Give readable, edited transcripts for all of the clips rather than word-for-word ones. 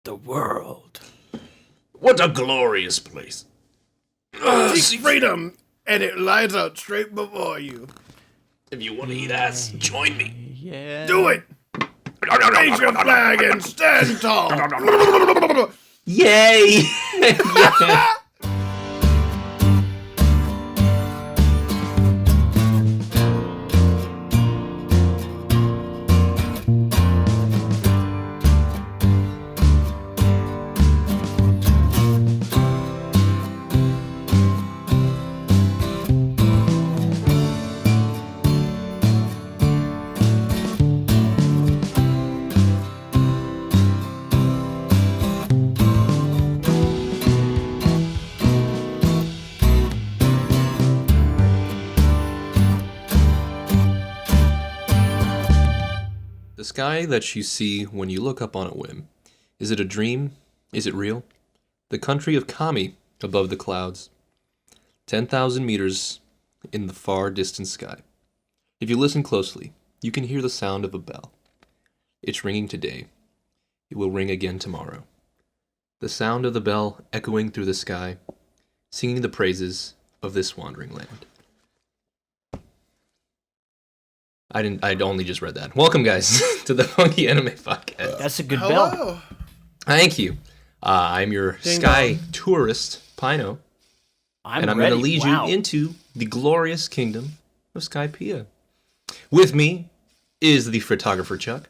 the world. What a glorious place. Seek freedom, and it lies out straight before you. If you want to eat ass, join me. Yeah. Do it! Raise your flag and stand tall! Yay! Yeah. The sky that you see when you look up on a whim. Is it a dream? Is it real? The country of Kami above the clouds. 10,000 meters in the far distant sky. If you listen closely, you can hear the sound of a bell. It's ringing today. It will ring again tomorrow. The sound of the bell echoing through the sky, singing the praises of this wandering land. I'd only just read that. Welcome, guys, to the Funky Anime Podcast. That's a good bell. Thank you. I'm your sky tourist, Pino. I'm going to lead you into the glorious kingdom of Skypiea. With me is the photographer, Chuck.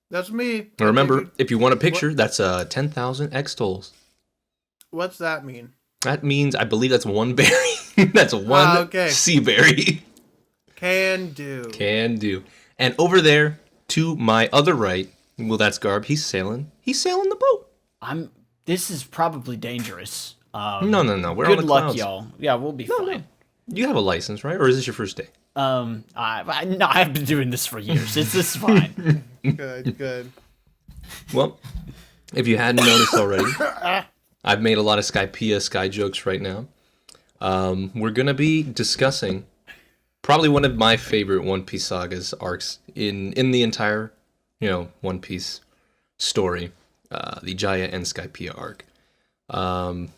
That's me. Now remember, if you want a picture, that's 10,000 X-tolls. What's that mean? That means, I believe that's one berry. That's one sea berry. Can do. Can do. And over there, to my other right, well, that's Garb. He's sailing. He's sailing the boat. This is probably dangerous. No. We're on the clouds. Good luck, y'all. Yeah, we'll be fine. No. You have a license, right? Or is this your first day? I've been doing this for years. It's fine. Good. Well, if you hadn't noticed already, I've made a lot of Skypiea sky jokes right now. We're going to be discussing probably one of my favorite One Piece Saga's arcs in the entire, One Piece story, the Jaya and Skypiea arc.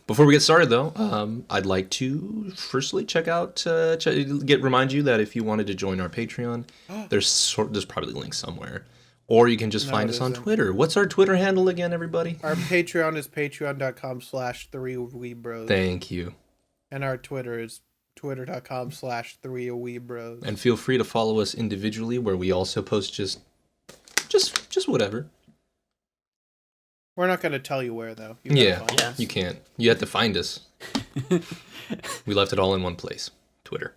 Before we get started, though, I'd like to firstly remind you that if you wanted to join our Patreon, there's probably links somewhere, or you can just find us on Twitter. What's our Twitter handle again, everybody? Our Patreon is patreon.com/3A-Weebros. Thank you. And our Twitter is twitter.com/3A-Weebros. And feel free to follow us individually, where we also post just whatever. We're not going to tell you where, though. You can't. You have to find us. We left it all in one place. Twitter.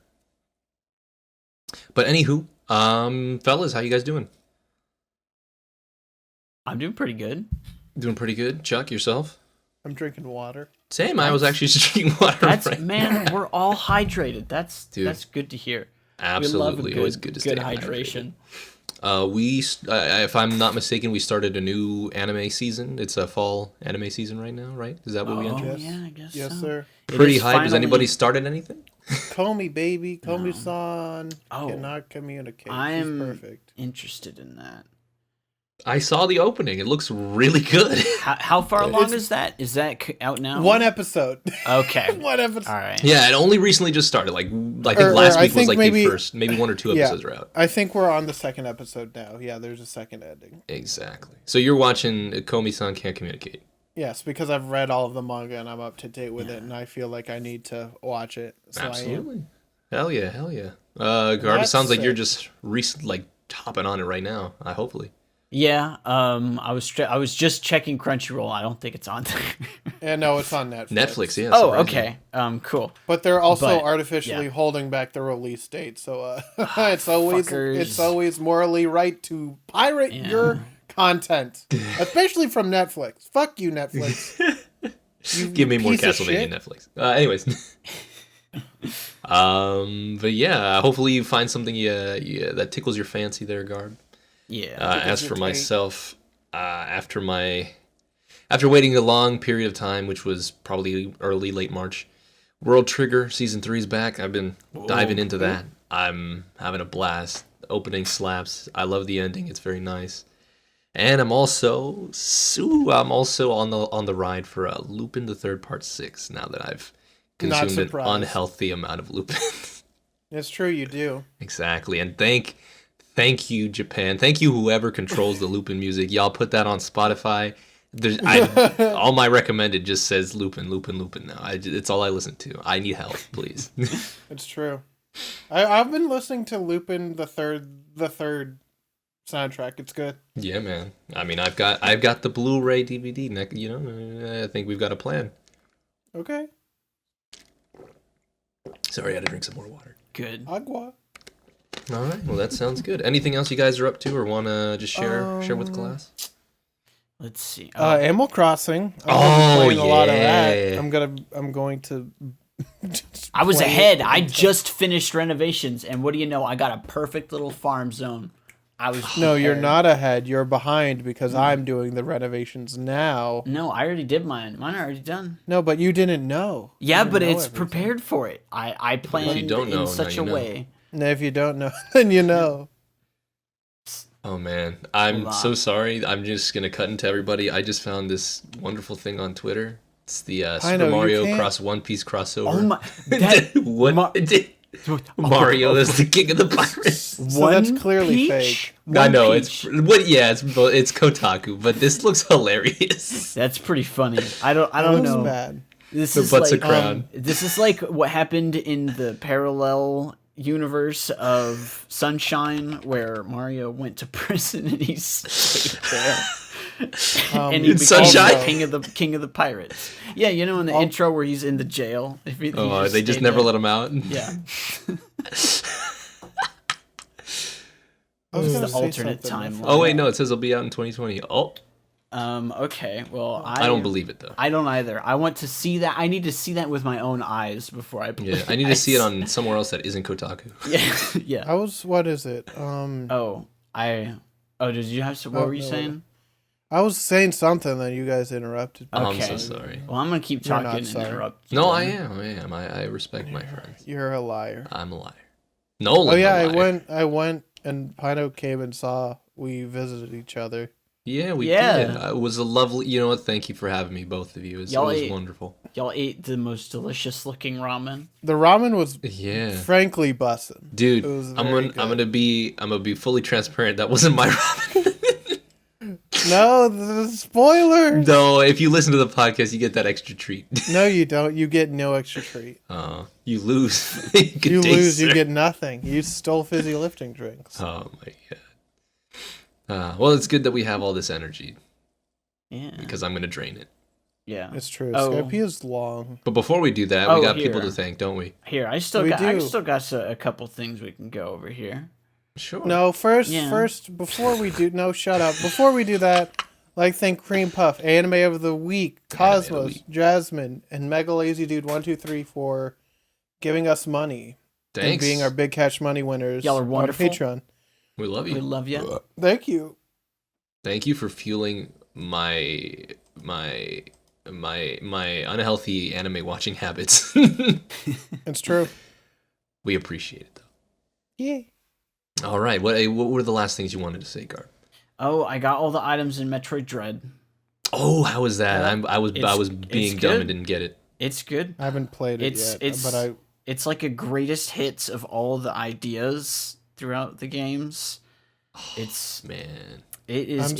But anywho, fellas, how you guys doing? I'm doing pretty good. Doing pretty good. Chuck, yourself? I'm drinking water. Same. I was actually just drinking water. Man, we're all hydrated. That's good to hear. Absolutely. Always good to stay hydration. If I'm not mistaken, we started a new anime season. It's a fall anime season right now, right? Is that what we entered? Yeah, I guess yes, so. Sir. Pretty hype. Has anybody started anything? Komi, baby. Komi-san Oh. cannot communicate. I'm She's perfect. interested in that. I saw the opening. It looks really good. How far along is that? Is that out now? One episode. Okay. One episode. All right. Yeah, it only recently just started. I think last week was the first. Maybe one or two episodes are out. I think we're on the second episode now. Yeah, there's a second ending. Exactly. So you're watching Komi-san Can't Communicate. Yes, because I've read all of the manga and I'm up to date with it, and I feel like I need to watch it. So Absolutely. Hell yeah. Garb, it sounds like you're just hopping on it right now. Hopefully. Yeah, I was just checking Crunchyroll. I don't think it's on there. Yeah, no, it's on Netflix. Netflix, yeah. Oh, okay. Cool. But they're also artificially holding back the release date, so it's always morally right to pirate your content, especially from Netflix. Fuck you, Netflix. Give me more Castlevania, Netflix. Anyways. But yeah, hopefully you find something that tickles your fancy there, Garb. Yeah. As for myself, after waiting a long period of time, which was probably late March, World Trigger Season 3 is back. I've been diving into that. I'm having a blast. The opening slaps. I love the ending. It's very nice. And I'm also on the ride for Lupin the Third Part 6 now that I've consumed an unhealthy amount of Lupin. It's true, you do. Exactly. And thank you, Japan. Thank you, whoever controls the Lupin music. Y'all put that on Spotify. All my recommended just says Lupin, Lupin, Lupin now. It's all I listen to. I need help, please. It's true. I've been listening to Lupin the third soundtrack. It's good. Yeah, man. I mean, I've got the Blu-ray DVD. You know, I think we've got a plan. Okay. Sorry, I had to drink some more water. Good. Agua. All right. Well, that sounds good. Anything else you guys are up to or want to just share with the class? Let's see. Animal Crossing. I'm playing a lot of that. I'm going to. I was ahead. I just finished renovations, and what do you know? I got a perfect little farm zone. No, you're not ahead. You're behind because I'm doing the renovations now. No, I already did mine. Mine are already done. No, but you didn't know. Yeah, but it's prepared for it. I planned in such a way. And if you don't know, then you know. Oh man, I'm so sorry. I'm just gonna cut into everybody. I just found this wonderful thing on Twitter. It's the Super Mario Cross One Piece crossover. Oh my! Mario is the king of the pirates. So that's clearly fake. I know it's what. Yeah, it's Kotaku, but this looks hilarious. That's pretty funny. I don't know. Bad. This is like a crown. This is like what happened in the parallel universe of Sunshine, where Mario went to prison and he stayed there. And he became Sunshine? the king of the pirates. Yeah, you know in the intro where he's in the jail. They just never let him out. Yeah. This is the alternate timeline. Oh wait, no, it says it'll be out in 2020. Oh. Okay. Well, I don't believe it though. I don't either. I want to see that. I need to see that with my own eyes before I play. Yeah, I need to see it on somewhere else that isn't Kotaku. Yeah. Yeah. What is it? Did you have some? What were you saying? I was saying something that you guys interrupted. Okay. I'm so sorry. Well, I'm gonna keep talking and interrupt. No, I am. I respect my friends. You're a liar. I'm a liar. Nolan. Oh yeah, I went and Pino came and saw. We visited each other. Yeah, we did. It was a lovely. You know what? Thank you for having me, both of you. It was wonderful. Y'all ate the most delicious looking ramen. The ramen was frankly bussin'. Dude, I'm gonna be fully transparent. That wasn't my ramen. No, the spoiler. No, if you listen to the podcast, you get that extra treat. No, you don't. You get no extra treat. You lose. You lose. You get nothing. You stole fizzy lifting drinks. Oh my god. Well, it's good that we have all this energy. Yeah. Because I'm gonna drain it. Yeah, it's true. Skypiea is long. But before we do that, we got people to thank, don't we? Here, I still got a couple things we can go over here. Sure. No, first, before we do, no, shut up. Before we do that, thank Cream Puff, Anime of the Week, Cosmos, Jasmine, and Mega Lazy Dude 123 for giving us money. Thanks. And being our Big Cash Money winners. Y'all are wonderful. On Patreon. We love you. We love you. Thank you. Thank you for fueling my unhealthy anime watching habits. It's true. We appreciate it though. Yeah. All right. What were the last things you wanted to say, Garb? Oh, I got all the items in Metroid Dread. Oh, how was that? I was being dumb and didn't get it. It's good. I haven't played it yet, it's like a greatest hits of all the ideas throughout the games. Man. It is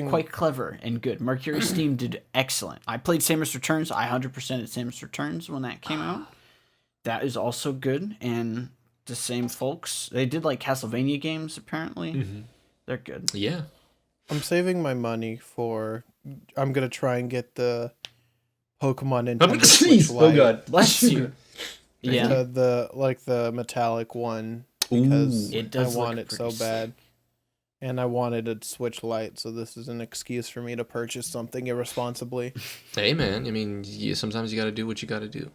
quite clever and good. Mercury Steam did excellent. I played Samus Returns. I 100%ed Samus Returns when that came out. That is also good. And the same folks. They did Castlevania games, apparently. Mm-hmm. They're good. Yeah. I'm saving my money for... I'm going to try and get the Pokemon Nintendo Switch Lite. Oh, God. Bless you. Yeah. The metallic one. Because I want it so bad. And I wanted a Switch Lite, so this is an excuse for me to purchase something irresponsibly. Hey, man. I mean, sometimes you got to do what you got to do.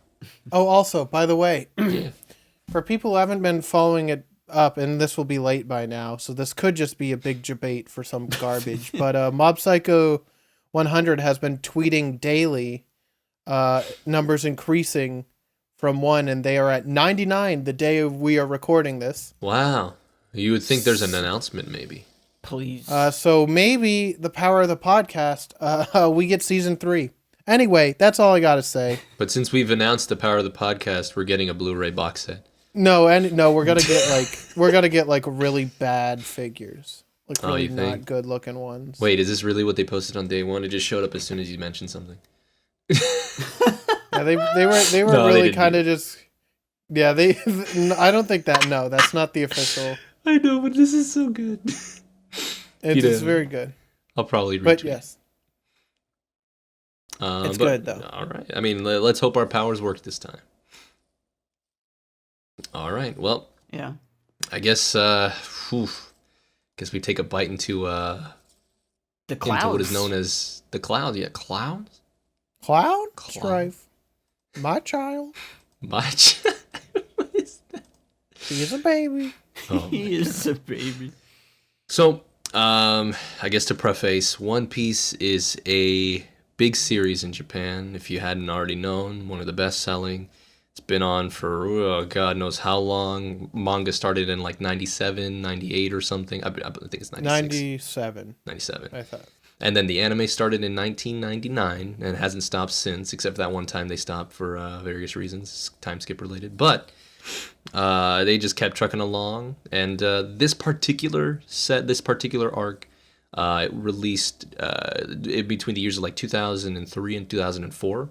Oh, also, by the way... Yeah. For people who haven't been following it up, and this will be late by now, so this could just be a big debate for some garbage, but Mob Psycho 100 has been tweeting daily, numbers increasing from 1, and they are at 99 the day we are recording this. Wow. You would think there's an announcement, maybe. Please. So maybe the power of the podcast, we get season 3. Anyway, that's all I gotta say. But since we've announced the power of the podcast, we're getting a Blu-ray box set. No, we're gonna get like really bad figures, like really not good looking ones. Wait, is this really what they posted on day one? It just showed up as soon as you mentioned something. Yeah, they were no, really kind of just. Yeah, I don't think that. No, that's not the official. I know, but this is so good. It's very good. I'll probably retweet. But yes. It's good, though. All right. I mean, let's hope our powers work this time. All right. Well. Yeah. I guess, guess we take a bite into, the clouds. Into what is known as the cloud. Yeah, clouds? Cloud? Strife. My child. My child? What is that? He is a baby. Oh, he is a baby. So, I guess to preface, One Piece is a big series in Japan. If you hadn't already known, one of the best-selling. It's been on for God knows how long. Manga started in like 97, 98 or something. I think it's 96. 97. I thought. And then the anime started in 1999 and hasn't stopped since, except that one time they stopped for various reasons, time skip related. But they just kept trucking along. And this particular arc released between the years of like 2003 and 2004.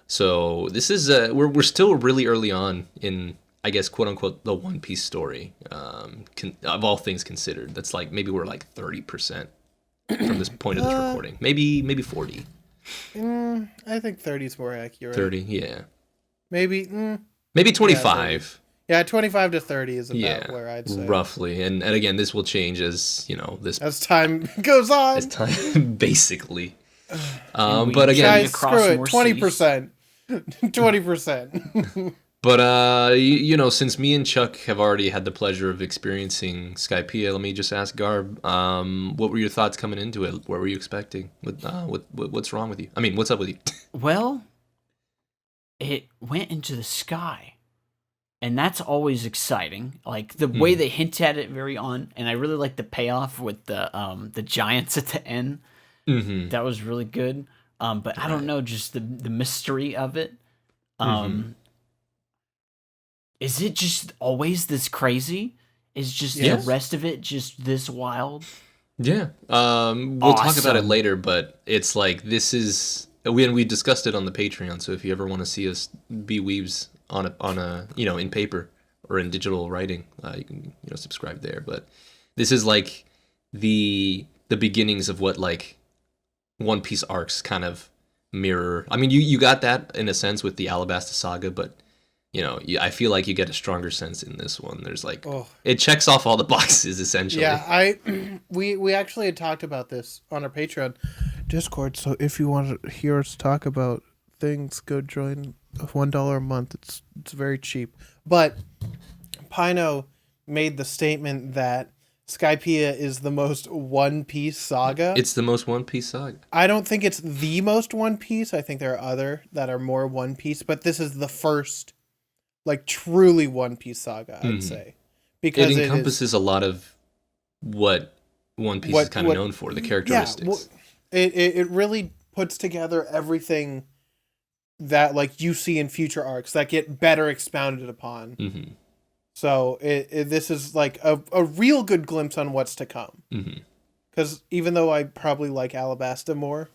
So this is we're still really early on in, I guess, quote unquote, the One Piece story. Of all things considered, that's like maybe we're like 30% from this point of this recording. Maybe 40. I think 30 is more accurate. 30, yeah. Maybe 25. Yeah, 25 to 30 is about where I'd say. Roughly. And again, this will change as, as time goes on. As time, basically. But again, guys, screw it. 20%. 20%. But since me and Chuck have already had the pleasure of experiencing Skypiea, let me just ask Garb, what were your thoughts coming into it? What were you expecting? What's wrong with you? I mean, what's up with you? Well, it went into the sky, and that's always exciting. Like the way they hint at it very on, and I really like the payoff with the giants at the end. Mm-hmm. That was really good. But I don't know, just the mystery of it. Is it just always this crazy? Is just the rest of it just this wild? Yeah. We'll talk about it later, but it's like we discussed it on the Patreon. So if you ever want to see us be weebs on a in paper or in digital writing, you can subscribe there. But this is like the beginnings of what like One Piece arcs kind of mirror. I mean, you got that in a sense with the Alabasta Saga, but I feel like you get a stronger sense in this one. There's like it checks off all the boxes essentially. Yeah, we actually had talked about this on our Patreon Discord. So if you want to hear us talk about things, go join $1 a month. It's very cheap. But Pino made the statement that Skypiea is the most One Piece saga. It's the most One Piece saga. I don't think it's the most One Piece. I think there are other that are more One Piece, but this is the first, like, truly One Piece saga, I'd say. Because it encompasses a lot of what One Piece is kind of known for, the characteristics. Yeah, it really puts together everything that, like, you see in future arcs that get better expounded upon. Mm-hmm. So this is like a real good glimpse on what's to come. Because even though I probably like Alabasta more,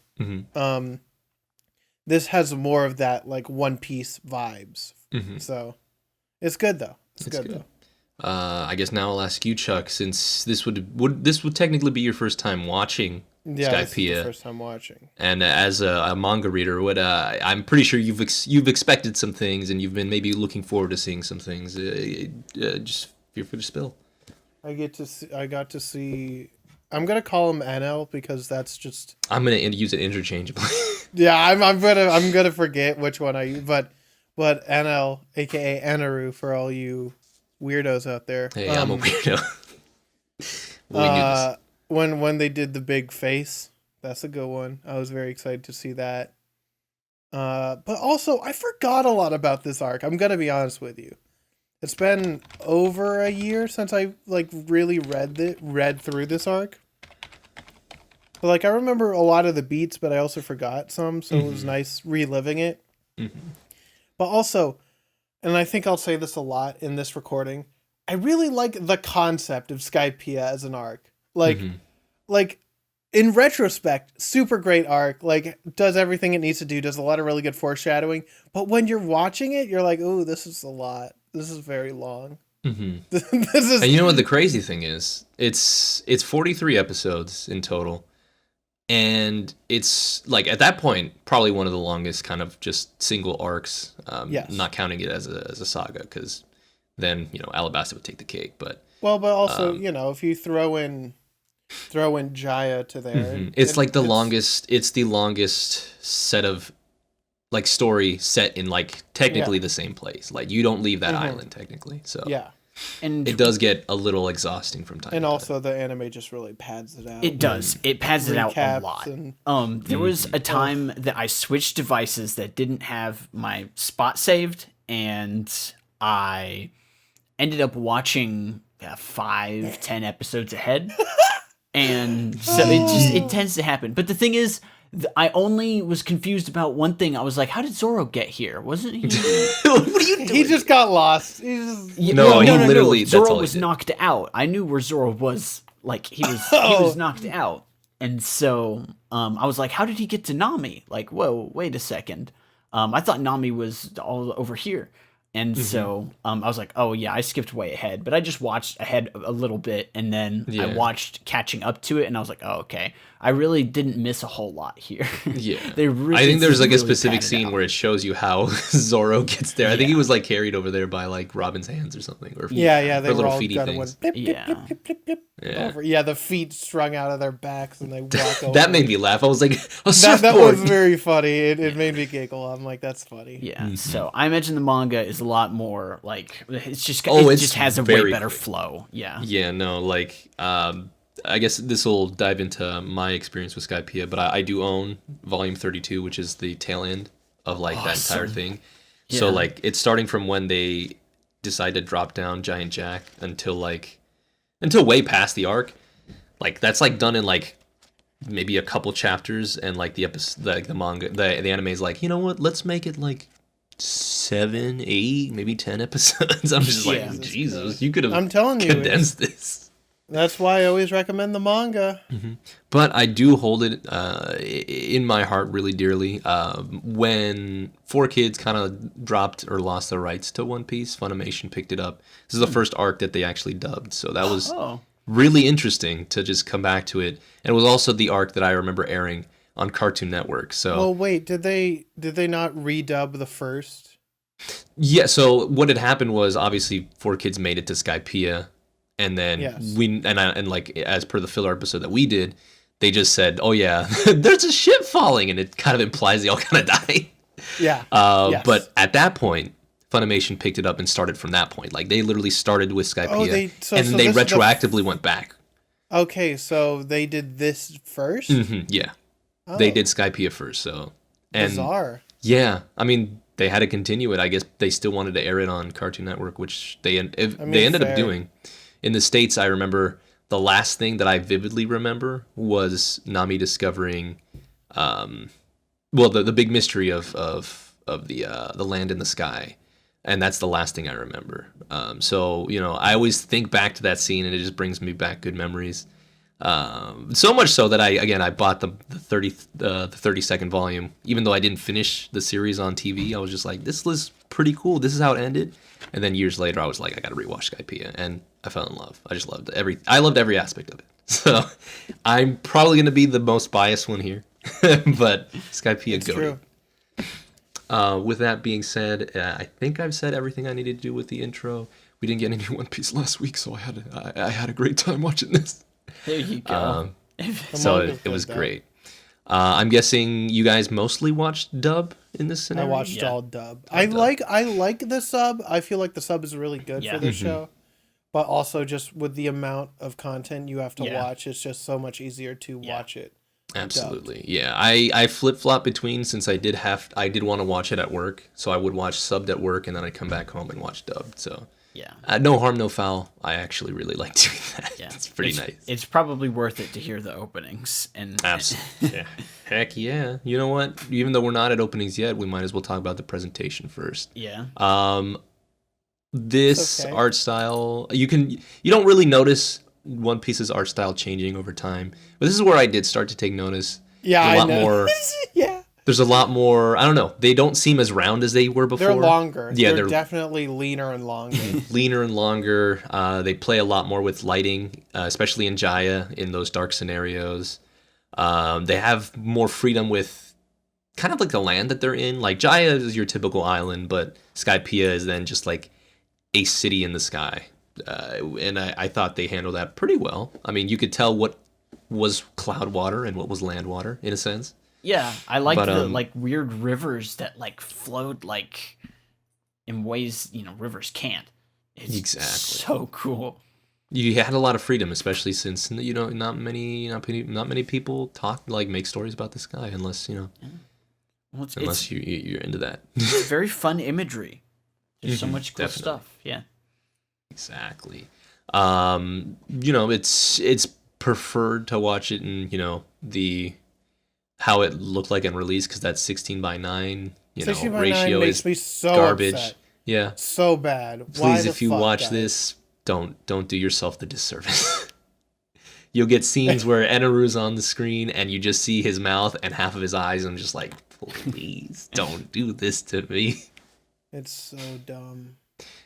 this has more of that like One Piece vibes. So it's good though. It's good though. I guess now I'll ask you, Chuck, since this would technically be your first time watching Skypiea. This is the first time watching. And as a manga reader, I'm pretty sure you've expected some things, and you've been maybe looking forward to seeing some things. Just feel free to spill. I got to see. I'm gonna call him NL because that's just. I'm gonna use it interchangeably. Yeah, I'm gonna forget which one I use, but NL, aka Anaru, for all you weirdos out there. Hey, I'm a weirdo. We knew this. When they did the big face, that's a good one. I was very excited to see that. But also, I forgot a lot about this arc. I'm gonna be honest with you. It's been over a year since I like really read through this arc. But like I remember a lot of the beats, but I also forgot some, so it was nice reliving it. But also, and I think I'll say this a lot in this recording, I really like the concept of Skypiea as an arc. Like in retrospect, super great arc, like does everything it needs to do, does a lot of really good foreshadowing. But when you're watching it, you're like, oh, this is a lot. This is very long. This is... And you know what the crazy thing is? It's 43 episodes in total. And it's like at that point, probably one of the longest kind of just single arcs, not counting it as a saga, because then, Alabasta would take the cake. But also, if you throw in Jaya to there, it's the longest set of like story set in like technically the same place. Like you don't leave that island technically. So and it does get a little exhausting from time to time. And also the anime just really pads it out. It does. It pads it out a lot. There was a time that I switched devices that didn't have my spot saved, and I ended up watching 5-10 episodes ahead. And so it tends to happen. But the thing is, I only was confused about one thing. I was like, how did Zoro get here? Wasn't he? What are you doing? He just got lost. No, Zoro was knocked out. I knew where Zoro was. Like, he was knocked out. And so I was like, how did he get to Nami? Like, whoa, wait a second. I thought Nami was all over here. And so I was like, oh, yeah, I skipped way ahead. But I just watched ahead a little bit, and then I watched catching up to it, and I was like, oh, okay. I really didn't miss a whole lot here. Yeah. I think there's like a specific scene where it shows you how Zoro gets there. I think he was like carried over there by like Robin's hands or something. Or they were little all feety things. Blip, blip, blip, blip, over. Yeah, the feet strung out of their backs, and they walk over. That made me laugh. I was like, a surfboard. That was very funny. It made me giggle. I'm like, that's funny. Yeah. So I imagine the manga is a lot more like it just has a way better flow. Yeah. Yeah. No. Like, I guess this will dive into my experience with Skypiea, but I do own Volume 32, which is the tail end of like that entire thing. Yeah. So like it's starting from when they decide to drop down Giant Jack until way past the arc. Like that's like done in like maybe a couple chapters, and like the episode, the manga, the anime is like, you know what? Let's make it like 7, 8, maybe 10 episodes. I'm just like, Jesus, you could have condensed this. That's why I always recommend the manga. But I do hold it in my heart really dearly. When 4Kids kind of dropped or lost the rights to One Piece, Funimation picked it up. This is the first arc that they actually dubbed. So that was really interesting to just come back to it. And it was also the arc that I remember airing on Cartoon Network. So well, wait, did they not redub the first? Yeah, so what had happened was obviously 4Kids made it to Skypiea. And then like as per the filler episode that we did, they just said, "Oh yeah, there's a ship falling," and it kind of implies they all kind of die. Yeah. But at that point, Funimation picked it up and started from that point. Like they literally started with Skypiea, and then they retroactively went back. Okay, so they did this first. Yeah, they did Skypiea first. So bizarre. Yeah, I mean they had to continue it. I guess they still wanted to air it on Cartoon Network, which they ended up doing. In the States, I remember the last thing that I vividly remember was Nami discovering, the big mystery of the land in the sky, and that's the last thing I remember. So I always think back to that scene, and it just brings me back good memories. So much so that I bought the 32nd volume, even though I didn't finish the series on TV. I was just like, this was pretty cool. This is how it ended. And then years later, I was like, I got to rewatch Skypiea, and I fell in love. I just loved every aspect of it. So I'm probably going to be the most biased one here, but Skypiea goated. With that being said, I think I've said everything I needed to do with the intro. We didn't get any One Piece last week, so I had a great time watching this. There you go. So it was great. I'm guessing you guys mostly watched dub in this scenario? I watched all dub. I like the sub. I feel like the sub is really good for this show. But also just with the amount of content you have to watch, it's just so much easier to watch it. Absolutely. Dubbed. Yeah. I flip-flop between, since I did want to watch it at work, so I would watch subbed at work and then I'd come back home and watch dubbed. So Yeah. No harm, no foul. I actually really like doing that. Yeah. It's pretty nice. It's probably worth it to hear the openings. Absolutely. Yeah. Heck yeah. You know what? Even though we're not at openings yet, we might as well talk about the presentation first. Yeah. This art style, you don't really notice One Piece's art style changing over time, but this is where I did start to take notice. Yeah, I know. More, yeah. There's a lot more. I don't know. They don't seem as round as they were before. They're longer. Yeah, they're definitely leaner and longer. Leaner and longer. They play a lot more with lighting, especially in Jaya in those dark scenarios. They have more freedom with kind of like the land that they're in. Like Jaya is your typical island, but Skypiea is then just like a city in the sky. And I thought they handled that pretty well. I mean, you could tell what was cloud water and what was land water in a sense. Yeah, I like the like weird rivers that like flowed like in ways rivers can't. It's exactly so cool. You had a lot of freedom, especially since not many people make stories about the sky unless Well, unless you're into that. It's very fun imagery. There's so much cool stuff. Yeah. Exactly. It's preferred to watch it in how it looked like in release because that 16:9 ratio is me so garbage. Upset. Yeah, so bad. Please, if you watch this, don't do yourself the disservice. You'll get scenes where Eneru's on the screen and you just see his mouth and half of his eyes, and I'm just like, please don't do this to me. It's so dumb.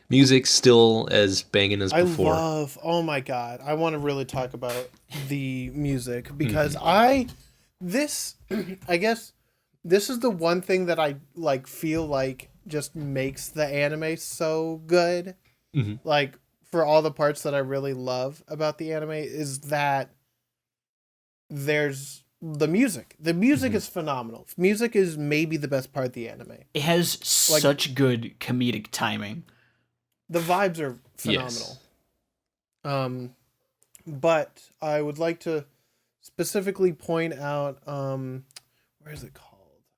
Music still as banging as before. Oh my god, I want to really talk about the music because I guess this is the one thing that I feel like just makes the anime so good. Mm-hmm. Like for all the parts that I really love about the anime is that there's the music. The music is phenomenal. Music is maybe the best part of the anime. It has such good comedic timing. The vibes are phenomenal. Yes. But I would like to specifically point out where is it called?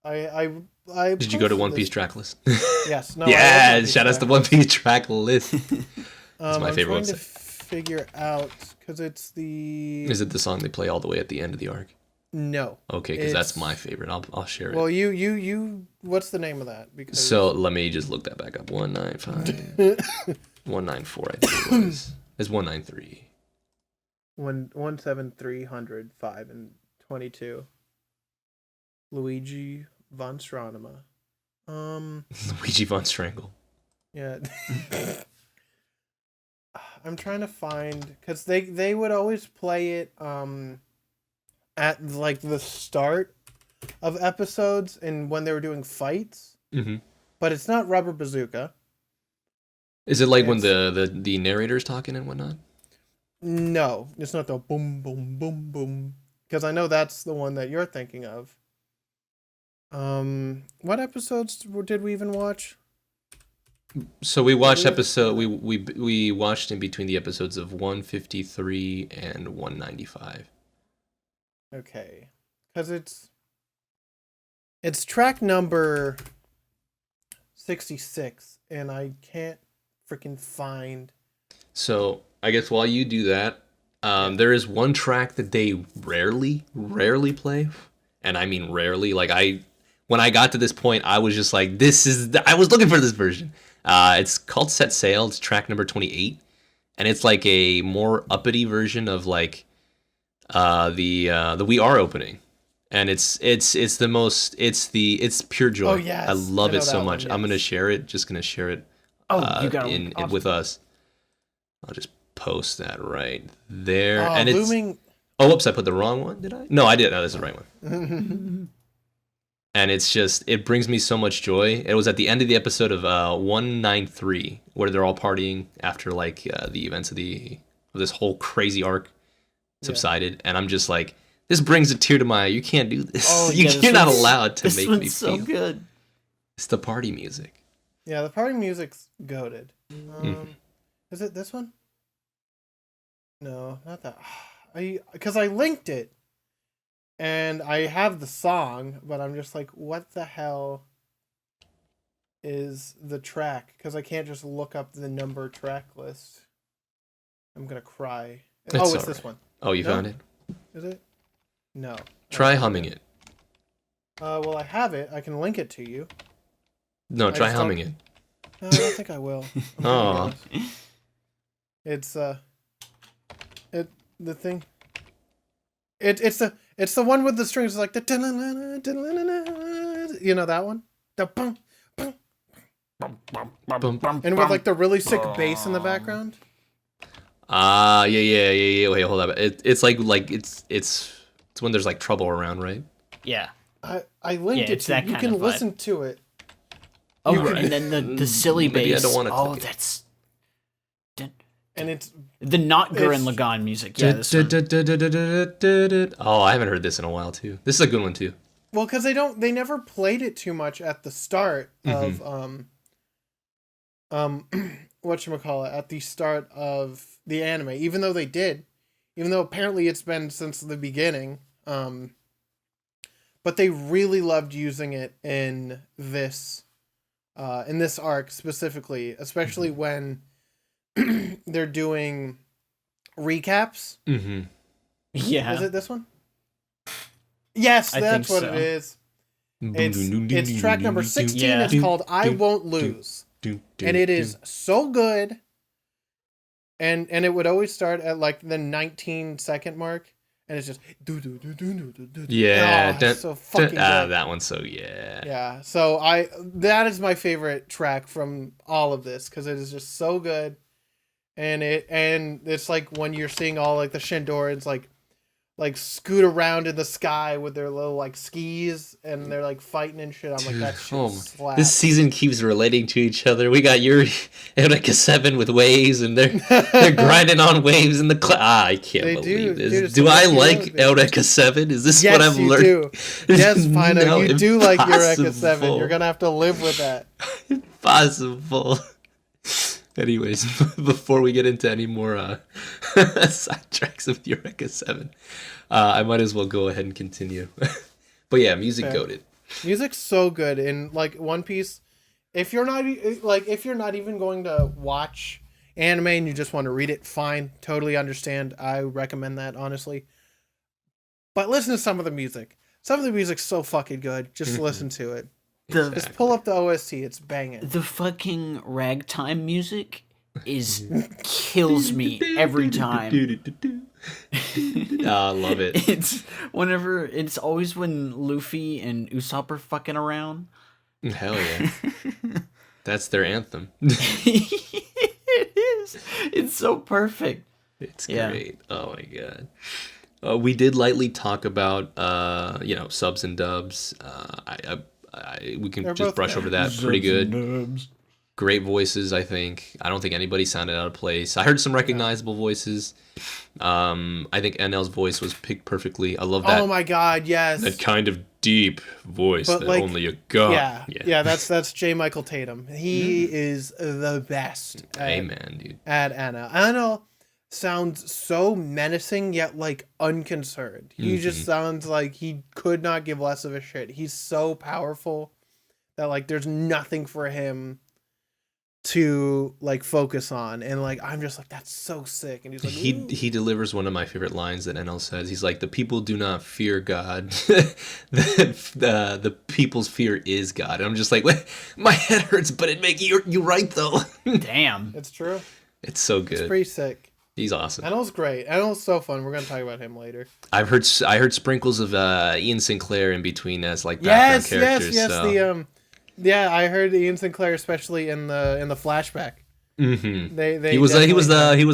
I Did you go to One Piece track list? Yes. No. Yeah, shout out to One Piece track list. It's my favorite one. I'm trying to figure out because it's the. Is it the song they play all the way at the end of the arc? No. Okay, because that's my favorite. I'll share it. Well, you. What's the name of that? So let me just look that back up. 195, 194. I think it was. It's 193. 17300 5 and 22. Luigi von Stranema. Luigi von Strangle. Yeah. I'm trying to find because they would always play it at like the start of episodes and when they were doing fights. Mm-hmm. But it's not Rubber Bazooka. Is it like when the narrator's talking and whatnot? No, it's not the boom boom boom boom because I know that's the one that you're thinking of. What episodes did we even watch? So we watched we watched in between the episodes of 153 and 195. Okay, because it's track number 66, and I can't freaking find. So I guess while you do that, there is one track that they rarely play, and I mean rarely. Like when I got to this point, I was just like, I was looking for this version. It's called Set Sail. It's track number 28, and it's like a more uppity version of like the We Are opening, and it's pure joy. Oh yes, I love it so much. Yes. I'm gonna share it. Just gonna share it. You got in with us. I'll just post that right there. And looming... it's whoops, I put the wrong one. Did I? No, I did. No, that's the right one. And it brings me so much joy. It was at the end of the episode of 193 where they're all partying after like the events of this whole crazy arc subsided, and I'm just like, this brings a tear to my eye. You can't do this. You're not allowed to make me so feel good. It's the party music. Yeah, the party music's goated. Is it this one? No, not that. Because I linked it. And I have the song, but I'm just like, what the hell? is the track, because I can't just look up the number track list. I'm gonna cry. It's this one. Oh, you found it? Is it? No. Try humming it. Well, I have it. I can link it to you. No, try humming it. No, I don't think I will. Oh. It's the thing. It's the one with the strings. It's like the you know that one. The bum, bum, and with like the really sick bass in the background. Yeah. Wait, hold up. It's like it's when there's like trouble around, right? Yeah. I linked it to you. You can listen to it. Oh, and then the silly bass. I don't want it to that's. And it's the not Gurren Lagann music. Yeah, this one. Oh, I haven't heard this in a while too. This is a good one too. Well, because they never played it too much at the start of whatchamacallit, at the start of the anime, even though apparently it's been since the beginning. But they really loved using it in this arc specifically, especially when they're doing recaps. Mm-hmm. Yeah. Is it this one? Yes, that's what it is. It's track number 16. Yeah. It's called I Won't Lose. And it is so good. And it would always start at like the 19-second mark. And it's just yeah, it's so fucking good. That one's so yeah. Yeah. So that is my favorite track from all of this, because it is just so good. And it's like when you're seeing all like the Shindorans like scoot around in the sky with their little like skis, and they're like fighting and shit. I'm like, that shit slaps. This season keeps relating to each other. We got Yuri Eureka 7 with waves, and they're grinding on waves in the I can't believe this. Do I like Eureka 7? Is this what I've learned? Do. Yes, Pino, no, you do like Eureka 7. You're gonna have to live with that. Impossible. Anyways, before we get into any more sidetracks of Eureka 7, I might as well go ahead and continue. But yeah, music goated. Music's so good in like One Piece. If you're not even going to watch anime and you just want to read it, fine, totally understand. I recommend that, honestly. But listen to some of the music. Some of the music's so fucking good. Just listen to it. Just pull up the OST. It's banging. The fucking ragtime music kills me every time. I love it. It's always when Luffy and Usopp are fucking around. Hell yeah. That's their anthem. It is. It's so perfect. It's great. Oh my god. We did lightly talk about subs and dubs. We can just brush over that. Pretty good. Great voices, I think. I don't think anybody sounded out of place. I heard some recognizable voices. I think NL's voice was picked perfectly. I love that. Oh my god, yes. That kind of deep voice that only a god. Yeah, that's J. Michael Tatum. He is the best. Amen, dude. At Anna. Anna sounds so menacing yet like unconcerned. He just sounds like he could not give less of a shit. He's so powerful that like there's nothing for him to like focus on, and like I'm just like, that's so sick. And he's like, he delivers one of my favorite lines that NL says. He's like, the people do not fear God. the people's fear is God. And I'm just like, my head hurts, but it makes you right though. Damn, it's true. It's so good. It's pretty sick. He's awesome. Anel's great. Anel's so fun. We're gonna talk about him later. I heard sprinkles of Ian Sinclair in between as like background characters. Yes. So. I heard Ian Sinclair, especially in the flashback. Mm-hmm. He was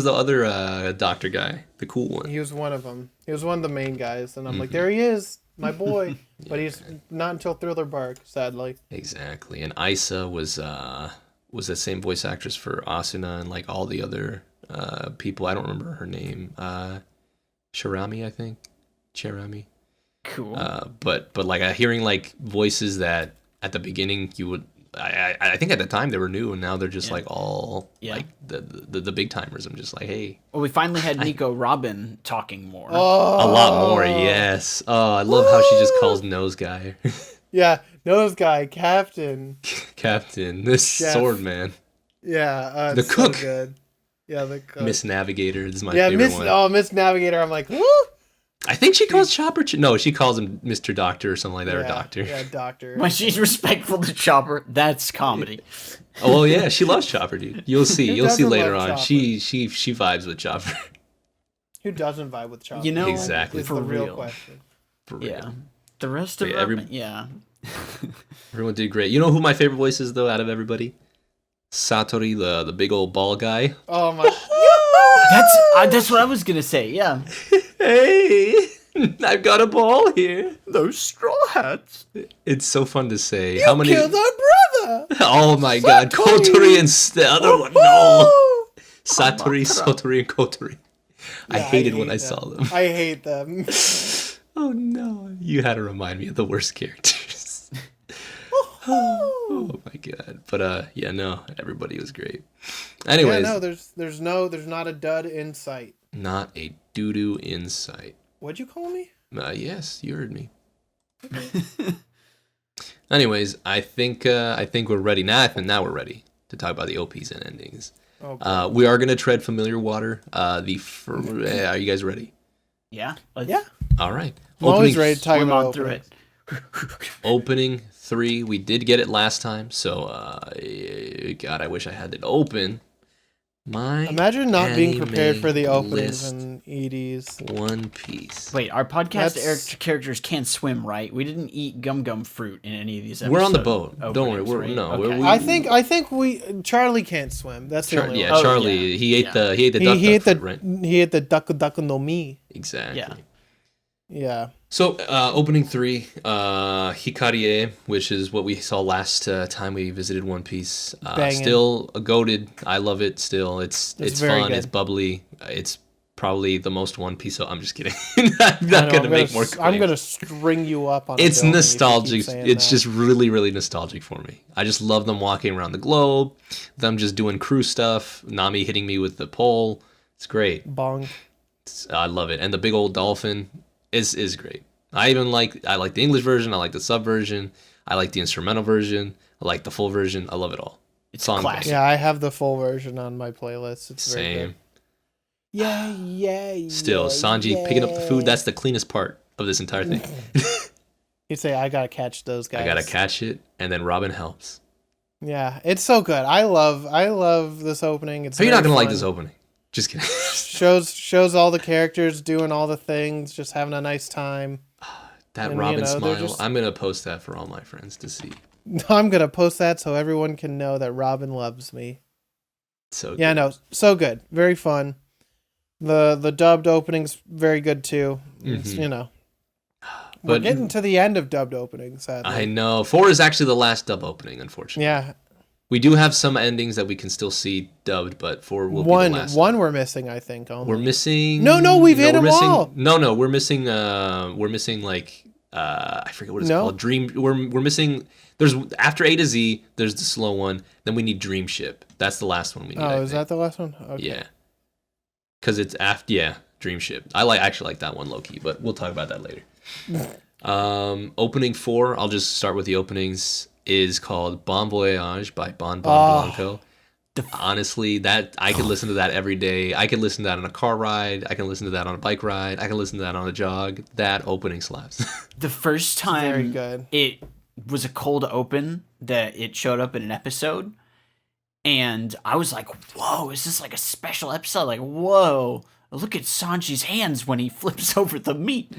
the other doctor guy, the cool one. He was one of them. He was one of the main guys, and I'm like, there he is, my boy. But he's not until Thriller Bark, sadly. Exactly. And Isa was the same voice actress for Asuna and like all the other people. I don't remember her name. Shirami, I think. Chirami. Cool. But like hearing like voices that at the beginning you would. I think at the time they were new, and now they're just like all like the big timers. I'm just like, hey. Well, we finally had Nico Robin talking more. A lot more, yes. Oh, I love how she just calls Nose Guy. Yeah, Nose Guy, Captain. captain, the sword man. Yeah, the cook. So good. Yeah, the cook. Miss Navigator is my favorite one. Oh, Miss Navigator. I'm like, woo! I think she calls Chopper. No, she calls him Mr. Doctor or something like that, or Doctor. Yeah, Doctor. When she's respectful to Chopper, that's comedy. Oh yeah, she loves Chopper, dude. You'll see. You'll see later on. Chopper? She vibes with Chopper. Who doesn't vibe with Chopper? You know, exactly. Is the real question. For real. Yeah. The rest of them, Everyone did great. You know who my favorite voice is though, out of everybody? Satori, the big old ball guy. Oh my! That's what I was gonna say. Yeah. Hey, I've got a ball here. Those straw hats. It's so fun to say. You killed our brother. Oh my God, Kotori and the other one. No, Satori, Satori, and Kotori. I hated when I saw them. I hate them. Oh no, you had to remind me of the worst characters. Oh my God. But yeah, no, everybody was great. Anyways. Yeah, no, there's not a dud in sight. Not a doo-doo in sight. What'd you call me? Yes, you heard me. Anyways, I think we're ready now. Now we're ready to talk about the OPs and endings. Okay. We are gonna tread familiar water. Are you guys ready? Yeah. Yeah. All right. I'm always ready to talk about through it. Opening 3. We did get it last time, so God, I wish I had it open. Imagine not being prepared for the openings and EDs. One Piece. Wait, our podcast characters can't swim, right? We didn't eat gum fruit in any of these episodes. We're on the boat. Don't worry. Okay. I think Charlie can't swim. That's the only one. Charlie. He ate the duck, right? He ate the duck no mi. Exactly. Yeah. So, opening 3, Hikarie, which is what we saw last time we visited One Piece. Still goated. I love it still. It's fun. Good. It's bubbly. It's probably the most One Piece. So I'm just kidding. I'm not going to make more claims. I'm going to string you up on it's nostalgic. It's just really, really nostalgic for me. I just love them walking around the globe, them just doing crew stuff, Nami hitting me with the pole. It's great. Bong. I love it. And the big old dolphin is great. I like the English version. I like the sub version. I like the instrumental version. I like the full version. I love it all. It's classic. Yeah, I have the full version on my playlist. It's Same. Very good. Yeah. Still, Sanji picking up the food. That's the cleanest part of this entire thing. You'd say, I gotta catch those guys. I gotta catch it, and then Robin helps. Yeah, it's so good. I love this opening. It's you're not gonna like this opening. Just kidding. shows all the characters doing all the things, just having a nice time. That and, Robin smile. I'm gonna post that for all my friends to see. I'm gonna post that so everyone can know that Robin loves me. So good. Yeah, no, so good, very fun. The dubbed opening's very good too. Mm-hmm. We're getting to the end of dubbed openings. Sadly. I know 4 is actually the last dub opening, unfortunately. Yeah. We do have some endings that we can still see dubbed, but 4 will be the last. One we're missing, I think. Only. We're missing. No, we've hit them all. No, we're missing. Like I forget what it's called. Dream. We're missing. There's after A to Z. There's the slow one. Then we need Dream Ship. That's the last one we need. Oh, is that the last one? Okay. Yeah. Because it's after. Yeah, Dream Ship. I actually like that one low key, but we'll talk about that later. Opening 4. I'll just start with the openings. Is called Bon Voyage by Bon Blanco. Honestly, that I could listen to that every day. I could listen to that on a car ride. I can listen to that on a bike ride. I can listen to that on a jog. That opening slaps. The first time it was a cold open that it showed up in an episode, and I was like, "Whoa, is this like a special episode? Like, whoa, look at Sanji's hands when he flips over the meat,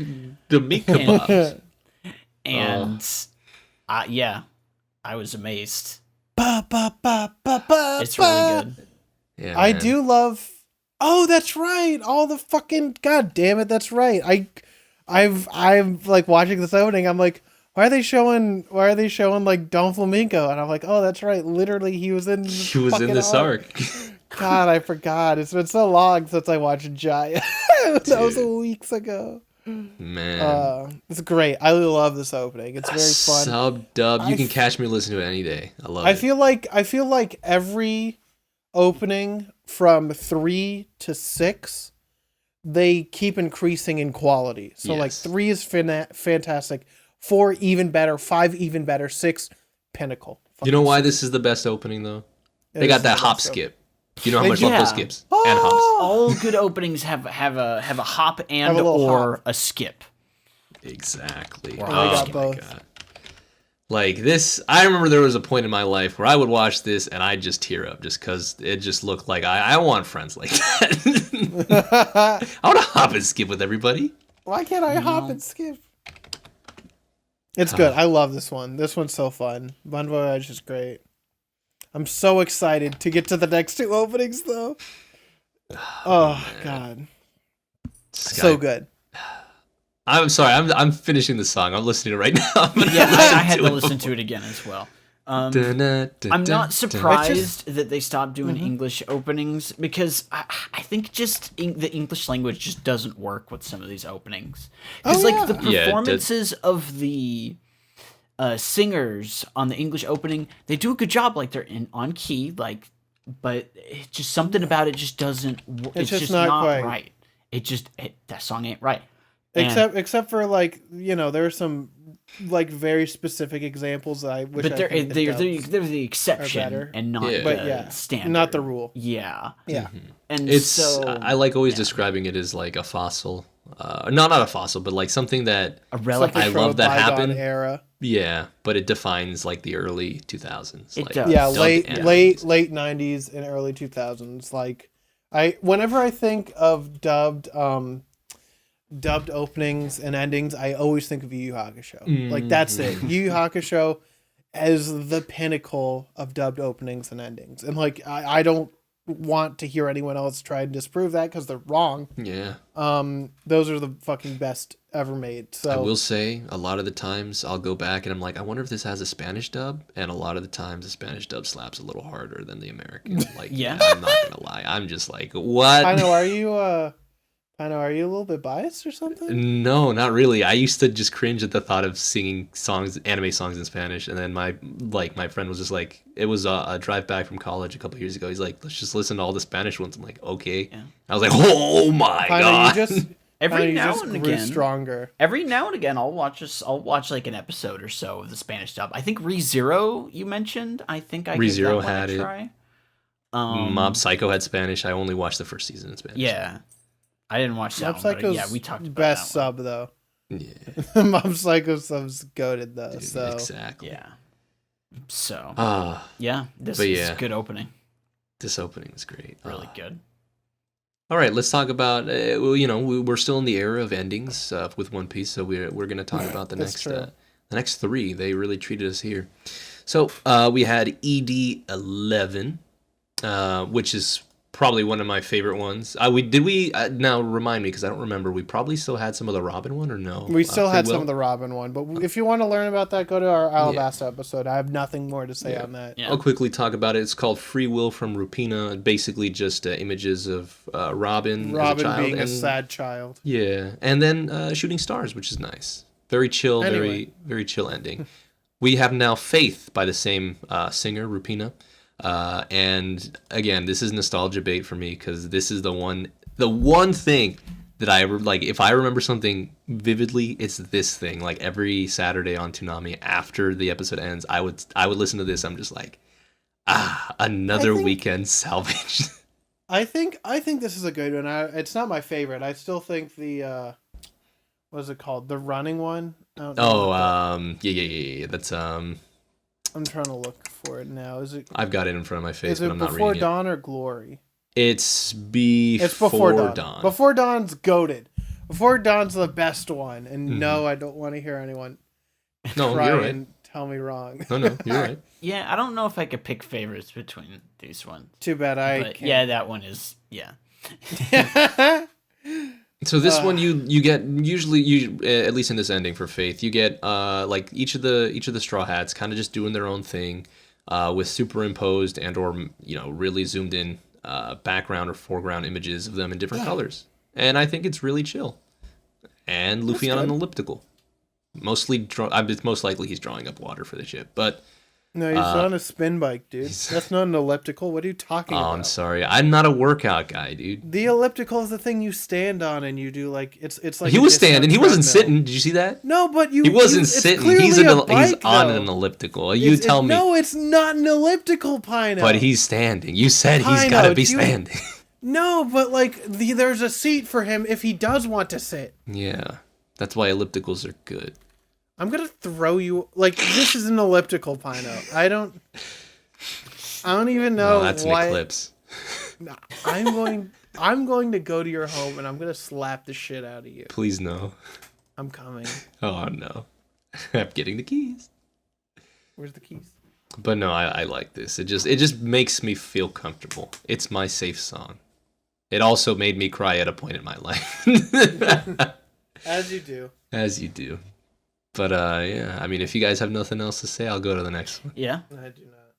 the meat kebabs." And yeah. I was amazed. It's really good. Yeah, I do love. Oh, that's right. All the fucking god damn it. That's right. I'm like watching this opening. I'm like, why are they showing like Don Flamingo? And I'm like, oh, that's right. Literally, he was in. He was in this arc. God, I forgot. It's been so long since I watched Jaya. That was weeks ago. Man, it's great. I love this opening. It's very fun. Sub dub, you can catch me listening to it any day. I love it. I feel like every opening from 3 to 6, they keep increasing in quality. So like 3 is fantastic, 4 even better, 5 even better, 6 pinnacle. You know why this is the best opening though? They got that hop skip. You know how much I love those skips and hops. All good openings have a hop and or a skip. Exactly. Oh my God. Like this, I remember there was a point in my life where I would watch this and I'd just tear up just because it just looked like I want friends like that. I want to hop and skip with everybody. Why can't I hop and skip? It's good. I love this one. This one's so fun. Bon Voyage is great. I'm so excited to get to the next two openings, though. Oh, God. So good. I'm sorry. I'm finishing the song. I'm listening to it right now. I had to listen to it again as well. I'm not surprised that they stopped doing English openings because I think just the English language just doesn't work with some of these openings. Because the performances of the singers on the English opening, they do a good job. Like they're on key, but it's just something about it just doesn't. It's just not right. That song ain't right. Except for there are some very specific examples that I wish. But they're the exception and not the standard, not the rule. Yeah. And it's I like always describing it as like a fossil, not a fossil, but like something that a relic. I love that happened. Era. Yeah, but it defines like the early 2000s. It does. Yeah, late 90s and early 2000s. Like whenever I think of dubbed openings and endings, I always think of Yu Yu Hakusho. Like that's it. Yu Yu Hakusho as the pinnacle of dubbed openings and endings. And like I don't want to hear anyone else try and disprove that because they're wrong. Yeah. Those are the fucking best ever made. So I will say a lot of the times I'll go back and I'm like, I wonder if this has a Spanish dub, and a lot of the times the Spanish dub slaps a little harder than the American. Like I'm not gonna lie. I'm just like, what? I know, are you are you a little bit biased or something? No, not really. I used to just cringe at the thought of singing anime songs in Spanish, and then my friend was just like, it was a drive back from college a couple of years ago. He's like, let's just listen to all the Spanish ones. I'm like, okay. Yeah. I was like, oh my God. Every now and again, stronger. Every now and again, I'll watch like an episode or so of the Spanish dub. I think ReZero you mentioned. I think I gave that one a try. Mob Psycho had Spanish. I only watched the first season in Spanish. Yeah. I didn't watch that Mob one, Psycho's but we talked about best that one. sub though. Yeah. Mob Psycho sub's goated though. Dude, so exactly. Yeah. So this is a good opening. This opening is great. Really good. All right, let's talk about. We're still in the era of endings with One Piece, so we're going to talk about the next three. They really treated us here. So we had ED11, which is probably one of my favorite ones. Now remind me because I don't remember. We probably still had some of the Robin one or no? We still had some of the Robin one, but if you want to learn about that, go to our Alabasta episode. I have nothing more to say on that. Yeah. I'll quickly talk about it. It's called Free Will from Rupina. Basically, just images of Robin as a child, being a sad child. Yeah, and then Shooting Stars, which is nice. Very chill, very very chill ending. We have now Faith by the same singer, Rupina. And again, this is nostalgia bait for me because this is the one thing that I ever like. If I remember something vividly, it's this thing. Like every Saturday on Toonami after the episode ends, I would listen to this. I'm just like, another weekend salvaged. I think this is a good one. It's not my favorite. I still think the what is it called? The running one. Yeah. That's I'm trying to look for it now. Is it? I've got it in front of my face, but I'm not reading it. Before Dawn or Glory? It's before Dawn. Before Dawn's goated. Before Dawn's the best one, and no, I don't want to hear anyone try and tell me wrong. No, you're right. Yeah, I don't know if I could pick favorites between these ones. Too bad I can't. Yeah, that one is So this one you get usually at least in this ending for Faith, you get like each of the Straw Hats kind of just doing their own thing with superimposed and or really zoomed in background or foreground images of them in different colors. And I think it's really chill. And Luffy on an elliptical. Mostly it's most likely he's drawing up water for the ship, but No, he's on a spin bike, dude. That's not an elliptical. What are you talking about? Oh, I'm sorry. I'm not a workout guy, dude. The elliptical is the thing you stand on and you do like it's like he was standing. He wasn't sitting. Did you see that? No, but he wasn't sitting. He's on an elliptical. You tell me. No, it's not an elliptical, Pino. But he's standing. You said he's got to be standing. No, but like there's a seat for him if he does want to sit. Yeah, that's why ellipticals are good. I'm gonna throw you like this is an elliptical, Pino. I don't even know. No, that's an eclipse. No, I'm going to go to your home and I'm gonna slap the shit out of you. Please no. I'm coming. Oh no. I'm getting the keys. Where's the keys? But no, I like this. It just makes me feel comfortable. It's my safe song. It also made me cry at a point in my life. As you do. As you do. But yeah, I mean, if you guys have nothing else to say, I'll go to the next one. Yeah. I do not.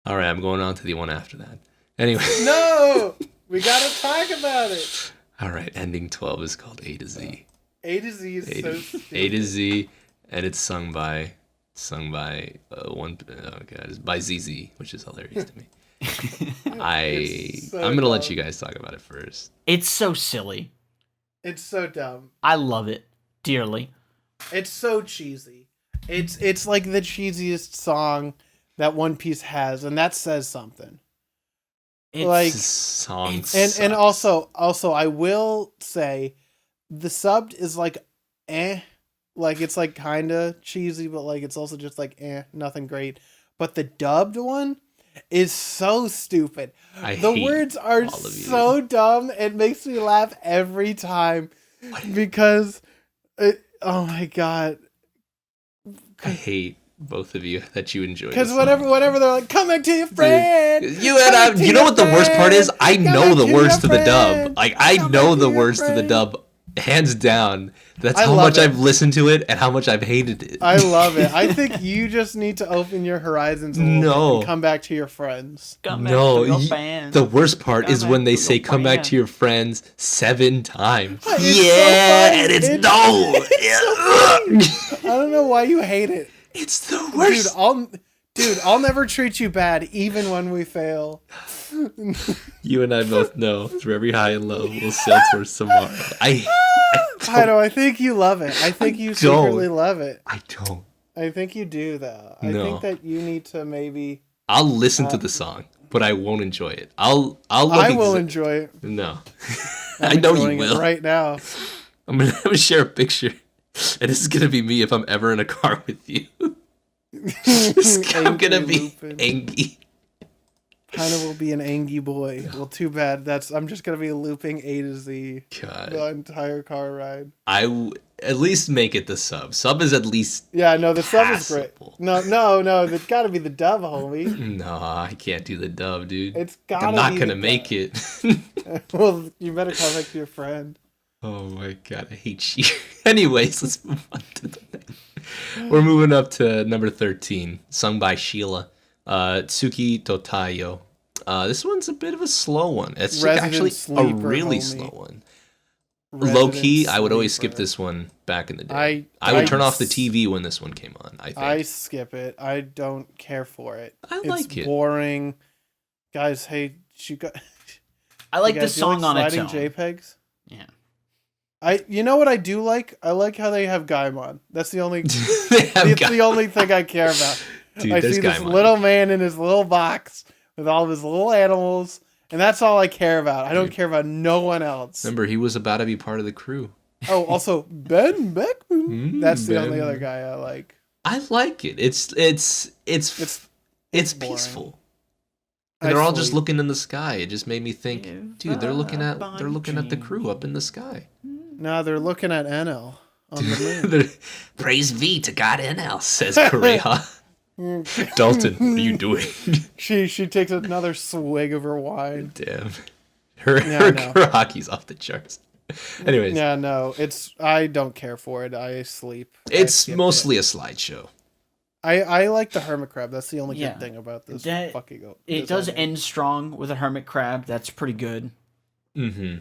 All right, I'm going on to the one after that. Anyway. No! We gotta talk about it. All right, ending 12 is called A to Z. A to Z is so stupid. A to Z, and it's sung by by ZZ, which is hilarious to me. I'm gonna let you guys talk about it first. It's so silly. It's so dumb. I love it dearly. It's so cheesy. It's like the cheesiest song that One Piece has, and that says something. It's like song and also I will say the subbed is like like it's like kind of cheesy, but like it's also just like nothing great. But the dubbed one is so stupid. The words are so dumb. It makes me laugh every time because oh my god. I hate both of you that you enjoy. Because whenever they're like, "Come back to your friend," dude, you know what the worst part is? I know the words to the dub. Like I know the words to the dub, hands down. That's how much I've listened to it and how much I've hated it. I love it. I think you just need to open your horizons a little bit and come back to your friends. The worst part is when they say "come back to your friends" 7 times. So and it's no. I don't know why you hate it. It's the worst. Dude, I'll never treat you bad, even when we fail. You and I both know through every high and low, we'll sail towards tomorrow. I think you love it. I think you secretly love it. I don't. I think you do, though. I think that you need to maybe. I'll listen to the song, but I won't enjoy it. I will enjoy it. No, I know you will. Right now, I'm gonna share a picture, and this is gonna be me if I'm ever in a car with you. I'm gonna be angry. Pino will be an angry boy. Well, too bad. I'm just gonna be looping A to Z the entire car ride. At least make it the sub. Sub is at least the sub is great. No, it's got to be the dub, homie. No, I can't do the dub, dude. It's gotta. I'm not gonna make it. Well, you better come back to your friend. Oh my god, I hate you. Anyways, let's move on to the next. We're moving up to number 13, sung by Sheila. Tsuki Totayo. This one's a bit of a slow one. It's actually a really slow one. Low key, I would always skip this one back in the day. I would turn off the TV when this one came on. I skip it. I don't care for it. It's boring. Guys, hey, I like the song on its own. JPEGs. Yeah. You know what I do like? I like how they have Gaimon. That's the only. The only thing I care about. Dude, I see this little man in his little box with all of his little animals, and that's all I care about. I don't care about no one else. Remember, he was about to be part of the crew. Oh, also Ben Beckman. That's the only other guy I like. I like it. It's peaceful. And they're all just looking in the sky. It just made me think, dude, they're looking at the crew up in the sky. No, they're looking at NL on the moon. Praise be to God NL, says Korea. Dalton, what are you doing? She takes another swig of her wine. Damn. Her hockey's off the charts. Anyways. Yeah, no, I don't care for it. I sleep. It's mostly a slideshow. I like the hermit crab. That's the only good thing about this fucking. It does end strong with a hermit crab. That's pretty good. Mm-hmm.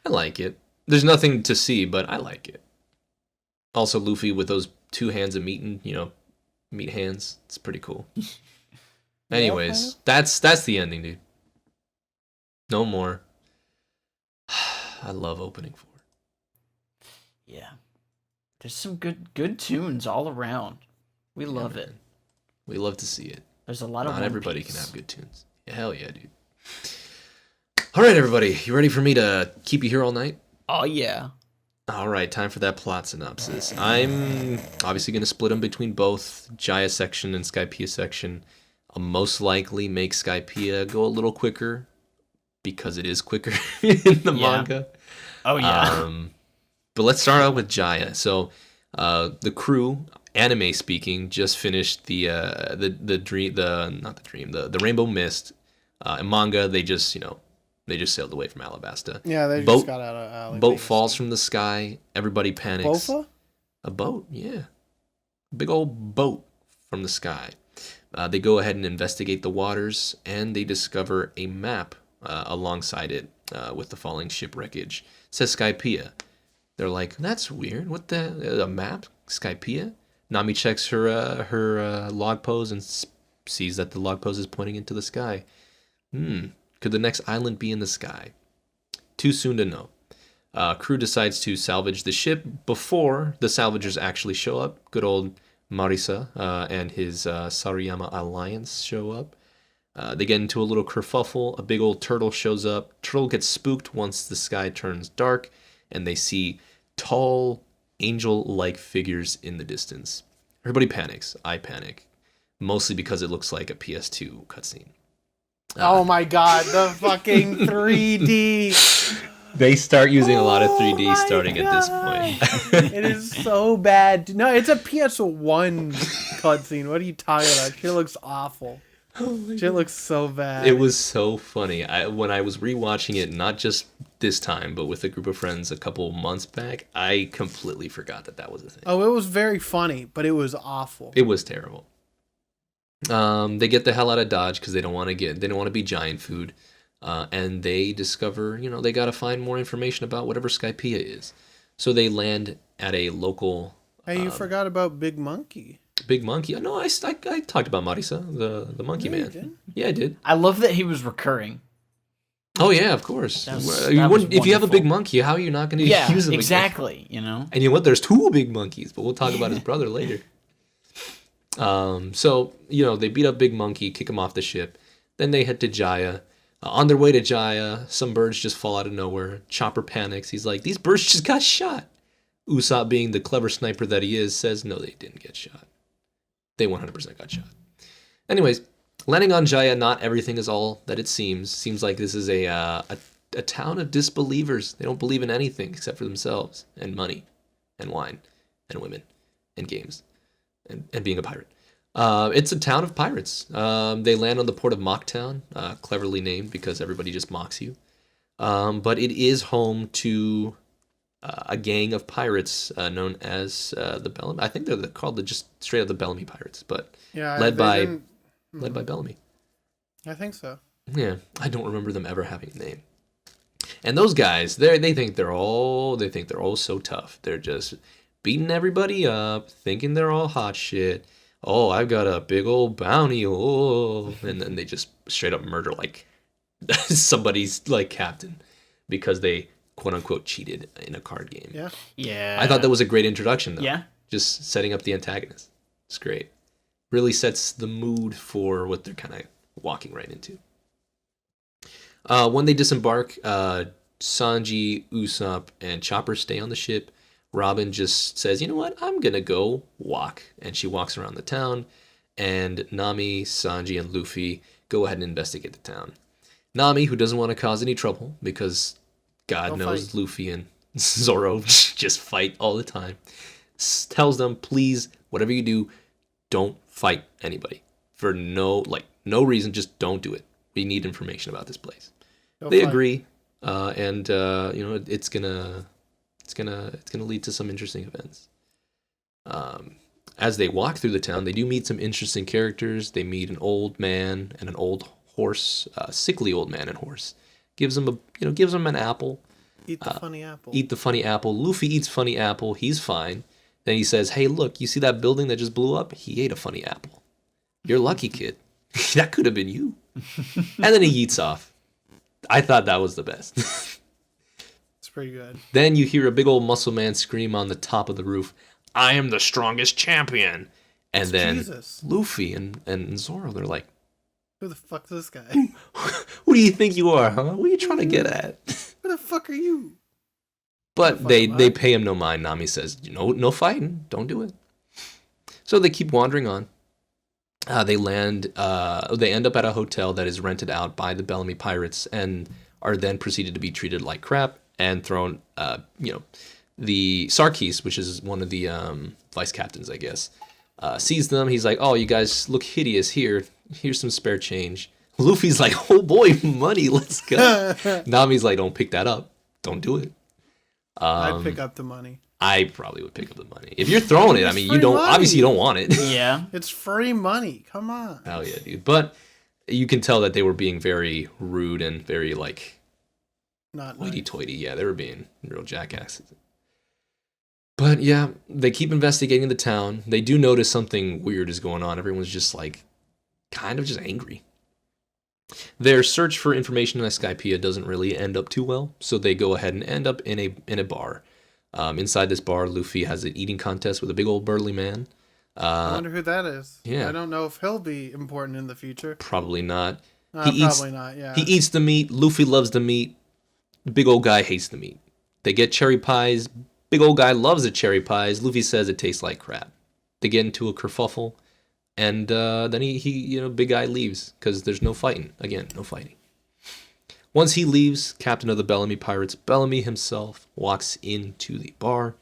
I like it. There's nothing to see, but I like it. Also, Luffy with those 2 hands of meat and, meet hands. It's pretty cool. Anyways, that's the ending, dude. No more. I love opening 4. Yeah. There's some good tunes all around. We love it. We love to see it. There's a lot of Not everybody can have good tunes. Yeah, hell yeah, dude. All right, everybody. You ready for me to keep you here all night? Oh, yeah. All right, time for that plot synopsis. I'm obviously going to split them between both Jaya section and Skypiea section. I'll most likely make Skypiea go a little quicker because it is quicker in the manga. Oh, yeah. But let's start out with Jaya. So the crew, anime speaking, just finished the Rainbow Mist. In manga, they just sailed away from Alabasta. Yeah, they just got out of Alabasta. Boat falls from the sky. Everybody panics. Bofa? A boat, yeah. Big old boat from the sky. They go ahead and investigate the waters, and they discover a map alongside it with the falling ship wreckage. It says Skypiea. They're like, that's weird. What a map? Skypiea? Nami checks her log pose and sees that the log pose is pointing into the sky. Could the next island be in the sky? Too soon to know. Crew decides to salvage the ship before the salvagers actually show up. Good old Marisa and his Sariyama alliance show up. They get into a little kerfuffle. A big old turtle shows up. Turtle gets spooked once the sky turns dark, and they see tall, angel-like figures in the distance. Everybody panics. I panic. Mostly because it looks like a PS2 cutscene. Oh my god, the fucking 3D. They start using a lot of 3D starting at this point. It is so bad. No, it's a PS1 cutscene. What are you talking about? Shit looks awful. Shit looks so bad. It was so funny. When I was rewatching it, not just this time, but with a group of friends a couple months back, I completely forgot that was a thing. Oh, it was very funny, but it was awful. It was terrible. They get the hell out of Dodge because they don't want to be giant food. And they discover, they got to find more information about whatever Skypiea is. So they land at a local... Hey, you forgot about Big Monkey. Big Monkey? No, I talked about Marisa, the monkey man. You did? Yeah, I did. I love that he was recurring. Oh, yeah, of course. If you have a big monkey, how are you not going to use him exactly, again? And you know what? There's 2 big monkeys, but we'll talk about his brother later. So, they beat up Big Monkey, kick him off the ship. Then they head to Jaya. On their way to Jaya, some birds just fall out of nowhere. Chopper panics. He's like, these birds just got shot. Usopp, being the clever sniper that he is, says, no, they didn't get shot. They 100% got shot. Anyways, landing on Jaya, not everything is all that it seems. Seems like this is a town of disbelievers. They don't believe in anything except for themselves and money and wine and women and games. And being a pirate. It's a town of pirates. They land on the port of Mocktown, cleverly named because everybody just mocks you. But it is home to a gang of pirates known as the Bellamy. I think they're called just straight up the Bellamy Pirates, but led by Bellamy. I think so. Yeah, I don't remember them ever having a name. And those guys, they think they're all so tough. They're just beating everybody up, thinking they're all hot shit. Oh, I've got a big old bounty. Oh, and then they just straight up murder like somebody's like captain because they quote unquote cheated in a card game. Yeah. Yeah. I thought that was a great introduction though. Yeah. Just setting up the antagonist. It's great. Really sets the mood for what they're kind of walking right into. When they disembark, Sanji, Usopp, and Chopper stay on the ship. Robin just says, you know what, I'm going to go walk. And she walks around the town. And Nami, Sanji, and Luffy go ahead and investigate the town. Nami, who doesn't want to cause any trouble because God knows fight. Luffy and Zoro just fight all the time, tells them, please, whatever you do, don't fight anybody. For no reason, just don't do it. We need information about this place. They agree. It's gonna lead to some interesting events. As they walk through the town, they do meet some interesting characters. They meet an old man and an old horse, sickly old man and horse. Gives them an apple. Eat the funny apple. Eat the funny apple. Luffy eats funny apple. He's fine. Then he says, hey, look, you see that building that just blew up? He ate a funny apple. You're lucky, kid. That could have been you. And then he eats off. I thought that was the best. It's pretty good. Then you hear a big old muscle man scream on the top of the roof, I am the strongest champion. And then Jesus. Luffy and Zoro, they're like, who the fuck is this guy? Who do you think you are, huh? What are you trying to get at? Who the fuck are you? But they pay him no mind. Nami says, no fighting. Don't do it. So they keep wandering on. They end up at a hotel that is rented out by the Bellamy pirates and are then proceeded to be treated like crap and thrown, the Sarkis, which is one of the vice captains, I guess, sees them. He's like, oh, you guys look hideous. Here's some spare change. Luffy's like, oh boy, money, let's go. Nami's like, don't pick that up. Don't do it. I'd pick up the money. I probably would pick up the money. If you're throwing it, I mean, you don't, obviously you don't want it. Yeah. It's free money. Come on. Hell yeah, dude. But you can tell that they were being very rude and very, like, not hoity-toity. Yeah, they were being real jackasses. But yeah, they keep investigating the town. They do notice something weird is going on. Everyone's just, like, kind of just angry. Their search for information in Skypiea doesn't really end up too well, so they go ahead and end up in a bar. Inside this bar, Luffy has an eating contest with a big old burly man. I wonder who that is. Yeah. I don't know if he'll be important in the future. Probably not. Probably not, yeah. He eats the meat. Luffy loves the meat. The big old guy hates the meat. They get cherry pies. Big old guy loves the cherry pies. Luffy says it tastes like crap. They get into a kerfuffle. And then he big guy leaves because there's no fighting. Again, no fighting. Once he leaves, captain of the Bellamy pirates, Bellamy himself, walks into the bar,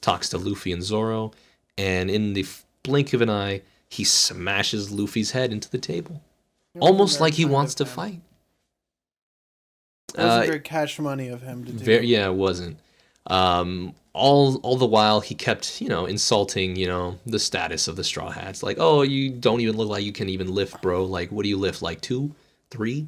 talks to Luffy and Zoro, and in the blink of an eye, he smashes Luffy's head into the table. Almost like he wants to fight. That was a very cash money of him to do. Yeah, it wasn't. All the while he kept, insulting, the status of the Straw Hats. Like, oh, you don't even look like you can even lift, bro. Like, what do you lift? Like 2, 3?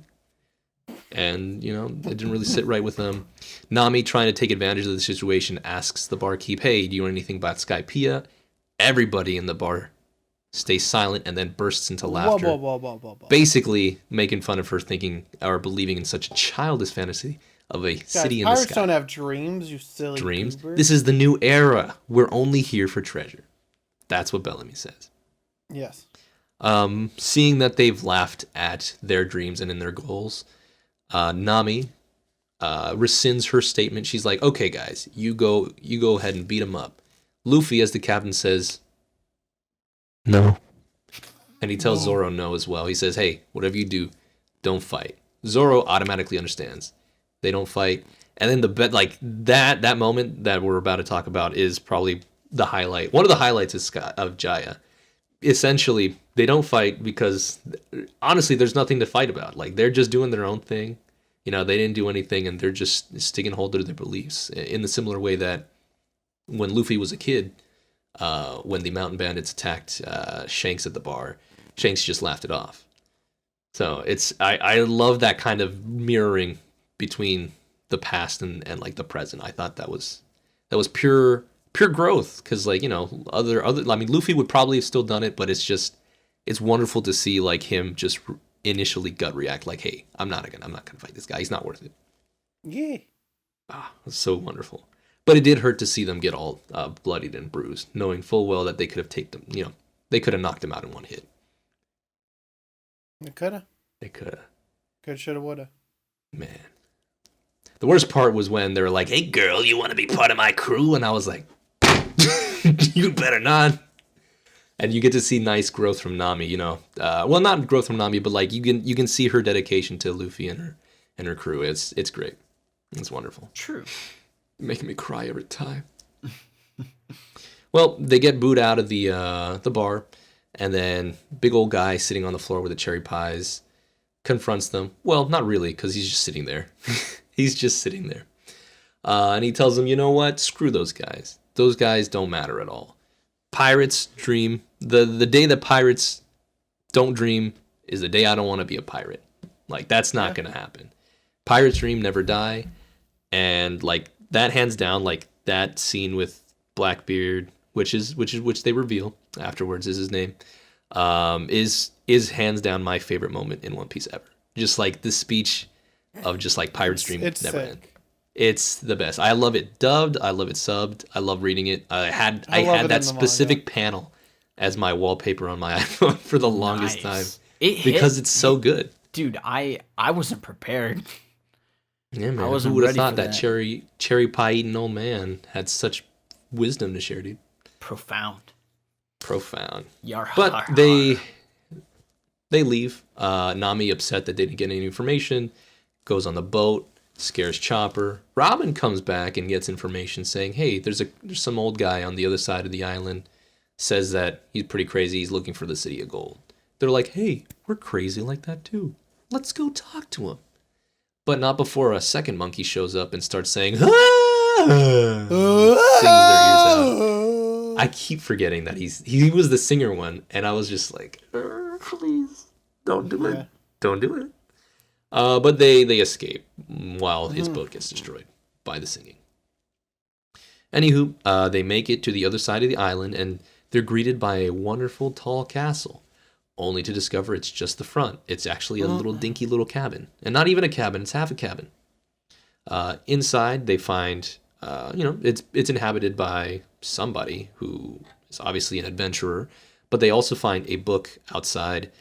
And, it didn't really sit right with them. Nami, trying to take advantage of the situation, asks the barkeep, hey, do you know anything about Skypiea? Everybody in the bar stays silent and then bursts into laughter. Whoa. Basically making fun of her thinking or believing in such a childish fantasy of a city in the sky. Pirates don't have dreams, you silly dreams. goober. This is the new era. We're only here for treasure. That's what Bellamy says. Yes. Seeing that they've laughed at their dreams and in their goals, Nami rescinds her statement. She's like, okay, guys, you go ahead and beat him up. Luffy, as the captain, says, no. And he tells Zoro no as well. He says, hey, whatever you do, don't fight. Zoro automatically understands. They don't fight. And then that moment that we're about to talk about is probably the highlight. One of the highlights of Jaya. Essentially, they don't fight because, honestly, there's nothing to fight about. Like, they're just doing their own thing. They didn't do anything, and they're just sticking hold to their beliefs. In the similar way that when Luffy was a kid, when the mountain bandits attacked Shanks at the bar, Shanks just laughed it off. So I love that kind of mirroring between the past and like the present. I thought that was pure growth, because other I mean, Luffy would probably have still done it, but it's wonderful to see like him just initially gut react like, hey, I'm not gonna fight this guy. He's not worth it. Yeah. It's so wonderful. But it did hurt to see them get all bloodied and bruised, knowing full well that they could have taken them. They could have knocked him out in one hit. They coulda. Coulda, shoulda, woulda. Man. The worst part was when they were like, hey, girl, you want to be part of my crew? And I was like, you better not. And you get to see nice growth from Nami, well, not growth from Nami, but like you can see her dedication to Luffy and her crew. It's great. It's wonderful. True. You're making me cry every time. Well, they get booed out of the bar, and then big old guy sitting on the floor with the cherry pies confronts them. Well, not really, because he's just sitting there. He's just sitting there. And he tells them, you know what? Screw those guys. Those guys don't matter at all. Pirates dream. The day that pirates don't dream is the day I don't want to be a pirate. Like, that's not going to happen. Pirates dream, never die. And, like, that hands down, like, that scene with Blackbeard, which they reveal afterwards is his name, is hands down my favorite moment in One Piece ever. Just like the speech of just like Pirate's Dream never end. It's the best. I love it dubbed. I love it subbed. I love reading it. I had that specific panel as my wallpaper on my iPhone for the longest time because it's so good. Dude, I wasn't prepared. Yeah, man. Who would have thought that cherry pie eating old man had such wisdom to share, dude? Profound. But they leave. Nami, upset that they didn't get any information, goes on the boat, scares Chopper. Robin comes back and gets information saying, hey, there's some old guy on the other side of the island, says that he's pretty crazy, he's looking for the City of Gold. They're like, hey, we're crazy like that too. Let's go talk to him. But not before a second monkey shows up and starts saying, ah! Sings their ears out. I keep forgetting that he was the singer one, and I was just like, please, don't do it. Don't do it. But they escape while his boat gets destroyed by the singing. Anywho, they make it to the other side of the island, and they're greeted by a wonderful tall castle, only to discover it's just the front. It's actually a little dinky little cabin. And not even a cabin, it's half a cabin. Inside, they find, it's inhabited by somebody who is obviously an adventurer, but they also find a book outside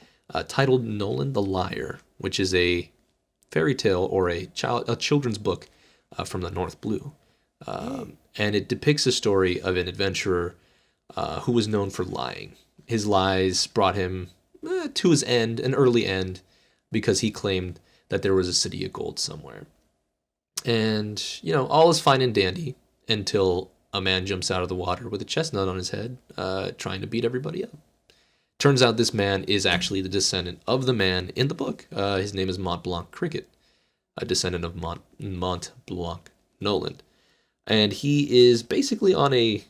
titled Nolan the Liar, which is a fairy tale or a children's book from the North Blue. And it depicts a story of an adventurer who was known for lying. His lies brought him to his end, an early end, because he claimed that there was a city of gold somewhere. And, all is fine and dandy until a man jumps out of the water with a chestnut on his head, trying to beat everybody up. Turns out this man is actually the descendant of the man in the book. His name is Mont Blanc Cricket, a descendant of Mont Blanc Nolan. And he is basically on a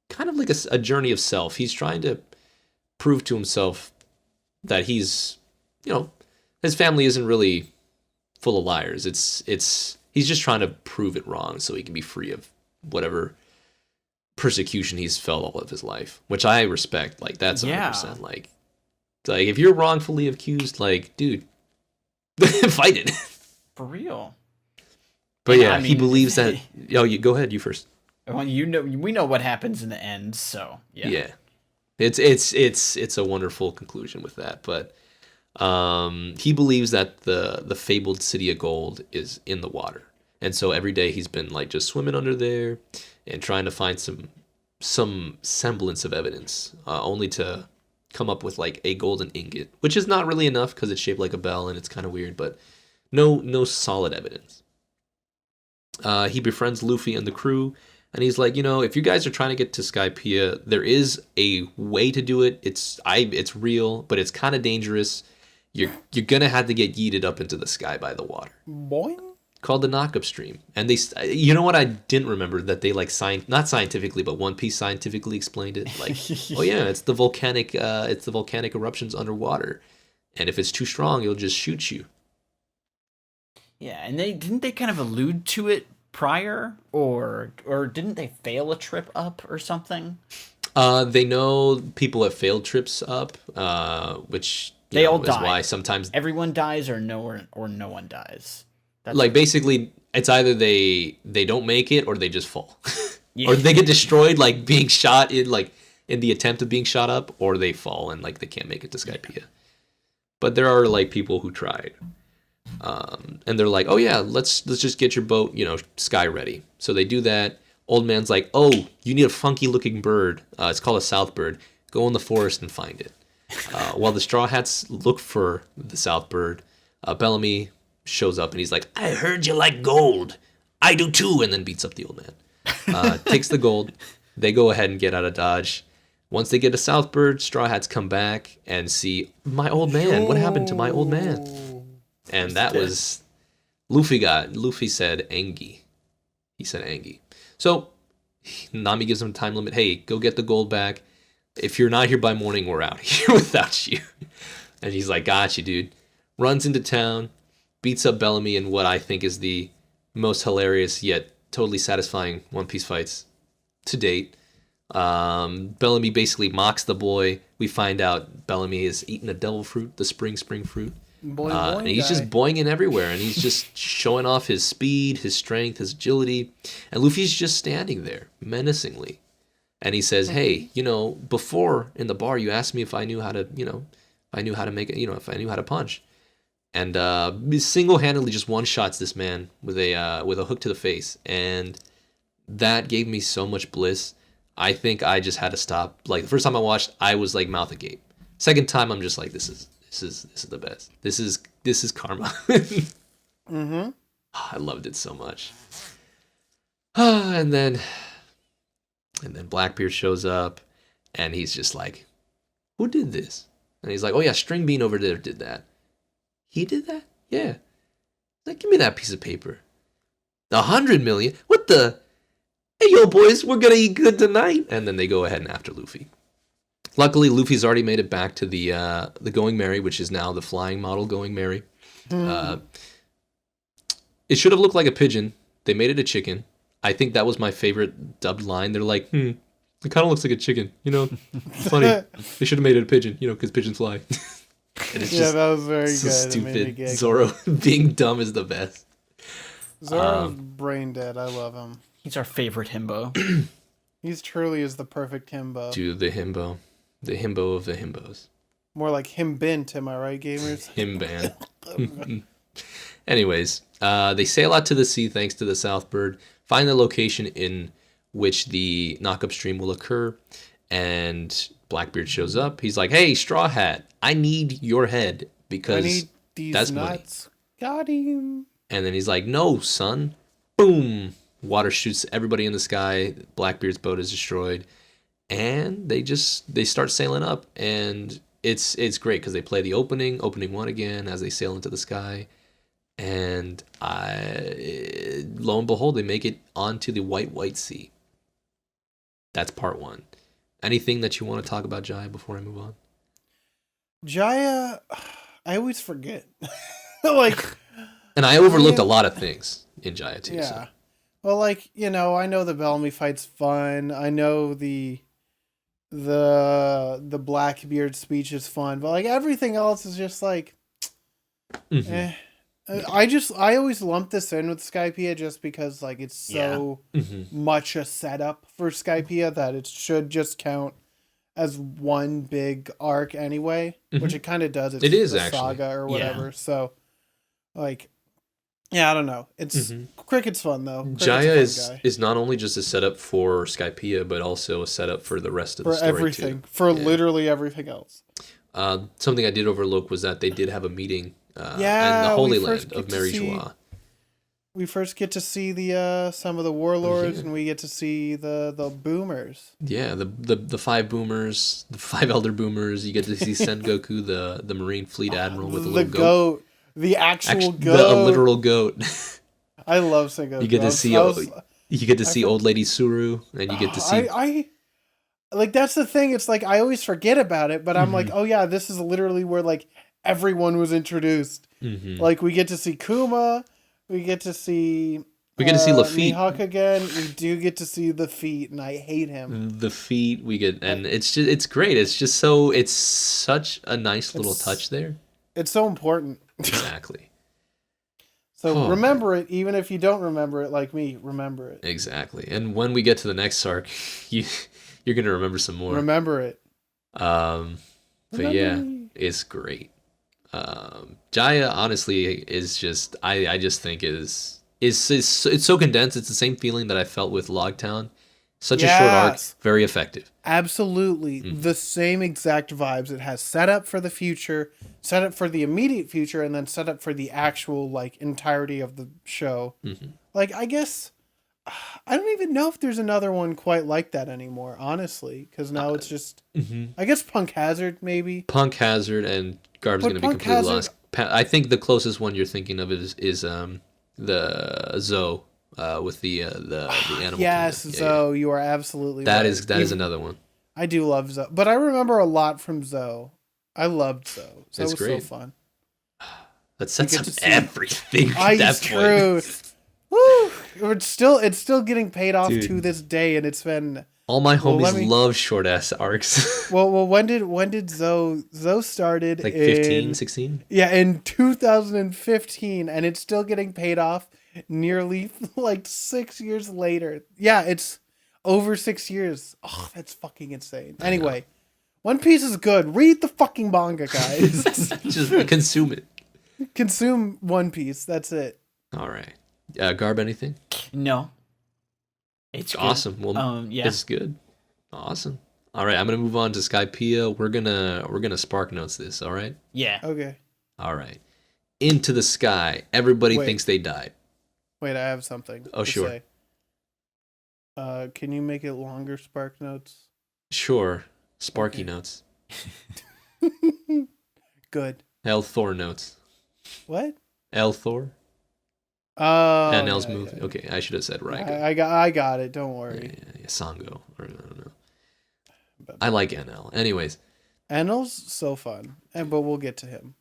kind of like a journey of self. He's trying to prove to himself that he's, his family isn't really full of liars. He's just trying to prove it wrong so he can be free of whatever persecution he's felt all of his life, which I respect. Like, that's 100%. Like if you're wrongfully accused, like, dude, fight it. For real. But yeah, he believes that. You go ahead. You first. Well, we know what happens in the end, so yeah. Yeah, it's a wonderful conclusion with that. But he believes that the fabled City of Gold is in the water, and so every day he's been like just swimming under there and trying to find some semblance of evidence, only to come up with like a golden ingot, which is not really enough because it's shaped like a bell and it's kind of weird, but no solid evidence. He befriends Luffy and the crew, and he's like, if you guys are trying to get to Skypiea, there is a way to do it. It's real, but it's kind of dangerous. You're gonna have to get yeeted up into the sky by the water. Boing. Called the knock-up stream. And they, what I didn't remember that they like not scientifically, but One Piece scientifically explained it. Like, oh yeah, it's the volcanic eruptions underwater, and if it's too strong, it'll just shoot you. Yeah, and didn't they kind of allude to it prior, or didn't they fail a trip up or something? They know people have failed trips up, which they all die. Is why sometimes everyone dies or no one dies. That's like basically it's either they don't make it or they just fall. Or they get destroyed, like being shot in the attempt of being shot up, or they fall and like they can't make it to Skypiea. Yeah. But there are like people who tried. And they're like, oh yeah, let's just get your boat, sky ready. So they do that. Old man's like, oh, you need a funky looking bird. It's called a south bird. Go in the forest and find it. While the Straw Hats look for the south bird, Bellamy shows up and he's like, I heard you like gold. I do too. And then beats up the old man. Takes the gold. They go ahead and get out of Dodge. Once they get a south bird, Straw Hats come back and see my old man. What happened to my old man? And that was Luffy said Angie. He said Angie. So Nami gives him a time limit. Hey, go get the gold back. If you're not here by morning, we're out here without you. And he's like, gotcha, dude. Runs into town, beats up Bellamy in what I think is the most hilarious yet totally satisfying One Piece fights to date. Bellamy basically mocks the boy. We find out Bellamy is eating a devil fruit, the spring fruit. Boing, boing and he's just boinging everywhere, and he's just showing off his speed, his strength, his agility. And Luffy's just standing there, menacingly. And he says, hey, before in the bar, you asked me if I knew how to, make it, if I knew how to punch. And single-handedly just one-shots this man with a hook to the face. And that gave me so much bliss. I think I just had to stop. Like, the first time I watched, I was like mouth agape. Second time, I'm just like, this is the best. This is karma. Mm-hmm. I loved it so much. And then Blackbeard shows up, and he's just like, who did this? And he's like, oh yeah, String Bean over there did that. He did that? Yeah. Like, give me that piece of paper. 100 million? What the? Hey, yo, boys, we're gonna eat good tonight. And then they go ahead and after Luffy. Luckily, Luffy's already made it back to the Going Merry, which is now the flying model Going Merry. It should have looked like a pigeon. They made it a chicken. I think that was my favorite dubbed line. They're like, it kind of looks like a chicken, Funny. They should have made it a pigeon, because pigeons fly. And it's that was very so good. Stupid. Zoro being dumb is the best. Zoro's brain dead. I love him. He's our favorite himbo. He's truly is the perfect himbo. Dude, the himbo. The himbo of the himbos. More like him bent, am I right, gamers? Him ban. Anyways, they sail out to the sea thanks to the Southbird, find the location in which the knock-up stream will occur, and Blackbeard shows up. He's like, hey, Straw Hat, I need your head because I need these that's nuts. Money. Got him. And then he's like, no, son. Boom. Water shoots everybody in the sky. Blackbeard's boat is destroyed. And they start sailing up. And it's great because they play the opening one again as they sail into the sky. And lo and behold, they make it onto the white sea. That's part one. Anything that you want to talk about, Jaya, before I move on? Jaya, I always forget. And I overlooked a lot of things in Jaya too. Yeah. So. Well, I know the Bellamy fight's fun. I know the Blackbeard speech is fun, but everything else is just eh. I always lump this in with Skypiea just because it's so much a setup for Skypiea that it should just count as one big arc anyway, which it kind of does. It is the actually Saga or whatever. Yeah. So I don't know. It's Cricket's fun though. Cricket's Jaya is not only just a setup for Skypiea, but also a setup for the rest of the story everything, too. For literally everything else. Something I did overlook was that they did have a meeting in the Holy Land of Mary Joie. We first get to see the some of the warlords, and we get to see the boomers. Yeah, the 5 boomers, the 5 elder boomers. You get to see Sengoku, the Marine Fleet Admiral with a little goat. The actual goat. A literal goat. I love Sengoku. You get to see old lady Suru, and you get to see. I that's the thing. It's I always forget about it, but I'm oh yeah, this is literally where everyone was introduced. We get to see Kuma. We get to see Lafitte. Mihawk again. We do get to see the feet, and I hate him. The feet we get, and it's great. It's just it's such a nice little touch there. It's so important. Exactly. So remember it, even if you don't remember it like me. Remember it. Exactly. And when we get to the next arc, you're gonna remember some more. Remember it. But yeah, it's great. Jaya honestly is just I just think is it's so condensed. It's the same feeling that I felt with Logtown. Such a short arc, very effective. Absolutely. The same exact vibes. It has set up for the future, set up for the immediate future, and then set up for the actual entirety of the show. I guess I don't even know if there's another one quite like that anymore, honestly, because now it's just I guess Punk Hazard maybe. Punk Hazard and Garb's going to be completely lost. I think the closest one you're thinking of is the Zoe. With the animal. Yes, Zoe, you are absolutely right. That is Even, another one. I do love Zoe, but I remember a lot from Zoe. I loved Zoe. Zoe was great. So fun. That sets up everything. It's true. Woo! It's still getting paid off to this day, and it's been All my homies love short ass arcs. well, when did Zoe started? Like 15, 16? Yeah, in 2015, and it's still getting paid off nearly like 6 years later. Yeah, it's over 6 years. Oh, that's fucking insane. Anyway, One Piece is good. Read the fucking manga, guys. Just consume it. Consume One Piece. That's it. All right. Garb, anything? No. It's awesome. Well, yeah, it's good. Awesome. All right, I'm gonna move on to Skypiea. We're gonna spark notes this. All right. Yeah. Okay. All right. Into the sky. Everybody thinks they died. Wait, I have something. Oh, sure. Say. Can you make it longer, Spark Notes? Sure. Sparky Notes. Good. L-Thor Notes. What? L-Thor. Oh. NL's movie. Yeah. Okay, I should have said Raga. I got it. Don't worry. Yeah. Sango. Or, I don't know. I like NL. Anyways. NL's so fun, but we'll get to him.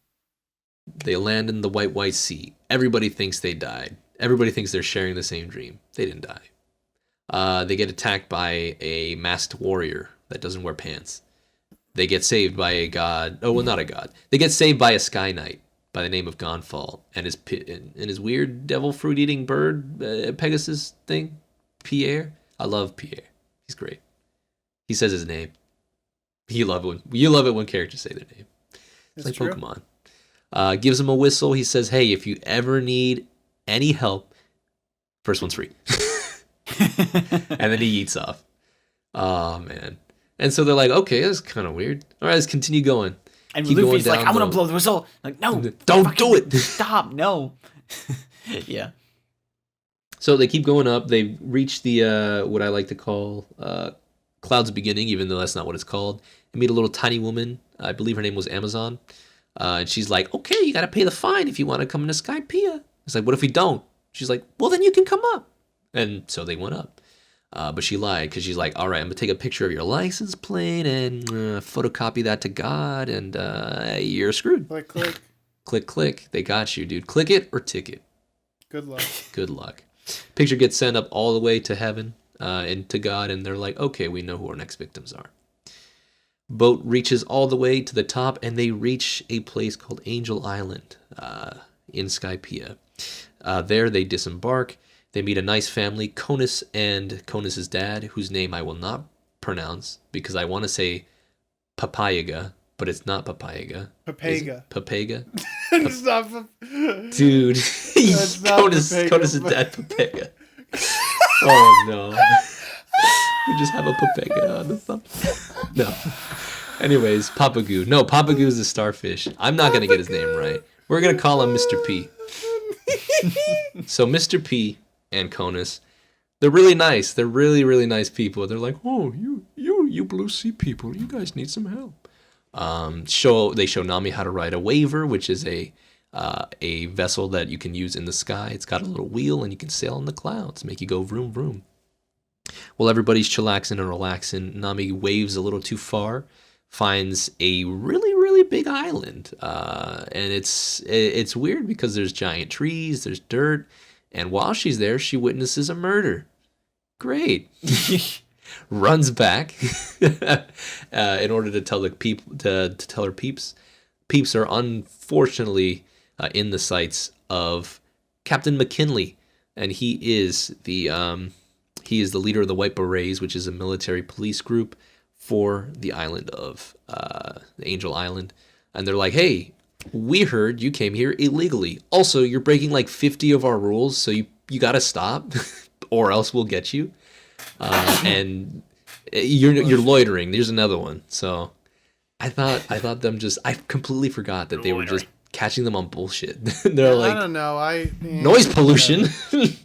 They land in the White Sea. Everybody thinks they died. Everybody thinks they're sharing the same dream. They didn't die. They get attacked by a masked warrior that doesn't wear pants. They get saved by a god. Oh, well, not a god. They get saved by a sky knight by the name of Gonfall and his weird devil fruit eating bird Pegasus thing, Pierre. I love Pierre. He's great. He says his name. You love it when characters say their name. It's like true. Pokemon. Gives him a whistle. He says, "Hey, if you ever need any help, first one's free." And then he eats off. Oh man. And so they're like, okay, that's kind of weird. All right, let's continue going. And Luffy's like, I'm going to blow the whistle. Like, no. Don't do it. Stop. No. Yeah. So they keep going up. They reach the, what I like to call Cloud's Beginning, even though that's not what it's called. They meet a little tiny woman. I believe her name was Amazon. And she's like, okay, you got to pay the fine if you want to come into Skypiea. It's like, what if we don't? She's like, well, then you can come up. And so they went up. But she lied because she's like, all right, I'm going to take a picture of your license plate and photocopy that to God, and you're screwed. Click, click. Click, click. They got you, dude. Click it or ticket. Good luck. Good luck. Picture gets sent up all the way to heaven and to God, and they're like, okay, we know who our next victims are. Boat reaches all the way to the top, and they reach a place called Angel Island in Skypiea. There they disembark. They meet a nice family, Conus and Conus's dad, whose name I will not pronounce because I want to say Papayaga, but it's not Papayaga. Papaga. Papaga? It's not Dude, Conus's dad, Papaga. Oh no. We just have a Papaga on the thumb. No. Anyways, Papagoo. No, Papagoo is a starfish. I'm not going to get his name right. We're going to call him Mr. P. So Mr. P and Conus, they're really nice. They're really, really nice people. They're like, oh, you blue sea people, you guys need some help. They show Nami how to ride a waver, which is a vessel that you can use in the sky. It's got a little wheel and you can sail in the clouds, make you go vroom vroom. Well, everybody's chillaxing and relaxing. Nami waves a little too far, finds a really, really big island, and it's weird because there's giant trees, there's dirt. And while she's there, she witnesses a murder. Great. Runs back in order to tell the people to tell her peeps. Peeps are unfortunately in the sights of Captain McKinley, and he is the leader of the White Berets, which is a military police group for the island of the Angel Island. And they're like, hey, we heard you came here illegally. Also, you're breaking like 50 of our rules, so you got to stop, or else we'll get you. And you're loitering. There's another one. So I thought them just. I completely forgot that they were just catching them on bullshit. They're like, I don't know. Noise pollution. It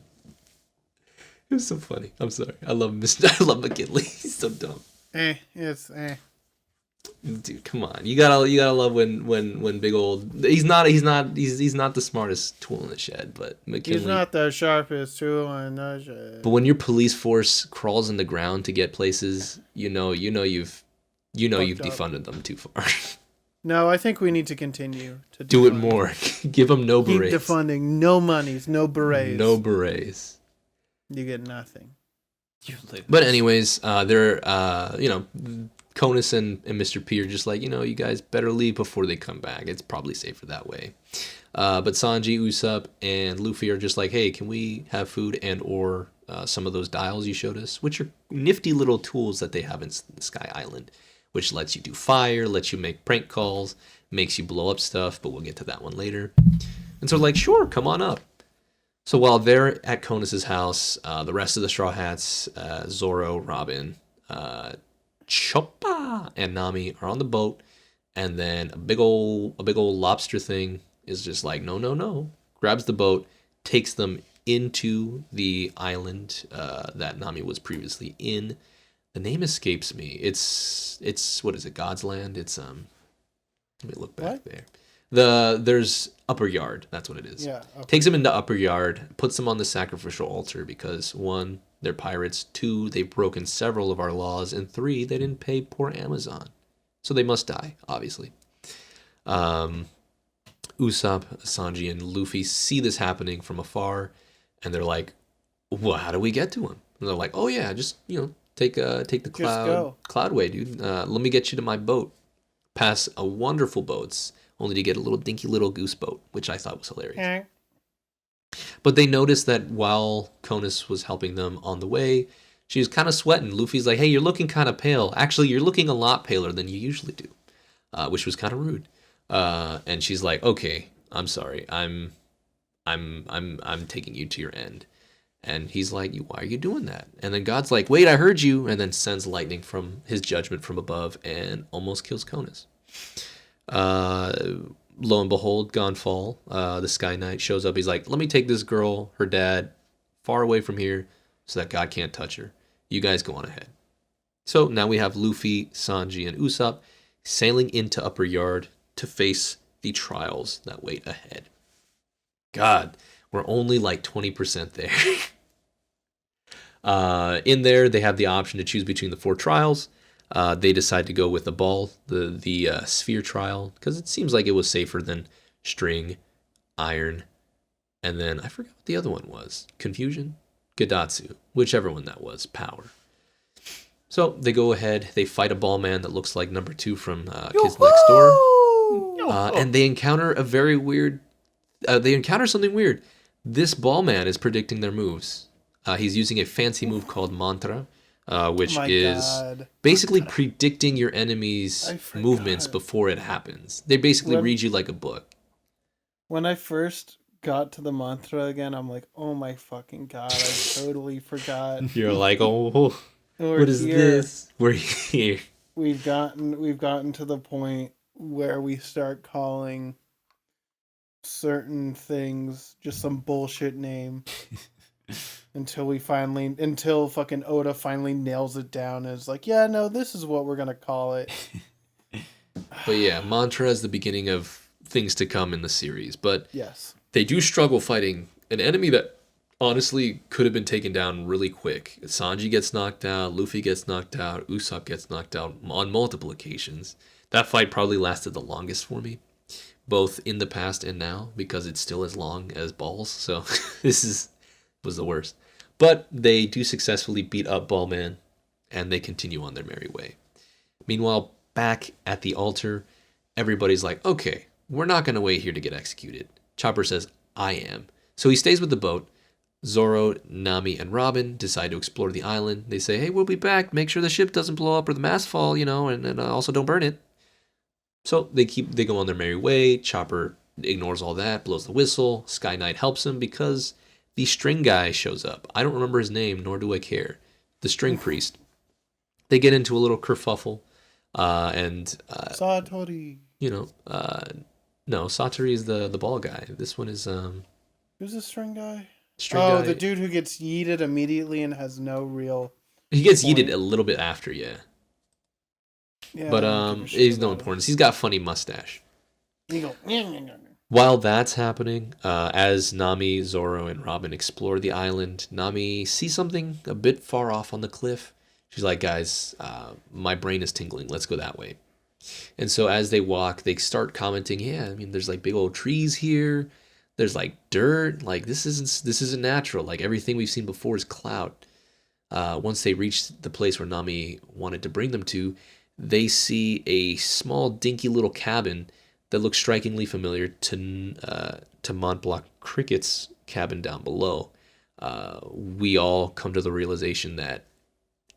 was so funny. I'm sorry. I love McKinley. He's so dumb. Dude, come on! You gotta love when big old. He's not the smartest tool in the shed, but McKinley. He's not the sharpest tool in the shed. But when your police force crawls in the ground to get places, you know you've defunded them too far. No, I think we need to continue to do it more. Give them no berets. Keep defunding. No monies. No berets. No berets. You get nothing. But anyways, they're Conus and Mr. P are just like, you guys better leave before they come back. It's probably safer that way. But Sanji, Usopp, and Luffy are just like, hey, can we have food and or some of those dials you showed us, which are nifty little tools that they have in Sky Island, which lets you do fire, lets you make prank calls, makes you blow up stuff, but we'll get to that one later. And so like, sure, come on up. So while they're at Conus's house, the rest of the Straw Hats, Zoro, Robin, Choppa, and Nami are on the boat, and then a big old lobster thing is just like, no, grabs the boat, takes them into the island that Nami was previously in. The name escapes me. It's what is it? God's Land. It's let me look back there. There's Upper Yard. That's what it is. Yeah. Okay. Takes them into Upper Yard, puts them on the sacrificial altar because 1, they're pirates. 2, they've broken several of our laws, and 3, they didn't pay poor Amazon, so they must die, obviously. Usopp, Sanji, and Luffy see this happening from afar, and they're like, "Well, how do we get to him?" And they're like, "Oh yeah, just take the cloudway, dude. Let me get you to my boat. Pass a wonderful boats, only to get a little dinky little goose boat," which I thought was hilarious. But they noticed that while Conus was helping them on the way, she was kind of sweating. Luffy's like, "Hey, you're looking kind of pale. Actually, you're looking a lot paler than you usually do," which was kind of rude. And she's like, "Okay, I'm sorry. I'm taking you to your end." And he's like, "Why are you doing that?" And then God's like, "Wait, I heard you," and then sends lightning from his judgment from above and almost kills Conus. Lo and behold, Gonfall, the Sky Knight, shows up. He's like, "Let me take this girl, her dad, far away from here so that God can't touch her. You guys go on ahead." So now we have Luffy, Sanji, and Usopp sailing into Upper Yard to face the trials that wait ahead. God, we're only like 20% there. In there, they have the option to choose between the 4 trials. They decide to go with the ball, the sphere trial, because it seems like it was safer than string, iron, and then I forgot what the other one was. Confusion? Gedatu. Whichever one that was. Power. So they go ahead, they fight a ball man that looks like number 2 from Kids Next Door. And they encounter a very weird... they encounter something weird. This ball man is predicting their moves. He's using a fancy move called Mantra, which is basically predicting your enemy's movements before it happens. They basically read you like a book. When I first got to the mantra again, I'm like, oh my fucking god, I totally forgot. You're like, oh, what is this? We're here. We've gotten to the point where we start calling certain things just some bullshit name. Until fucking Oda finally nails it down and is like, yeah, no, this is what we're gonna call it. But yeah, Mantra is the beginning of things to come in the series. But yes, they do struggle fighting an enemy that honestly could have been taken down really quick. Sanji gets knocked out, Luffy gets knocked out, Usopp gets knocked out on multiple occasions. That fight probably lasted the longest for me, both in the past and now, because it's still as long as balls. So was the worst. But they do successfully beat up Ballman, and they continue on their merry way. Meanwhile, back at the altar, everybody's like, okay, we're not going to wait here to get executed. Chopper says, I am. So he stays with the boat. Zoro, Nami, and Robin decide to explore the island. They say, hey, we'll be back. Make sure the ship doesn't blow up or the mast fall, and also don't burn it. So they go on their merry way. Chopper ignores all that, blows the whistle. Sky Knight helps him because the string guy shows up. I don't remember his name, nor do I care. The string priest. They get into a little kerfuffle. Satori. No, Satori is the ball guy. This one is... Who's the string guy? Guy. The dude who gets yeeted immediately and has no real... He gets yeeted a little bit after, yeah. But he's no importance. He's got a funny mustache. You go... While that's happening, as Nami, Zoro, and Robin explore the island, Nami sees something a bit far off on the cliff. She's like, guys, my brain is tingling. Let's go that way. And so as they walk, they start commenting, yeah, there's like big old trees here. There's like dirt. Like this isn't natural. Like everything we've seen before is cloud. once they reach the place where Nami wanted to bring them to, they see a small, dinky little cabin that looks strikingly familiar to Mont Blanc Cricket's cabin down below. We all come to the realization that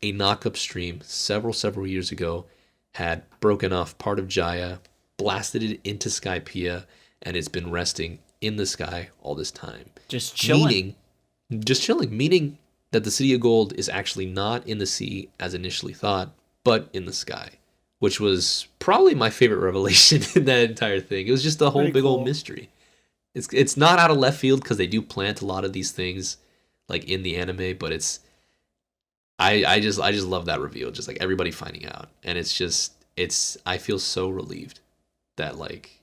a knock-up stream several years ago had broken off part of Jaya, blasted it into Skypiea, and it's been resting in the sky all this time. Just chilling. Meaning that the City of Gold is actually not in the sea as initially thought, but in the sky, which was probably my favorite revelation in that entire thing. It was just a whole big old mystery. It's not out of left field because they do plant a lot of these things like in the anime, but I just love that reveal, just like everybody finding out, and I feel so relieved that like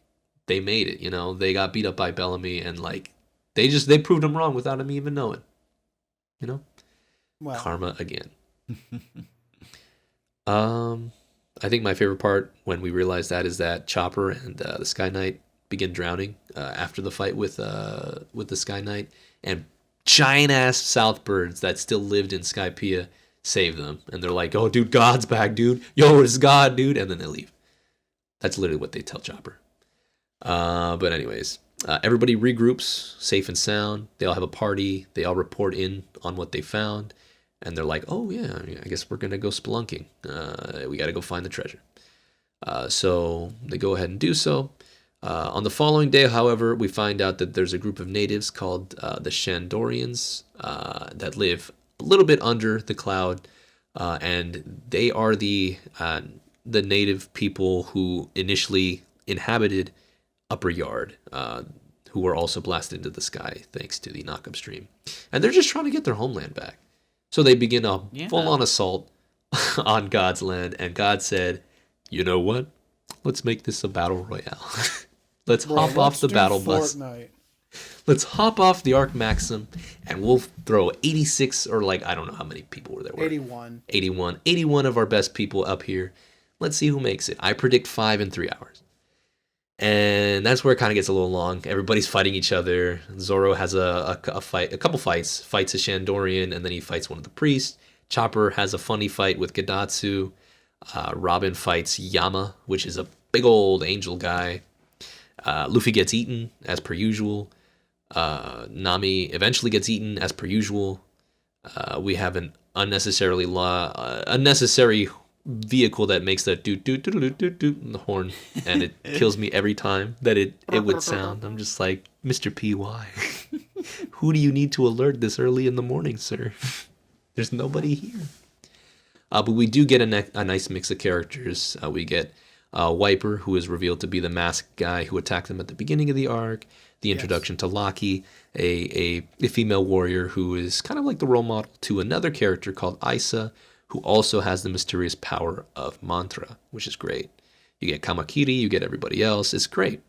they made it. They got beat up by Bellamy, and like they proved them wrong without him even knowing. Wow. Karma again. I think my favorite part when we realized that is that Chopper and the Sky Knight begin drowning after the fight with the Sky Knight, and giant ass Southbirds that still lived in Skypiea save them, and they're like, "Oh, dude, God's back, dude. Yo, it's God, dude," and then they leave. That's literally what they tell Chopper. But anyways, everybody regroups, safe and sound. They all have a party. They all report in on what they found, and they're like, "Oh yeah, I guess we're gonna go spelunking. We gotta go find the treasure." So they go ahead and do so. On the following day, however, we find out that there's a group of natives called the Shandorians that live a little bit under the cloud, and they are the native people who initially inhabited Upper Yard, who were also blasted into the sky thanks to the knock-up stream. And they're just trying to get their homeland back. So they begin a full-on assault on God's land, and God said, "You know what? Let's make this a battle royale. Let's hop off the battle bus. Let's hop off the Arc Maxim, and we'll throw 86, or like, I don't know how many people were there. 81 of our best people up here. Let's see who makes it. I predict 5 in 3 hours." And that's where it kind of gets a little long. Everybody's fighting each other. Zoro has a couple fights a Shandorian, and then he fights one of the priests. Chopper has a funny fight with Gedatu. Robin fights Yama, which is a big old angel guy. Luffy gets eaten, as per usual. Nami eventually gets eaten, as per usual. We have an unnecessary vehicle that makes that doot doot doot doot doot doot in the horn, and it kills me every time that it would sound. I'm just like, Mr. P, why? Who do you need to alert this early in the morning, sir? There's nobody here. But we do get a nice mix of characters. We get Wiper, who is revealed to be the masked guy who attacked them at the beginning of the arc. The introduction to Laki, a female warrior who is kind of like the role model to another character called Isa, who also has the mysterious power of mantra, which is great. You get Kamakiri, you get everybody else. It's great.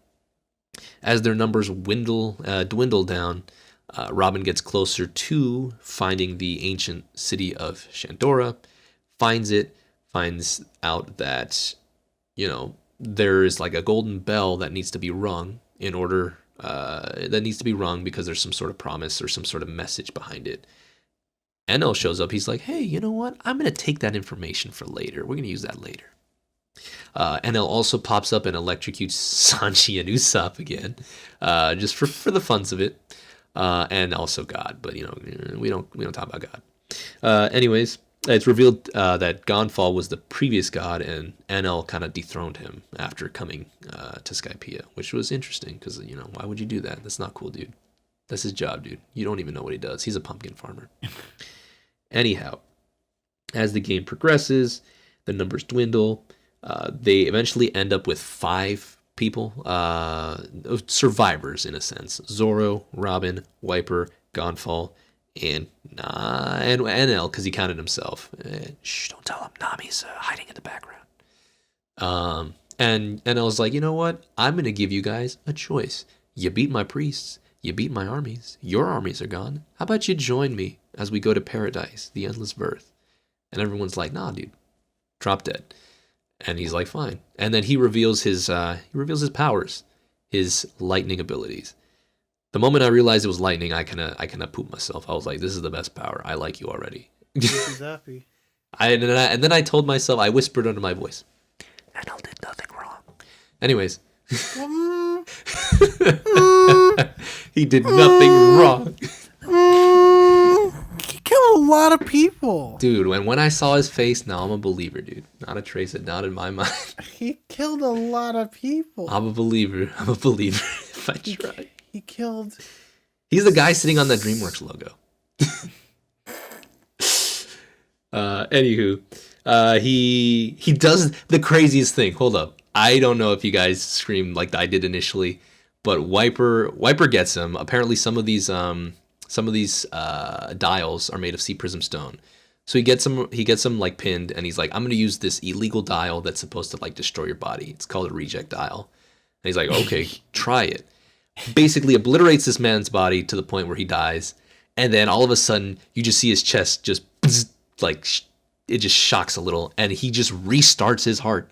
As their numbers dwindle down, Robin gets closer to finding the ancient city of Shandora, finds out that, there is like a golden bell that needs to be rung because there's some sort of promise or some sort of message behind it. NL shows up. He's like, "Hey, you know what? I'm going to take that information for later. We're going to use that later." NL also pops up and electrocutes Sanji and Usopp again, just for the funs of it, and also God. But we don't talk about God. Anyways, it's revealed that Gonfall was the previous god, and NL kind of dethroned him after coming to Skypiea, which was interesting because why would you do that? That's not cool, dude. That's his job, dude. You don't even know what he does. He's a pumpkin farmer. Anyhow, as the game progresses, the numbers dwindle. They eventually end up with 5 people, survivors in a sense: Zoro, Robin, Wiper, Gonfall, and NL, because he counted himself. Shh, don't tell him. Nami's hiding in the background. And NL's like, "You know what? I'm going to give you guys a choice. You beat my priests. You beat my armies. Your armies are gone. How about you join me as we go to paradise, the endless birth?" And everyone's like, "Nah, dude. Drop dead." And he's like, "Fine." And then he reveals his powers, his lightning abilities. The moment I realized it was lightning, I kind of pooped myself. I was like, "This is the best power. I like you already." Zappy. And then I told myself, I whispered under my voice, Enel did nothing wrong. Anyways. He did nothing wrong. He killed a lot of people. Dude, when I saw his face, now I'm a believer, dude. Not a trace it, not in my mind. He killed a lot of people. I'm a believer if I try. He killed... He's the guy sitting on that DreamWorks logo. Anywho, he does the craziest thing. Hold up. I don't know if you guys screamed like I did initially, but Wiper gets him. Apparently some of these dials are made of sea prism stone. So he gets him like pinned, and he's like, I'm gonna use this illegal dial that's supposed to like destroy your body. It's called a reject dial. And he's like, okay, try it. Basically obliterates this man's body to the point where he dies, and then all of a sudden you just see his chest just like it just shocks a little, and he just restarts his heart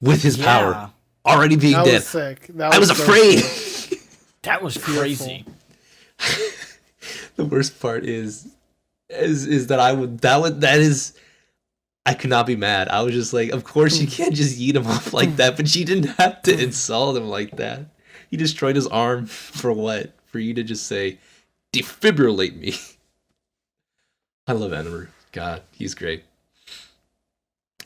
with his power already being dead. Was sick. I was afraid. That was crazy. The worst part is that I could not be mad. I was just like, of course you can't just eat him off like that, but you didn't have to insult him like that. He destroyed his arm for what? For you to just say, defibrillate me. I love Enel. God, he's great.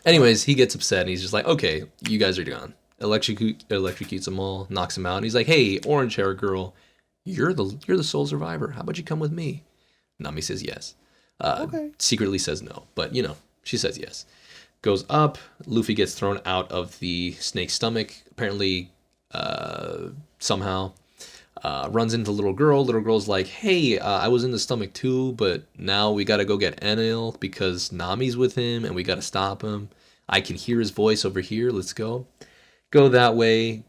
Anyways, he gets upset and he's just like, okay, you guys are gone. Electrocutes them all, knocks them out, and he's like, hey, orange hair girl, you're the sole survivor. How about you come with me? Nami says yes. Okay. Secretly says no, but she says yes. Goes up. Luffy gets thrown out of the snake's stomach. Apparently, somehow, runs into little girl. Little girl's like, hey, I was in the stomach too, but now we gotta go get Enel because Nami's with him and we gotta stop him. I can hear his voice over here. Let's go. Go that way.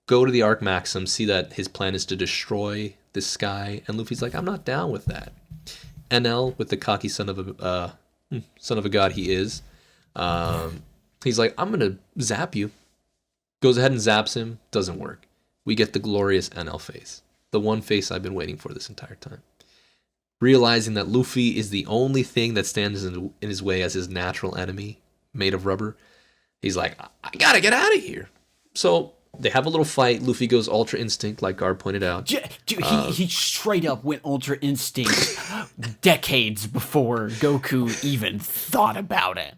Go to the Arc Maxim. See that his plan is to destroy this sky. And Luffy's like, I'm not down with that. Enel, with the cocky son of a god he is, he's like, I'm gonna zap you. Goes ahead and zaps him. Doesn't work. We get the glorious Enel face. The one face I've been waiting for this entire time. Realizing that Luffy is the only thing that stands in his way as his natural enemy, made of rubber, he's like, I gotta get out of here. So they have a little fight. Luffy goes Ultra Instinct, like Garb pointed out. Dude, he straight up went Ultra Instinct decades before Goku even thought about it.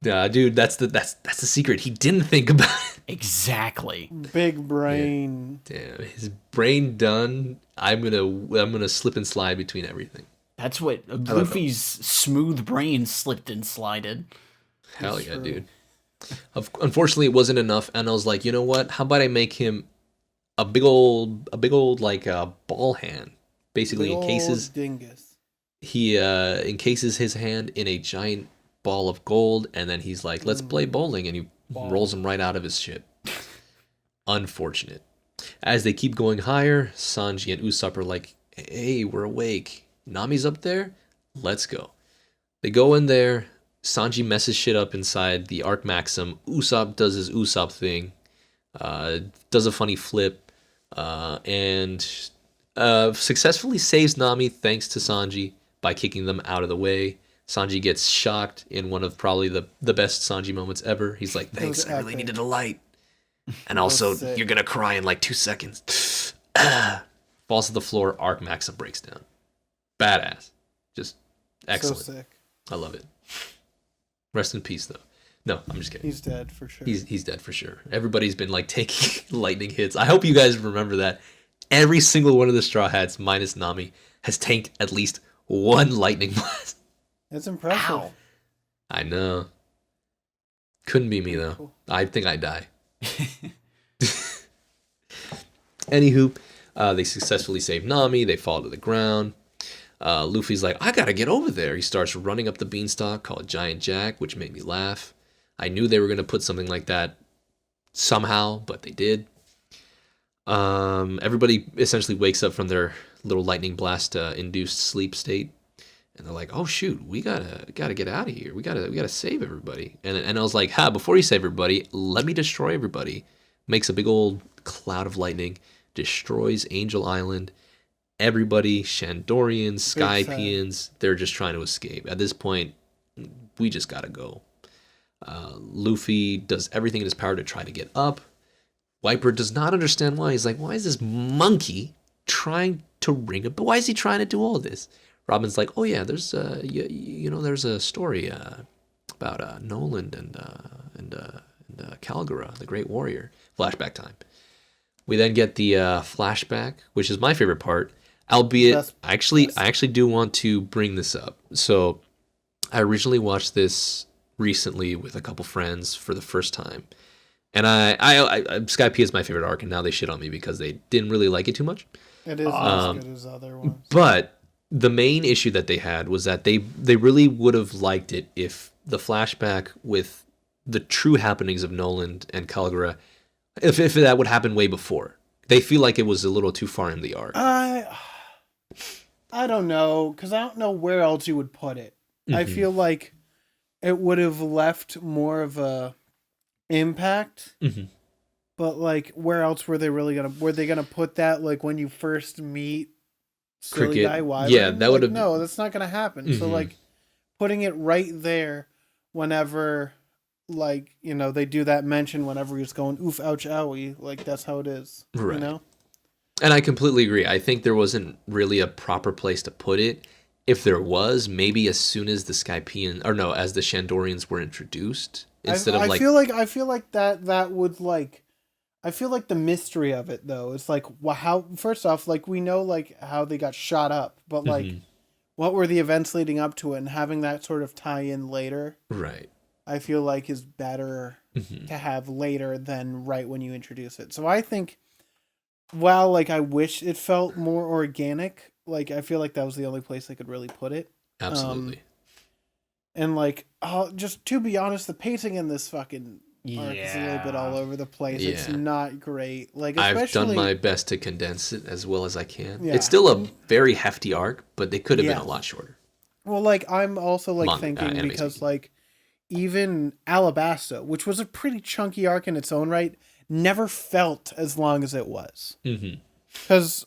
Yeah, dude, that's the secret. He didn't think about it. Exactly. Big brain. Yeah. Damn, his brain done. I'm gonna slip and slide between everything. That's what Luffy's smooth brain slipped and slided. Hell yeah, dude. Unfortunately, it wasn't enough. Enel's like, you know what? How about I make him a big old like a ball hand. Basically, encases dingus. He encases his hand in a giant ball of gold, and then he's like, let's play bowling, and he rolls him right out of his ship. Unfortunate. As they keep going higher, Sanji and Usopp are like, hey, we're awake. Nami's up there? Let's go. They go in there. Sanji messes shit up inside the Arc Maxim. Usopp does his Usopp thing. Does a funny flip. And successfully saves Nami thanks to Sanji by kicking them out of the way. Sanji gets shocked in one of probably the best Sanji moments ever. He's like, thanks, I really needed a light. And also, you're going to cry in like 2 seconds. Falls to the floor, Arc Maxim breaks down. Badass. Just excellent. So sick. I love it. Rest in peace, though. No, I'm just kidding. He's dead for sure. He's dead for sure. Everybody's been like taking lightning hits. I hope you guys remember that. Every single one of the Straw Hats, minus Nami, has tanked at least one lightning blast. That's impressive. Ow. I know. Couldn't be me, though. Cool. I think I'd die. Anywho, they successfully save Nami. They fall to the ground. Luffy's like, I gotta get over there. He starts running up the beanstalk called Giant Jack, which made me laugh. I knew they were going to put something like that somehow, but they did. Everybody essentially wakes up from their little lightning blast induced sleep state. And they're like, oh shoot, we gotta get out of here. We gotta save everybody. And I was like, before you save everybody, let me destroy everybody. Makes a big old cloud of lightning, destroys Angel Island. Everybody, Shandorians, Skypeans, they're just trying to escape. At this point, we just gotta go. Luffy does everything in his power to try to get up. Wiper does not understand why. He's like, why is this monkey trying to ring up? But why is he trying to do all this? Robin's like, oh yeah, there's there's a story about Noland and Calgara, the Great Warrior. Flashback time. We then get the flashback, which is my favorite part. Albeit, I actually do want to bring this up. So, I originally watched this recently with a couple friends for the first time. And I Skypiea is my favorite arc, and now they shit on me because they didn't really like it too much. It is as good as other ones. But the main issue that they had was that they really would have liked it if the flashback with the true happenings of Noland and Calgara, if that would happen way before. They feel like it was a little too far in the arc. I don't know, because I don't know where else you would put it. I feel like it would have left more of a impact, but like where else were they gonna put that? Like when you first meet Silly Cricket. Guy Wyvern? Yeah, that would have. No, that's not gonna happen. So like putting it right there whenever, like, you know, they do that mention whenever he's going oof ouch owie, like that's how it is. Right. You know? And I completely agree. I think there wasn't really a proper place to put it. If there was, maybe as soon as the Skypean, or no, as the Shandorians were introduced, instead of like, I feel like that would like, I feel like the mystery of it though is like, how, first off, like we know like how they got shot up, but like, what were the events leading up to it, and having that sort of tie in later, right? I feel like is better to have later than right when you introduce it. So I think, while like I wish it felt more organic, like I feel like that was the only place they could really put it. Absolutely. And like, just to be honest, the pacing in this fucking arc is a little bit all over the place. Yeah. It's not great. Like, I've done my best to condense it as well as I can. Yeah. It's still a very hefty arc, but they could have been a lot shorter. Well, like I'm also like thinking because like even Alabasta, which was a pretty chunky arc in its own right, never felt as long as it was. Because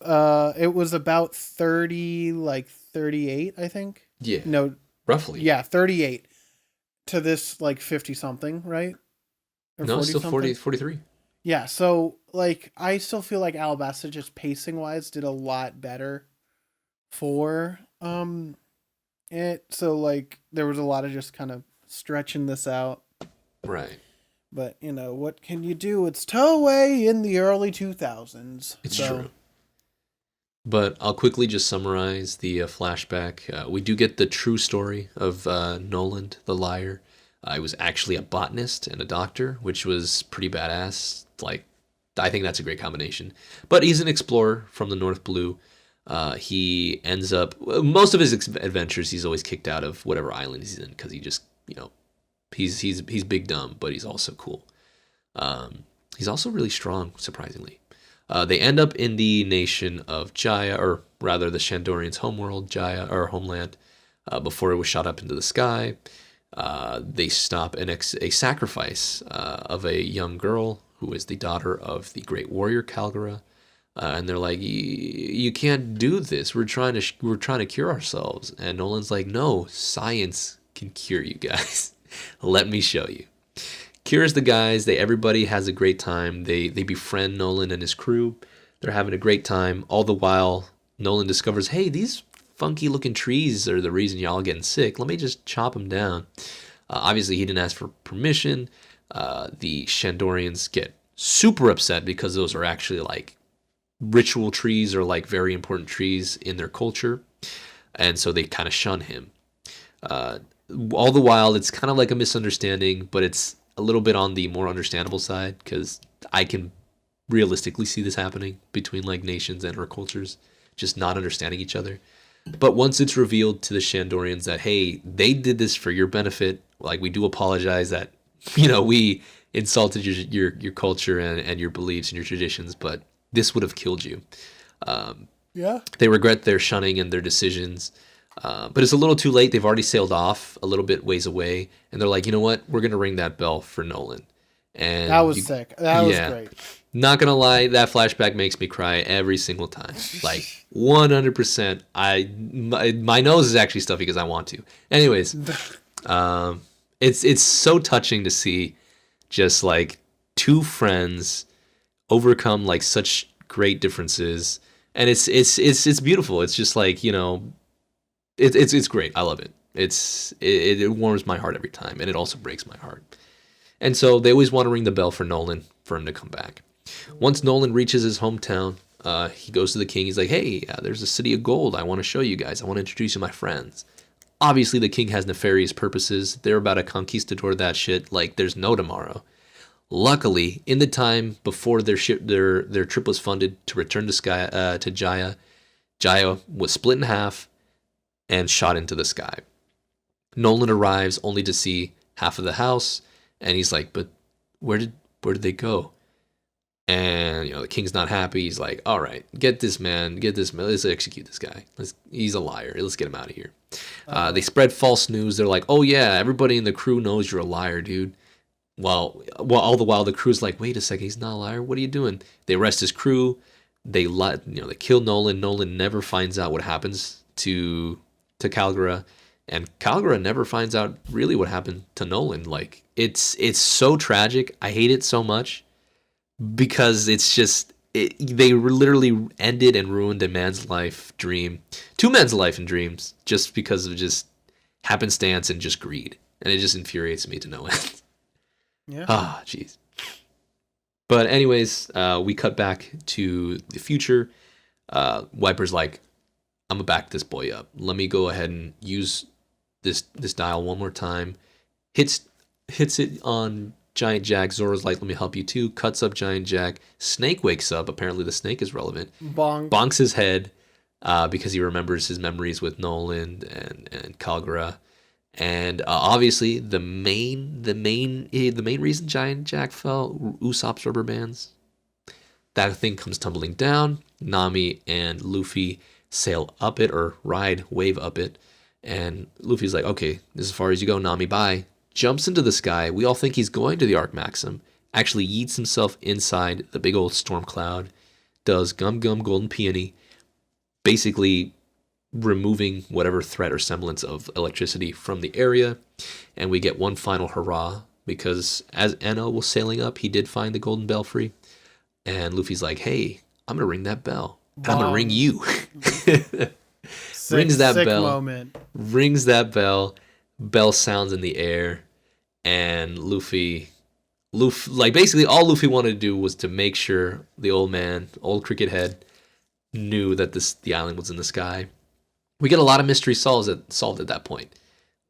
it was about 38, I think. Yeah. No. Roughly. Yeah, 38 to this like 50 something, right? Or no, still 43. Yeah, so like I still feel like Alabasta just pacing wise did a lot better for it. So like there was a lot of just kind of stretching this out. Right. But, you know, what can you do? It's Toei in the early 2000s. It's true. But I'll quickly just summarize the flashback. We do get the true story of Noland, the liar. He was actually a botanist and a doctor, which was pretty badass. Like, I think that's a great combination. But he's an explorer from the North Blue. He ends up... Most of his adventures, he's always kicked out of whatever island he's in, because he just, you know... He's big dumb, but he's also cool. He's also really strong, surprisingly. They end up in the nation of Jaya, or rather the Shandorians' homeworld, Jaya, or homeland, before it was shot up into the sky. They stop a sacrifice of a young girl who is the daughter of the great warrior Calgara. And they're like, you can't do this. We're trying to cure ourselves. And Nolan's like, no, science can cure you guys. Let me show you. Cures the guys. Everybody has a great time. They befriend Nolan and his crew. They're having a great time. All the while, Nolan discovers, hey, these funky looking trees are the reason y'all getting sick. Let me just chop them down. Obviously, he didn't ask for permission. The Shandorians get super upset because those are actually like ritual trees or like very important trees in their culture. And so they kind of shun him. All the while, it's kind of like a misunderstanding, but it's a little bit on the more understandable side because I can realistically see this happening between like nations and or cultures, just not understanding each other. But once it's revealed to the Shandorians that, hey, they did this for your benefit, like we do apologize that, you know, we insulted your culture and your beliefs and your traditions, but this would have killed you. Yeah. They regret their shunning and their decisions. But it's a little too late. They've already sailed off a little bit ways away. And they're like, you know what? We're going to ring that bell for Nolan. And that was sick. That was great. Not going to lie, that flashback makes me cry every single time. Like, 100%. My nose is actually stuffy because I want to. Anyways, It's so touching to see just like two friends overcome like such great differences, and it's beautiful. It's just like, you know, it's great. I love it. It warms my heart every time, and it also breaks my heart. And so they always want to ring the bell for Nolan for him to come back. Once Nolan reaches his hometown, he goes to the king. He's like, hey, there's a city of gold. I want to show you guys. I want to introduce you to my friends. Obviously, the king has nefarious purposes. They're about to conquistador that shit like there's no tomorrow. Luckily, in the time before their trip was funded to return to Jaya, Jaya was split in half and shot into the sky. Nolan arrives only to see half of the house, and he's like, but where did they go? And, you know, the king's not happy. He's like, all right, get this man. Let's execute this guy. He's a liar. Let's get him out of here. They spread false news. They're like, oh, yeah, everybody in the crew knows you're a liar, dude. Well, all the while, the crew's like, wait a second, he's not a liar. What are you doing? They arrest his crew. They kill Nolan. Nolan never finds out what happens to Calgara. And Calgara never finds out really what happened to Nolan. Like, it's so tragic. I hate it so much. Because it's just, they literally ended and ruined a man's life dream. Two men's life and dreams just because of just happenstance and just greed. And it just infuriates me to no end. Yeah. Ah, jeez. But anyways, we cut back to the future. Wiper's like, I'm going to back this boy up. Let me go ahead and use this dial one more time. Hits it on Giant Jack. Zoro's like, let me help you too. Cuts up Giant Jack. Snake wakes up. Apparently the snake is relevant. Bonks his head because he remembers his memories with Nolan and Calgara. And obviously the main reason Giant Jack fell, Usopp's rubber bands. That thing comes tumbling down. Nami and Luffy sail up it or wave up it. And Luffy's like, okay, this is as far as you go, Nami, bye. Jumps into the sky. We all think he's going to the Arc Maxim. Actually yeets himself inside the big old storm cloud. Does gum golden peony. Basically removing whatever threat or semblance of electricity from the area. And we get one final hurrah. Because as Enno was sailing up, he did find the golden belfry. And Luffy's like, hey, I'm going to ring that bell. And I'm going to ring you. Rings that bell. Moment. Rings that bell. Bell sounds in the air. And Luffy, like basically all Luffy wanted to do was to make sure the old cricket head, knew that the island was in the sky. We get a lot of mystery solved at that point.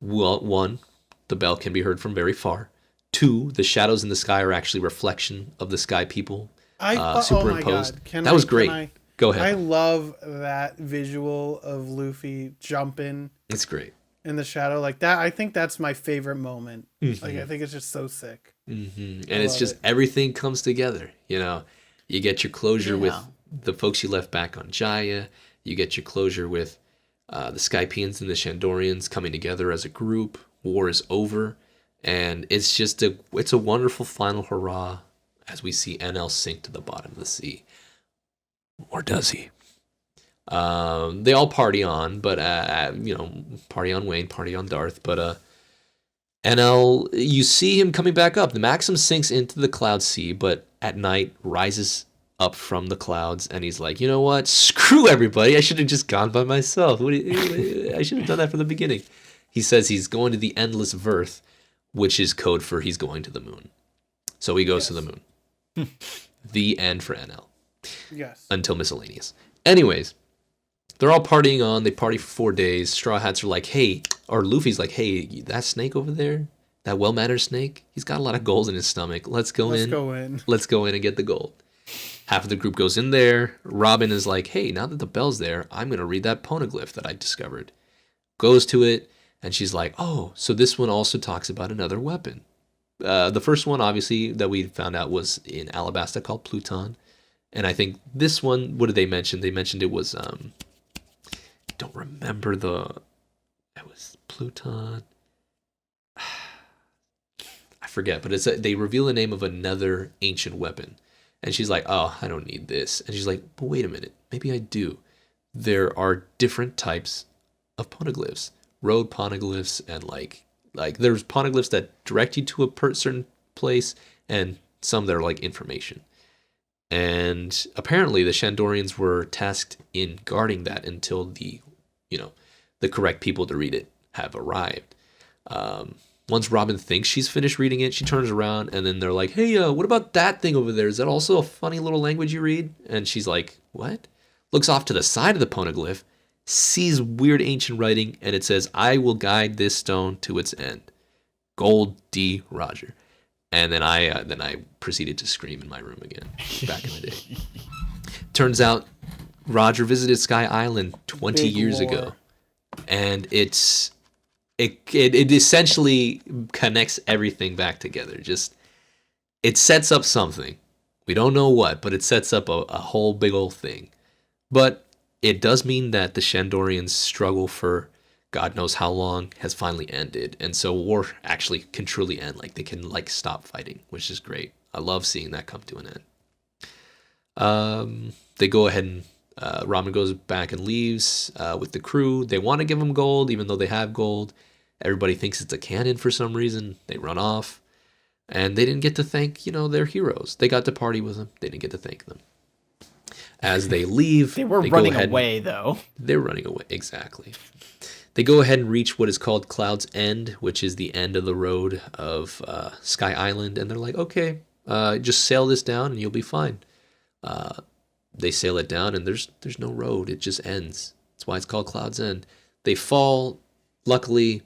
Well, one, the bell can be heard from very far. Two, the shadows in the sky are actually reflection of the sky people superimposed. Oh that was great. Go ahead. I love that visual of Luffy jumping. It's great. In the shadow like that. I think that's my favorite moment. Mm-hmm. Like, I think it's just so sick. Mm-hmm. And it's just everything comes together. You know, you get your closure with the folks you left back on Jaya. You get your closure with the Skypeans and the Shandorians coming together as a group. War is over. And it's just it's a wonderful final hurrah as we see NL sink to the bottom of the sea. Or does he? They all party on, but party on Wayne, party on Darth. But NL, you see him coming back up. The Maxim sinks into the cloud sea, but at night rises up from the clouds, and he's like, you know what? Screw everybody. I should have just gone by myself. I should have done that from the beginning. He says he's going to the Endless Verth, which is code for he's going to the moon. So he goes to the moon. The end for NL. Yes. Until miscellaneous. Anyways. They're all partying on. They party for 4 days. Straw Hats are like, hey, or Luffy's like, hey, that snake over there, that well-mannered snake, he's got a lot of gold in his stomach. Let's go in and get the gold. Half of the group goes in there. Robin is like, hey, now that the bell's there, I'm going to read that poneglyph that I discovered. Goes to it, and she's like, oh, so this one also talks about another weapon. The first one, obviously, that we found out was in Alabasta called Pluton. And I think this one, what did they mention? They mentioned it was... don't remember it was Pluton. I forget, but they reveal the name of another ancient weapon. And she's like, oh, I don't need this. And she's like, but wait a minute, maybe I do. There are different types of poneglyphs. Road poneglyphs and like Like there's poneglyphs that direct you to a certain place, and some that are like information. And apparently the Shandorians were tasked in guarding that until the correct people to read it have arrived. Once Robin thinks she's finished reading it, she turns around and then they're like, hey, what about that thing over there? Is that also a funny little language you read? And she's like, what? Looks off to the side of the poneglyph, sees weird ancient writing, and it says, I will guide this stone to its end. Gold D. Roger. And then I proceeded to scream in my room again back in the day. Turns out Roger visited Sky Island 20 years ago. And it essentially connects everything back together. Just it sets up something. We don't know what, but it sets up a whole big old thing. But it does mean that the Shandorians' struggle for God knows how long has finally ended, and so war actually can truly end. Like they can stop fighting, which is great. I love seeing that come to an end. They go ahead and Ramen goes back and leaves with the crew. They want to give him gold, even though they have gold. Everybody thinks it's a cannon for some reason. They run off, and they didn't get to thank their heroes. They got to party with them. They didn't get to thank them. As they leave, they were running away, though. They're running away, exactly. They go ahead and reach what is called Cloud's End, which is the end of the road of Sky Island, and they're like, okay, just sail this down and you'll be fine. They sail it down and there's no road. It just ends. That's why it's called Cloud's End. They fall. Luckily,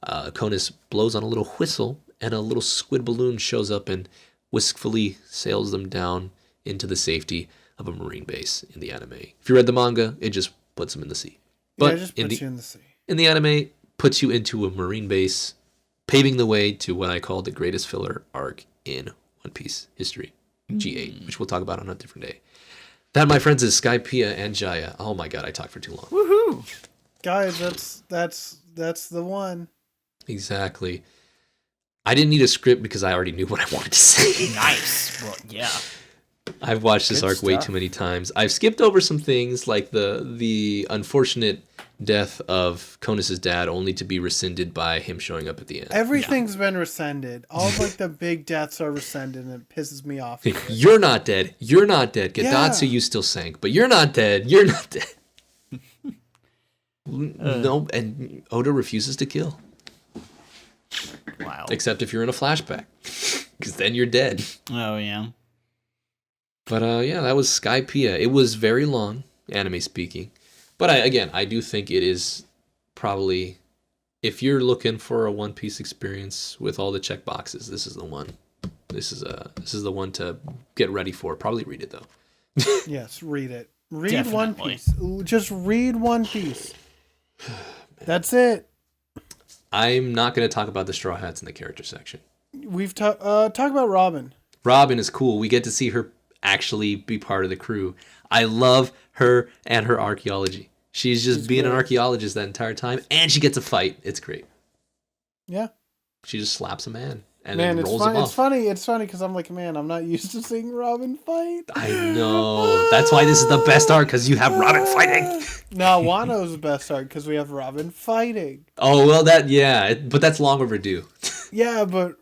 Conus blows on a little whistle and a little squid balloon shows up and wistfully sails them down into the safety of a marine base in the anime. If you read the manga, it just puts them in the sea. But it just puts you in the sea. In the anime, puts you into a marine base, paving the way to what I call the greatest filler arc in One Piece history, G8, which we'll talk about on a different day. That, my friends, is Skypiea and Jaya. Oh my god, I talked for too long. Woohoo! Guys, that's the one. Exactly. I didn't need a script because I already knew what I wanted to say. Nice. Well, yeah. I've watched this arc way too many times. I've skipped over some things like the unfortunate death of Conus' dad, only to be rescinded by him showing up at the end. Everything's been rescinded. All of the big deaths are rescinded, and it pisses me off. You're not dead. You're not dead. Gedatu, you still sank, but you're not dead. You're not dead. No, and Oda refuses to kill. Wow. Except if you're in a flashback, because then you're dead. Oh yeah. But that was Skypiea. It was very long, anime speaking. But I do think it is probably, if you're looking for a One Piece experience with all the check boxes, this is the one. This is the one to get ready for. Probably read it though. Yes, read it. Read Definitely. One Piece. Just read One Piece. That's it. I'm not going to talk about the Straw Hats in the character section. We've talk about Robin. Robin is cool. We get to see her actually be part of the crew. I love her and her archaeology. She's being an archaeologist that entire time, and she gets a fight. It's great. Yeah. She just slaps a man and then rolls him off. It's funny because I'm like, man, I'm not used to seeing Robin fight. I know. That's why this is the best arc, because you have Robin fighting. No, Wano's the best arc because we have Robin fighting. Oh, well, but that's long overdue. Yeah, but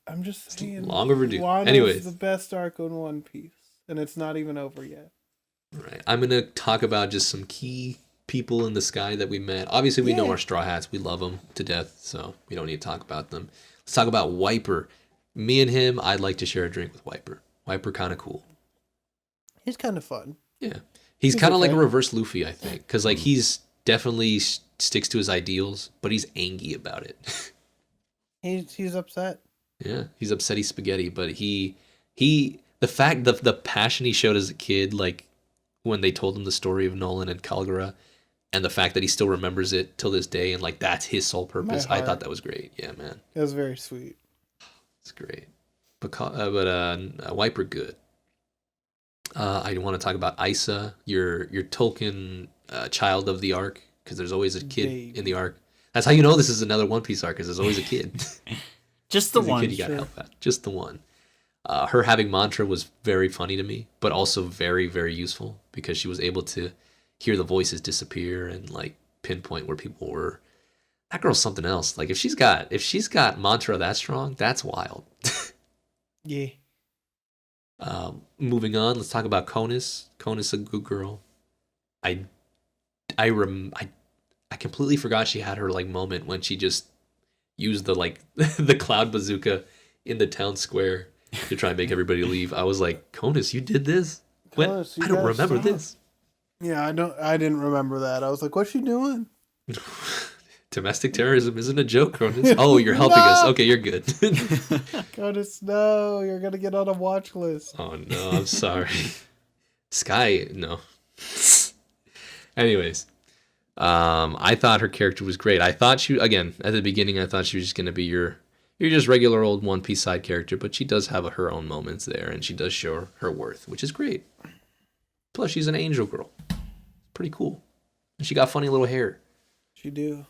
I'm just saying. It's long overdue. Wano's Anyways. the best arc on One Piece, and it's not even over yet. Right. I'm going to talk about just some key people in the sky that we met. Obviously, we know our Straw Hats. We love them to death, so we don't need to talk about them. Let's talk about Wiper. Me and him, I'd like to share a drink with Wiper. Wiper kind of cool. He's kind of fun. Yeah. He's kind of like a reverse Luffy, I think. Because he's definitely sticks to his ideals, but he's angry about it. He's upset. Yeah. He's upset he's spaghetti, but the passion he showed as a kid, like when they told him the story of Nolan and Calgara, and the fact that he still remembers it till this day, and like that's his sole purpose. I thought that was great. Yeah, man. It was very sweet. It's great. But Wiper good. I want to talk about Isa, your Tolkien child of the arc, because there's always a kid in the arc. That's how you know this is another One Piece arc, because there's always a kid. Just the one. Kid you gotta help out. Just the one. Her having mantra was very funny to me, but also very, very useful, because she was able to hear the voices disappear and like pinpoint where people were. that girl's something else. Like if she's got mantra that strong, that's wild. Yeah. Moving on, let's talk about Conus. Conus, a good girl. I completely forgot she had her like moment when she just used the like the cloud bazooka in the town square to try and make everybody leave. I was like, Conus, you did this? Conus, I don't remember this. Yeah, I didn't remember that. I was like, what's she doing? Domestic terrorism isn't a joke, Conus. Oh, you're helping us. Okay, you're good. Conus, no, you're gonna get on a watch list. Oh no, I'm sorry. Sky, no. Anyways, I thought her character was great. I thought she, again, at the beginning, I thought she was just gonna be your just regular old One Piece side character, but she does have her own moments there, and she does show her worth, which is great. Plus, she's an angel girl. Pretty cool. And she got funny little hair. She do.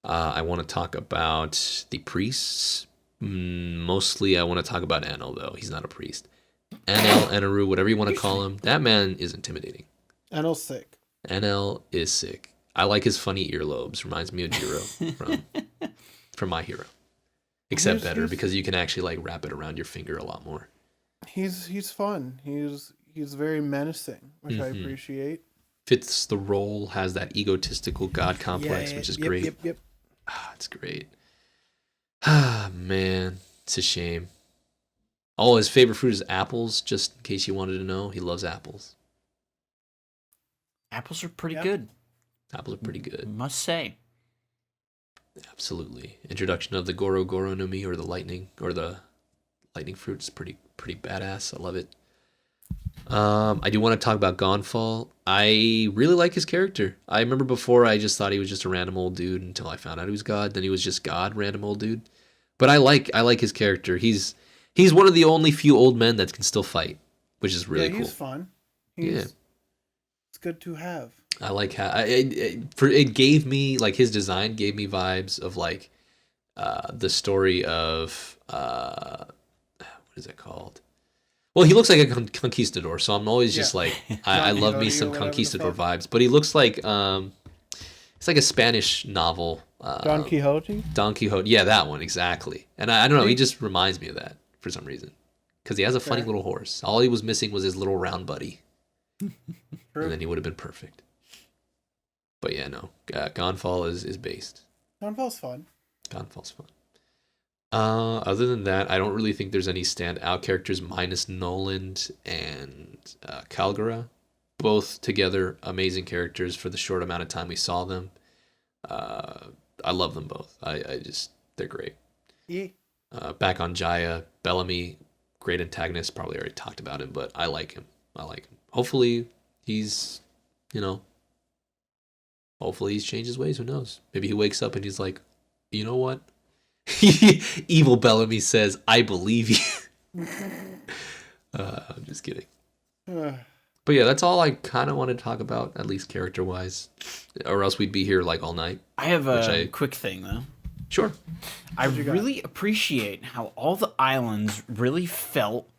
I want to talk about the priests. Mostly, I want to talk about Enel, though. He's not a priest. Enel, Eneru, whatever you want to call him. That man is intimidating. Enel's sick. Enel is sick. I like his funny earlobes. Reminds me of Jiro from My Hero. Except better, because you can actually like wrap it around your finger a lot more. He's fun. He's very menacing, which I appreciate. Fits the role, has that egotistical god complex, which is great. Yep. It's great. Man, it's a shame. Oh, his favorite fruit is apples, just in case you wanted to know. He loves apples. Apples are pretty good. Apples are pretty good. Must say. Absolutely. Introduction of the Goro Goro no Mi, or the lightning fruit is pretty badass. I love it. I do want to talk about Gonfall. I really like his character. I remember before I just thought he was just a random old dude until I found out he was God. Then he was just God, random old dude. But I like his character. He's one of the only few old men that can still fight, which is really cool. He's fun. It's good to have. I like how it gave me, like, his design gave me vibes of like the story of what is it called? Well, he looks like a conquistador, so I'm always just like, I love me some conquistador vibes. But he looks like it's like a Spanish novel. Don Quixote? Don Quixote, yeah, that one, exactly. And I don't know, he just reminds me of that for some reason. Because he has a funny little horse. All he was missing was his little round buddy. And then he would have been perfect. But yeah, no, Gonfall is based. Gonfall's fun. Gonfall's fun. Other than that, I don't really think there's any standout characters minus Noland and Calgara. Both together, amazing characters for the short amount of time we saw them. I love them both. They're great. Yeah. Back on Jaya, Bellamy, great antagonist. Probably already talked about him, but I like him. Hopefully he's changed his ways. Who knows? Maybe he wakes up and he's like, you know what? Evil Bellamy says, I believe you. I'm just kidding. But yeah, that's all I kind of want to talk about, at least character-wise. Or else we'd be here like all night. I have a quick thing, though. Sure. I really appreciate how all the islands really felt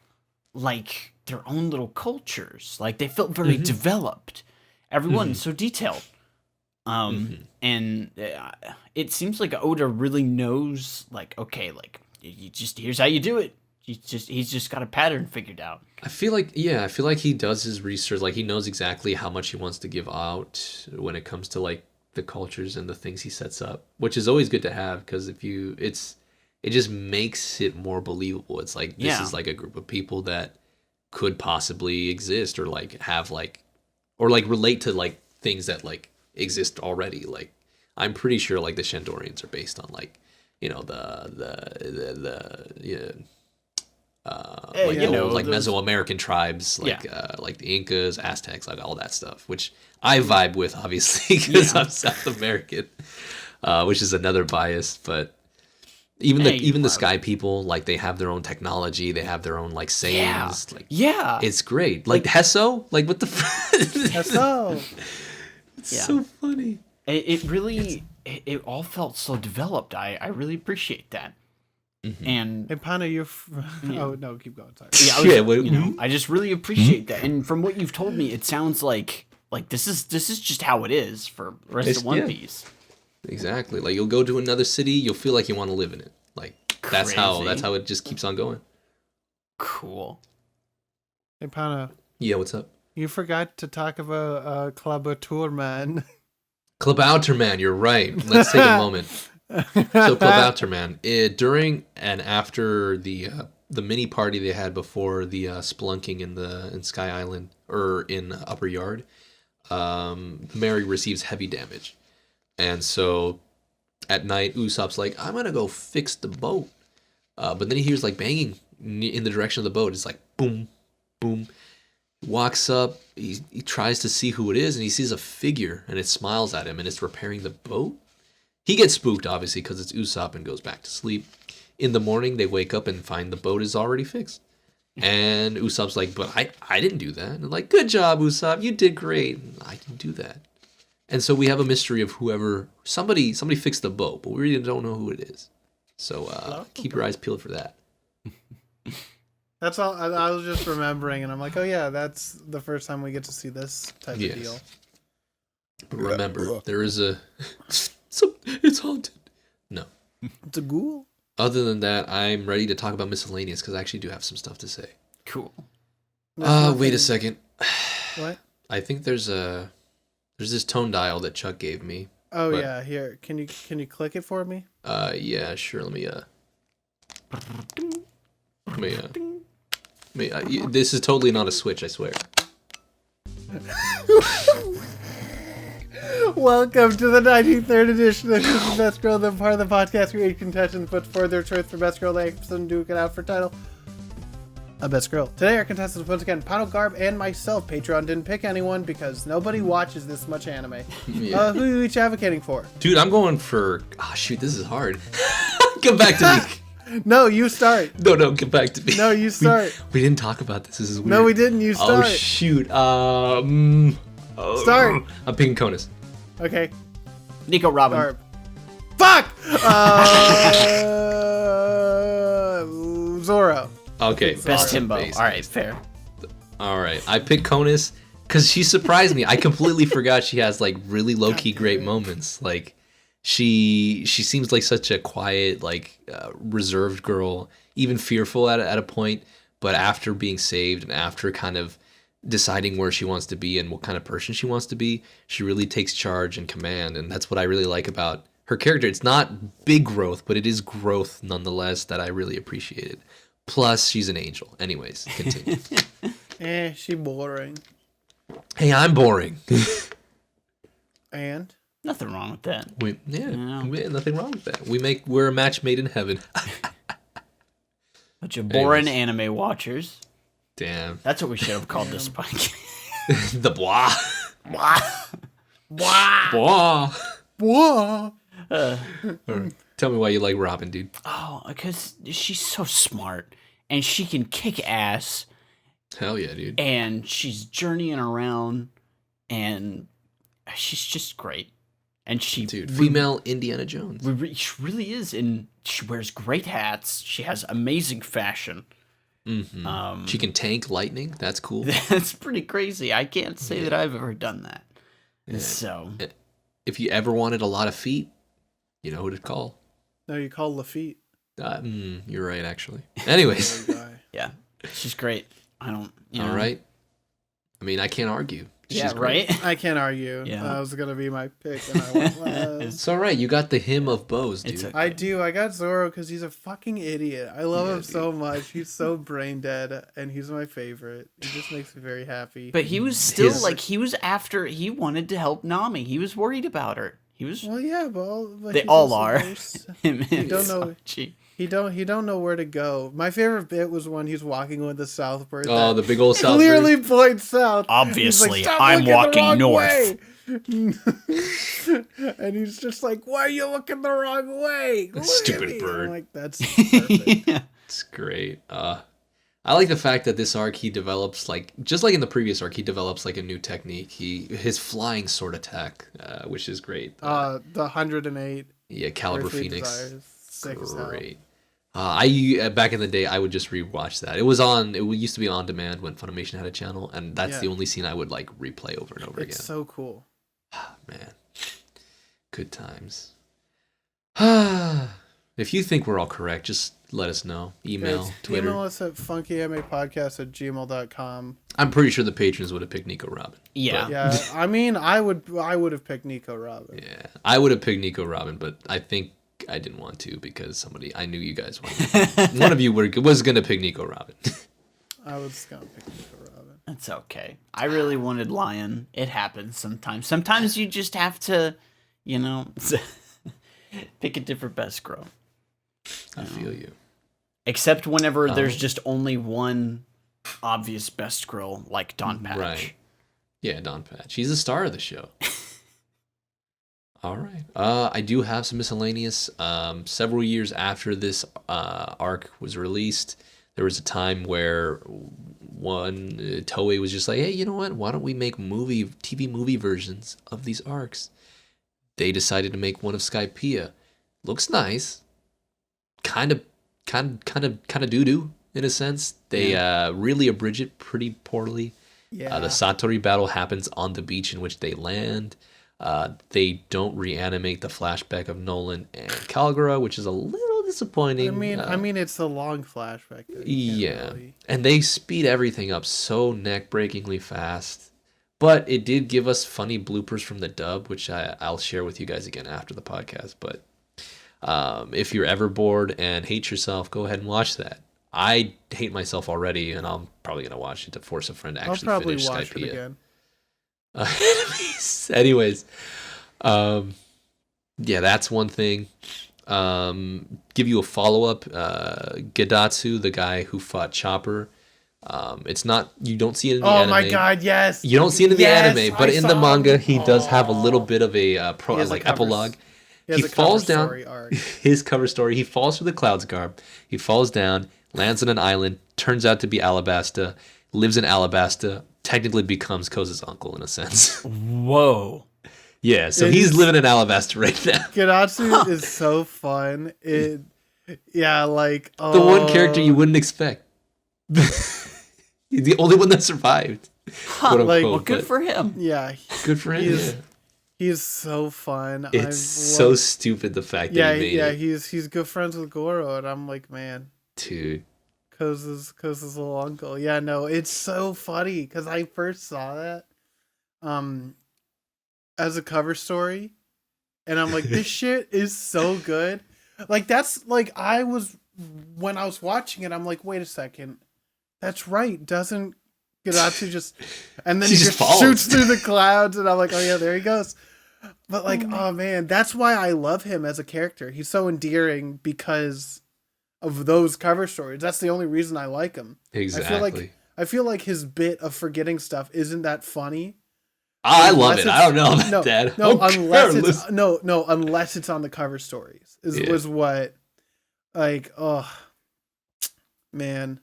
like their own little cultures. Like, they felt very developed. Everyone's so detailed. And it seems like Oda really knows, like, okay, like, you just, here's how you do it. He's just got a pattern figured out. I feel like he does his research. Like, he knows exactly how much he wants to give out when it comes to, like, the cultures and the things he sets up, which is always good to have, because it just makes it more believable. It's like, this is like a group of people that could possibly exist, or like have like, or like relate to like things that like exist already. Like, I'm pretty sure like the Shandorians are based on like, like Mesoamerican tribes, like like the Incas, Aztecs, like all that stuff, which I vibe with, obviously, because I'm South American, which is another bias. But even the Sky people, like, they have their own technology, they have their own like sayings, it's great. Like Hesso, like what the Hesso, it's so funny. It really it all felt so developed. I really appreciate that. And Pino, you're oh no, keep going. Sorry. I just really appreciate that. And from what you've told me, it sounds like this is just how it is for the rest of One Piece. Exactly. Like you'll go to another city, you'll feel like you want to live in it. Like that's how it just keeps on going. Cool. Hey, Pino. Yeah, what's up? You forgot to talk about Club Man. Klabauter Man, you're right. Let's take a moment. So Klabauter Man, during and after the mini party they had before the spelunking in Sky Island or in Upper Yard, Mary receives heavy damage, and so at night Usopp's like, I'm gonna go fix the boat, but then he hears like banging in the direction of the boat. It's like boom, boom. Walks up, he tries to see who it is, and he sees a figure, and it smiles at him, and it's repairing the boat. He gets spooked, obviously, because it's Usopp, and goes back to sleep. In the morning, they wake up and find the boat is already fixed. And Usopp's like, but I didn't do that. And they're like, good job, Usopp, you did great. I didn't do that. And so we have a mystery of somebody fixed the boat, but we really don't know who it is. So keep your eyes peeled for that. That's all. I was just remembering, and I'm like, oh yeah, that's the first time we get to see this type of deal. But remember, there is it's haunted. No. It's a ghoul. Other than that, I'm ready to talk about miscellaneous because I actually do have some stuff to say. Cool. Wait a second. What? I think there's this tone dial that Chuck gave me. Oh yeah, here. Can you click it for me? Yeah, sure. Let me this is totally not a switch, I swear. Welcome to the 93rd edition of This is Best Girl, the part of the podcast where each contestant puts forth their choice for Best Girl, they and duke it out for title. A Best Girl. Today our contestants once again, Pino, Garb, and myself. Patreon didn't pick anyone because nobody watches this much anime. Yeah. Who are you each advocating for? Dude, I'm going for... Oh, shoot, this is hard. Come back to me. No, you start. No, get back to me. No, you start. We didn't talk about this. This is weird. No, we didn't. You start. Oh, shoot. Start. I'm picking Conus. Okay. Nico Robin. Garb. Fuck! Zoro. Okay. Best Timbo. Alright, fair. Alright, I picked Conus because she surprised me. I completely forgot she has, like, really low-key great moments. Like, she seems like such a quiet, like, reserved girl, even fearful at a point, but after being saved and after kind of deciding where she wants to be and what kind of person she wants to be, she really takes charge and command, and that's what I really like about her character. It's not big growth, but it is growth nonetheless that I really appreciated. Plus, she's an angel. Anyways, continue. She boring. Hey, I'm boring. And? Nothing wrong with that. Nothing wrong with that. We're a match made in heaven. Bunch of boring anime watchers. Damn. That's what we should have called this podcast. The bois. Bois. Tell me why you like Robin, dude. Oh, because she's so smart and she can kick ass. Hell yeah, dude. And she's journeying around and she's just great. And female Indiana Jones. She really is, and she wears great hats. She has amazing fashion. Mm-hmm. She can tank lightning. That's cool. That's pretty crazy. I can't say that I've ever done that. Yeah. So, if you ever wanted a lot of feet, you know who to call. No, you call Lafitte. You're right, actually. Anyways. Yeah, she's great. I don't. All right. I mean, I can't argue. She's great. I can't argue. Yeah. That was going to be my pick. And I went, well. It's all right. You got the hymn of bows, dude. Okay. I do. I got Zoro because he's a fucking idiot. I love him so much. He's so brain dead, and he's my favorite. He just makes me very happy. But he was still he was after. He wanted to help Nami. He was worried about her. He was. Well, yeah, but they all are. Him and don't know. He don't know where to go. My favorite bit was when he's walking with the Southbird. Oh, the big old Southbird. Clearly points south. Obviously, like, I'm walking north. And he's just like, "Why are you looking the wrong way? Stupid bird." I'm like, that's perfect. Yeah. It's great. I like the fact that this arc he develops just like in the previous arc, he develops like a new technique. His flying sword attack, which is great. The 108. Yeah, Caliber Phoenix. Great. Back in the day, I would just rewatch that. It used to be on demand when Funimation had a channel, and that's the only scene I would like replay over and over again. It's so cool. Man, Good times. If you think we're all correct, just let us know. Email, Twitter. Email us at funkyamapodcast@gmail.com. I'm pretty sure the patrons would have picked Nico Robin. Yeah. Yeah, I mean, I would have picked Nico Robin. Yeah, I would have picked Nico Robin, but I think I didn't want to because I knew you guys wanted. One of you was going to pick Nico Robin. I was going to pick Nico Robin. It's okay. I really wanted Lion. It happens sometimes. Sometimes you just have to, pick a different best girl. I feel you. Except whenever there's just only one obvious best girl, like Don Patch. Right. Yeah, Don Patch. He's the star of the show. All right. I do have some miscellaneous. Several years after this arc was released, there was a time where Toei was just like, hey, you know what? Why don't we make TV movie versions of these arcs? They decided to make one of Skypiea. Looks nice. Kind of doo-doo in a sense. They really abridge it pretty poorly. Yeah. The Satori battle happens on the beach in which they land. They don't reanimate the flashback of Nolan and Calgara, which is a little disappointing. I mean, it's a long flashback. Yeah, and they speed everything up so neck-breakingly fast. But it did give us funny bloopers from the dub, which I'll share with you guys again after the podcast. But if you're ever bored and hate yourself, go ahead and watch that. I hate myself already, and I'm probably going to watch it to force a friend to actually finish Skypiea. I'll probably watch it again. Anyways, yeah, that's one thing. Give you a follow-up. Gedatu, the guy who fought Chopper. It's not, you don't see it in the anime. Oh my god, yes! You don't see it in the anime, but in the manga, he does have a little bit of a epilogue. He falls down. His cover story. He falls through the clouds, Garb. He falls down, lands on an island, turns out to be Alabasta, lives in Alabasta, technically becomes Koza's uncle in a sense. Whoa. Yeah, so he's living in Alabasta right now. Gedatu is so fun. The one character you wouldn't expect. He's the only one that survived. Good for him. Yeah. Good for him. He's so fun. It's so stupid the fact that he made it. He's good friends with Goro, and I'm like, man, dude, Koza's little uncle. Yeah, no, it's so funny because I first saw that as a cover story, and I'm like, this shit is so good. Like that's like when I was watching it, I'm like, wait a second, that's right. Doesn't Gedatu just and then he just shoots through the clouds, and I'm like, oh yeah, there he goes. But like, oh man, that's why I love him as a character. He's so endearing because of those cover stories. That's the only reason I like him. Exactly. I feel like his bit of forgetting stuff isn't that funny. I love it. I don't know about that. Unless it's on the cover stories. Was what, like, oh man.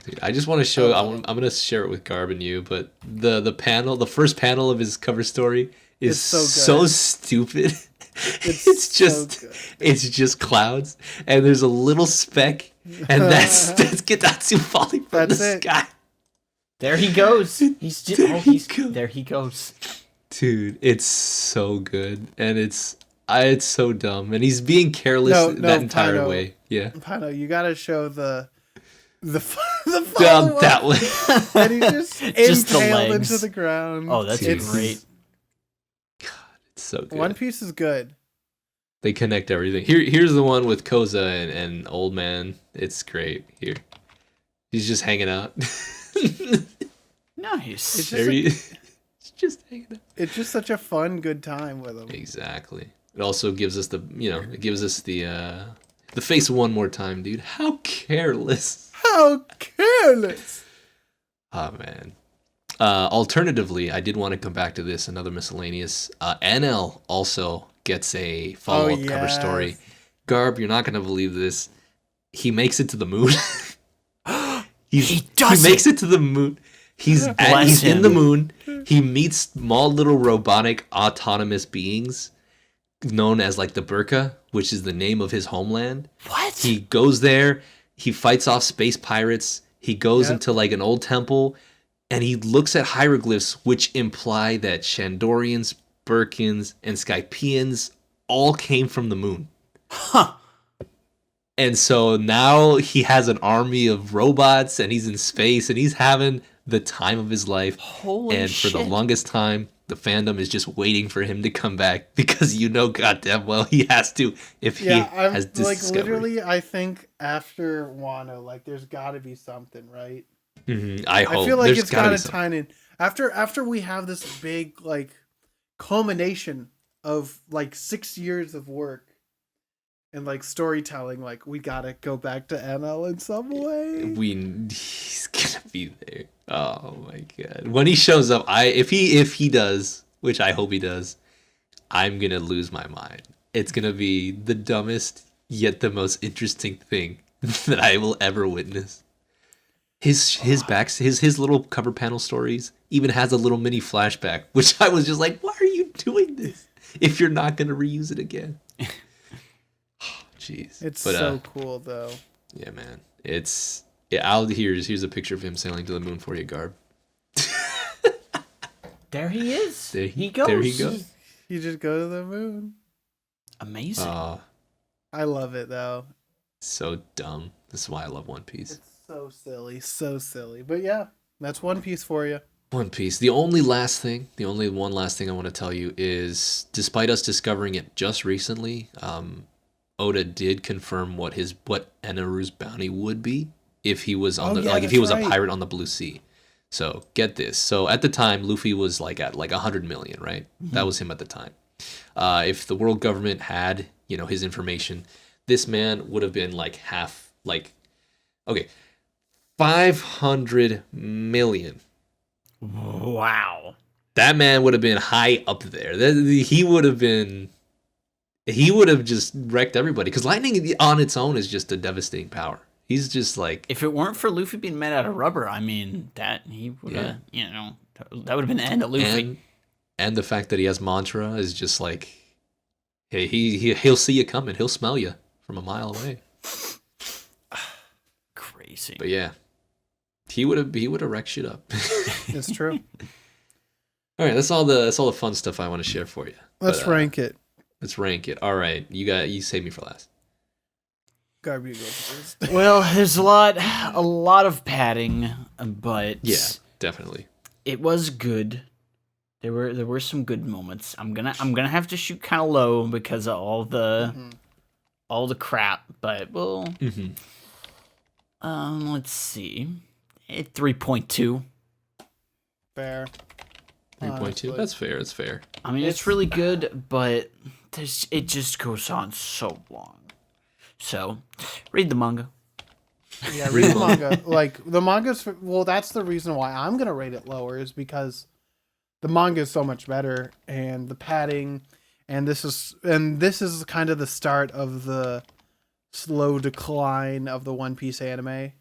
Dude, I just want to show. I'm gonna share it with Garb and you, but the first panel of his cover story is so stupid. It's just clouds, and there's a little speck, and that's Gedatu falling from the sky. There he goes. There he goes. Dude, it's so good, and it's so dumb, and he's being careless that entire way. Yeah, Pino, you gotta show the that way, and he's just impaled into the ground. Oh, that's great. God, it's so good. One Piece is good. They connect everything. Here's the one with Koza and Old Man. It's great. Here, he's just hanging out. Nice. It's just hanging out. It's just such a fun, good time with him. Exactly. It also gives us the face one more time, dude. How careless. How careless. Oh man. Alternatively, I did want to come back to this. Another miscellaneous. NL also gets a follow-up cover story. Garb, you're not gonna believe this. He makes it to the moon. He makes it to the moon. He's in the moon. He meets small little robotic autonomous beings known as like the Burka, which is the name of his homeland. What? He goes there. He fights off space pirates. He goes into like an old temple, and he looks at hieroglyphs which imply that Shandorians, Burkans, and Skypeans all came from the moon. Huh. And so now he has an army of robots, and he's in space, and he's having the time of his life. Holy shit. For the longest time, the fandom is just waiting for him to come back because goddamn well he has to if he has discovered. Literally, I think after Wano, like there's got to be something, right? Mm-hmm. I hope. I feel like it's got to tie in after we have this big like culmination of like 6 years of work. And like storytelling, like we gotta go back to NL in some way. He's gonna be there. Oh my god! When he shows up, if he does, which I hope he does, I'm gonna lose my mind. It's gonna be the dumbest yet the most interesting thing that I will ever witness. His little cover panel stories even has a little mini flashback, which I was just like, why are you doing this if you're not gonna reuse it again? Jeez. It's so cool though. Yeah, man. Here's a picture of him sailing to the moon for you, Garb. There he is. He goes. There he goes. You just go to the moon. Amazing. I love it though. So dumb. This is why I love One Piece. It's so silly. But yeah, that's One Piece for you. One Piece. The only one last thing I want to tell you is, despite us discovering it just recently, Oda did confirm what Enaru's bounty would be if he was if he was a pirate on the Blue Sea. So get this. So at the time, Luffy was at 100 million, right? Mm-hmm. That was him at the time. If the world government had his information, this man would have been 500 million. Wow. That man would have been high up there. He would have just wrecked everybody, because lightning on its own is just a devastating power. He's just if it weren't for Luffy being made out of rubber, I mean, that he would have, that would have been the end of Luffy. And the fact that he has mantra is just hey, he'll see you coming. He'll smell you from a mile away. Crazy. But yeah, he would have wrecked shit up. It's true. All right, that's all the fun stuff I want to share for you. Let's rank it. Let's rank it. All right, you saved me for last. Garb, you go first. Well, there's a lot of padding, but yeah, definitely. It was good. There were some good moments. I'm gonna have to shoot kind of low because of all the crap, but we'll. Mm-hmm. Let's see, 3.2. Fair. 3.2. That's fair. That's fair. I mean, it's really good, but it just goes on so long. So, read the manga. Yeah, read the manga. The manga's that's the reason why I'm gonna rate it lower, is because the manga is so much better, and the padding, and this is kind of the start of the slow decline of the One Piece anime.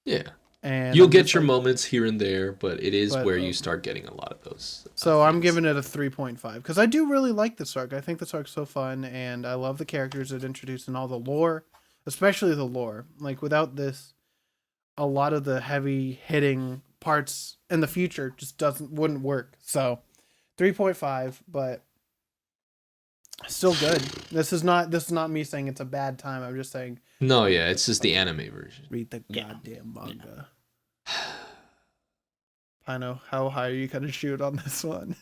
Yeah. And you'll get your moments here and there, but it is where you start getting a lot of those. So I'm giving it a 3.5 because I do really like this arc. I think this arc's so fun, and I love the characters it introduced and all the lore, especially the lore. Without this, a lot of the heavy hitting parts in the future just wouldn't work. So 3.5, but still good. This is not me saying it's a bad time. I'm just saying. No, yeah, it's just the anime version. Read the goddamn manga. Pino, how high are you gonna shoot on this one?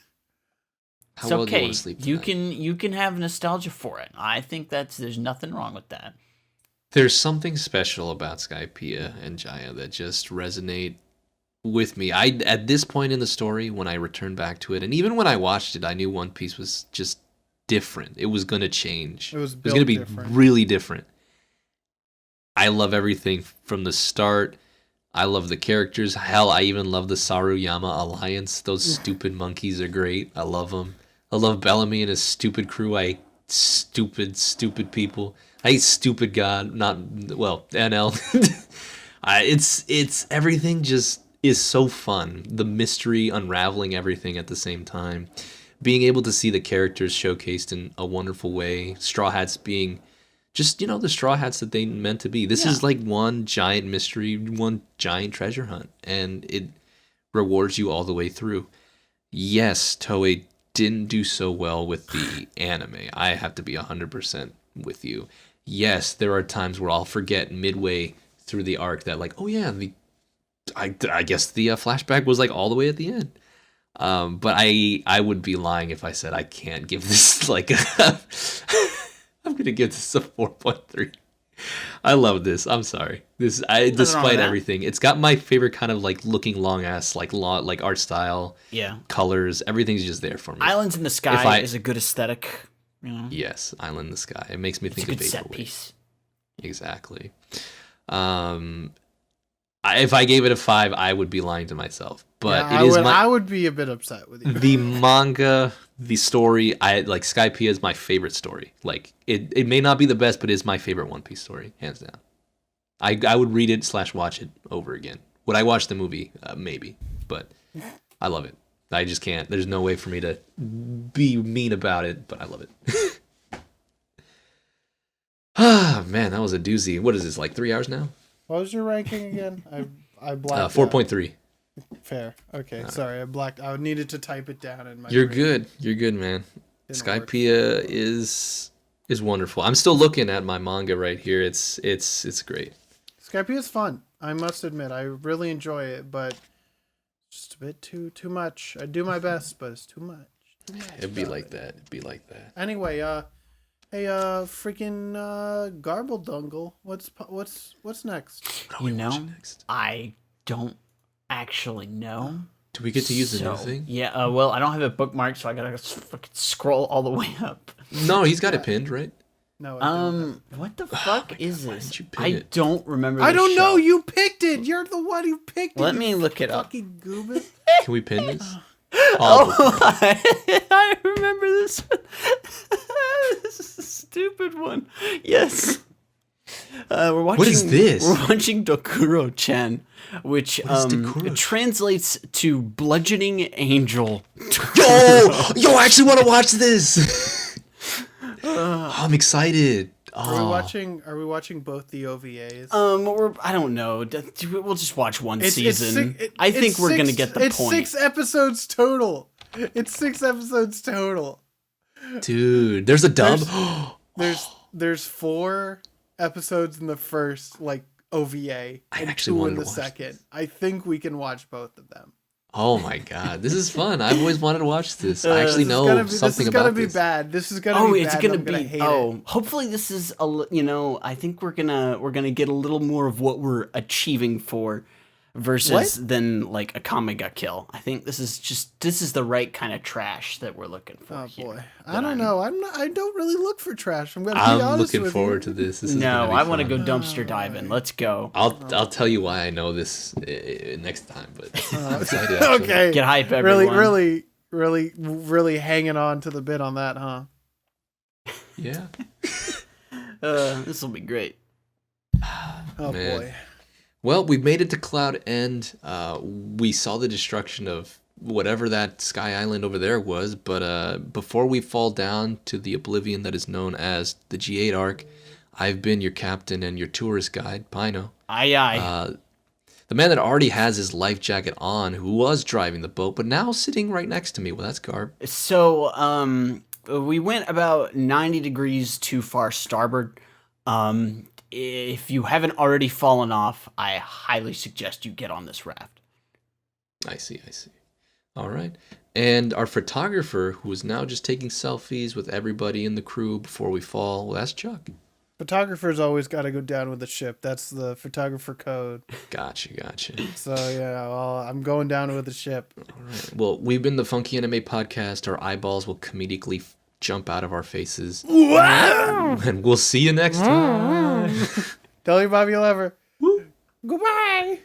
It's okay. You can have nostalgia for it. I think there's nothing wrong with that. There's something special about Skypiea and Jaya that just resonate with me. At this point in the story, when I returned back to it, and even when I watched it, I knew One Piece was just different. It was gonna change. It was gonna be really different. I love everything from the start. I love the characters. Hell, I even love the Saruyama Alliance. Those stupid monkeys are great. I love them. I love Bellamy and his stupid crew. I hate stupid people. I hate stupid God. NL. It's everything just is so fun. The mystery, unraveling everything at the same time. Being able to see the characters showcased in a wonderful way. Straw Hats being just, the Straw Hats that they meant to be. This is one giant mystery, one giant treasure hunt, and it rewards you all the way through. Yes, Toei didn't do so well with the anime. I have to be 100% with you. Yes, there are times where I'll forget midway through the arc that like, oh yeah, I guess the flashback was like all the way at the end. But I would be lying if I said I can't give this like I'm gonna give this a 4.3. I love this. I'm sorry. Despite everything, it's got my favorite kind of like looking long ass like art style. Yeah. Colors, everything's just there for me. Islands in the Sky is a good aesthetic. You know? Yes, Island in the Sky. It makes me think of Vaporwave. Set piece. Exactly. If I gave it a 5, I would be lying to myself. But yeah, I would be a bit upset with you. The manga, the story, Skypiea is my favorite story. Like it may not be the best, but it's my favorite One Piece story, hands down. I would read it / watch it over again. Would I watch the movie? Maybe, but I love it. I just can't. There's no way for me to be mean about it, but I love it. Ah, man, that was a doozy. What is this, like 3 hours now? What was your ranking again? I blacked 4.3. Fair. Okay, sorry. I needed to type it down in my You're brain. good. You're good, man. Skypiea is wonderful. I'm still looking at my manga right here. It's great. Skypiea is fun. I must admit, I really enjoy it, but just a bit too much. I do my best, but it's too much. It'd be like that. Anyway, hey, freaking Garbledungle, what's next? You know, I don't actually know. Do we get to use the new thing? Yeah. Well, I don't have it bookmarked, so I gotta fucking scroll all the way up. No, he's got it pinned, right? No. What the fuck is this? I don't remember. I don't show. know. You picked it. You're the one who picked it. Let me look it up. Fucking goober. Can we pin this? Oh, I remember this one. This is a stupid one. Yes. We're watching. What is this? We're watching Dokuro-chan, which translates to bludgeoning angel. Yo, I actually want to watch this. I'm excited. Are we watching both the OVAs? I don't know. We'll just watch one season. I think we're gonna get the point. It's 6 episodes total. Dude, there's a dub. There's 4 episodes in the first OVA and 2 in the second. I think we can watch both of them. Oh my god, this is fun! I've always wanted to watch this. I actually know something about this. This is gonna be bad. This is gonna be bad. It's gonna be. Hopefully this is I think we're gonna get a little more of what we're achieving for, versus than like a Kamiga kill. I think this is the right kind of trash that we're looking for. Oh boy, I don't know. I don't really look for trash. I'm gonna be honest with you. I'm looking forward to this. I want to go dumpster diving. Let's go. I'll tell you why I know this next time. But I'm excited. Okay, get hype, everyone. Really hanging on to the bit on that, huh? Yeah. This will be great. Oh man. Boy. Well, we made it to Cloud End. We saw the destruction of whatever that Sky Island over there was, but before we fall down to the oblivion that is known as the G8 arc, I've been your captain and your tourist guide, Pino. Aye. The man that already has his life jacket on, who was driving the boat, but now sitting right next to me. Well, that's Garb. So, we went about 90 degrees too far starboard. If you haven't already fallen off, I highly suggest you get on this raft. I see. All right. And our photographer, who is now just taking selfies with everybody in the crew before we fall, well, that's Chuck. Photographer's always got to go down with the ship. That's the photographer code. Gotcha. So, yeah, well, I'm going down with the ship. All right. Well, we've been the Funky Anime Podcast. Our eyeballs will comedically jump out of our faces. Wow! And we'll see you next time. Tell your Bobby you'll ever. Goodbye.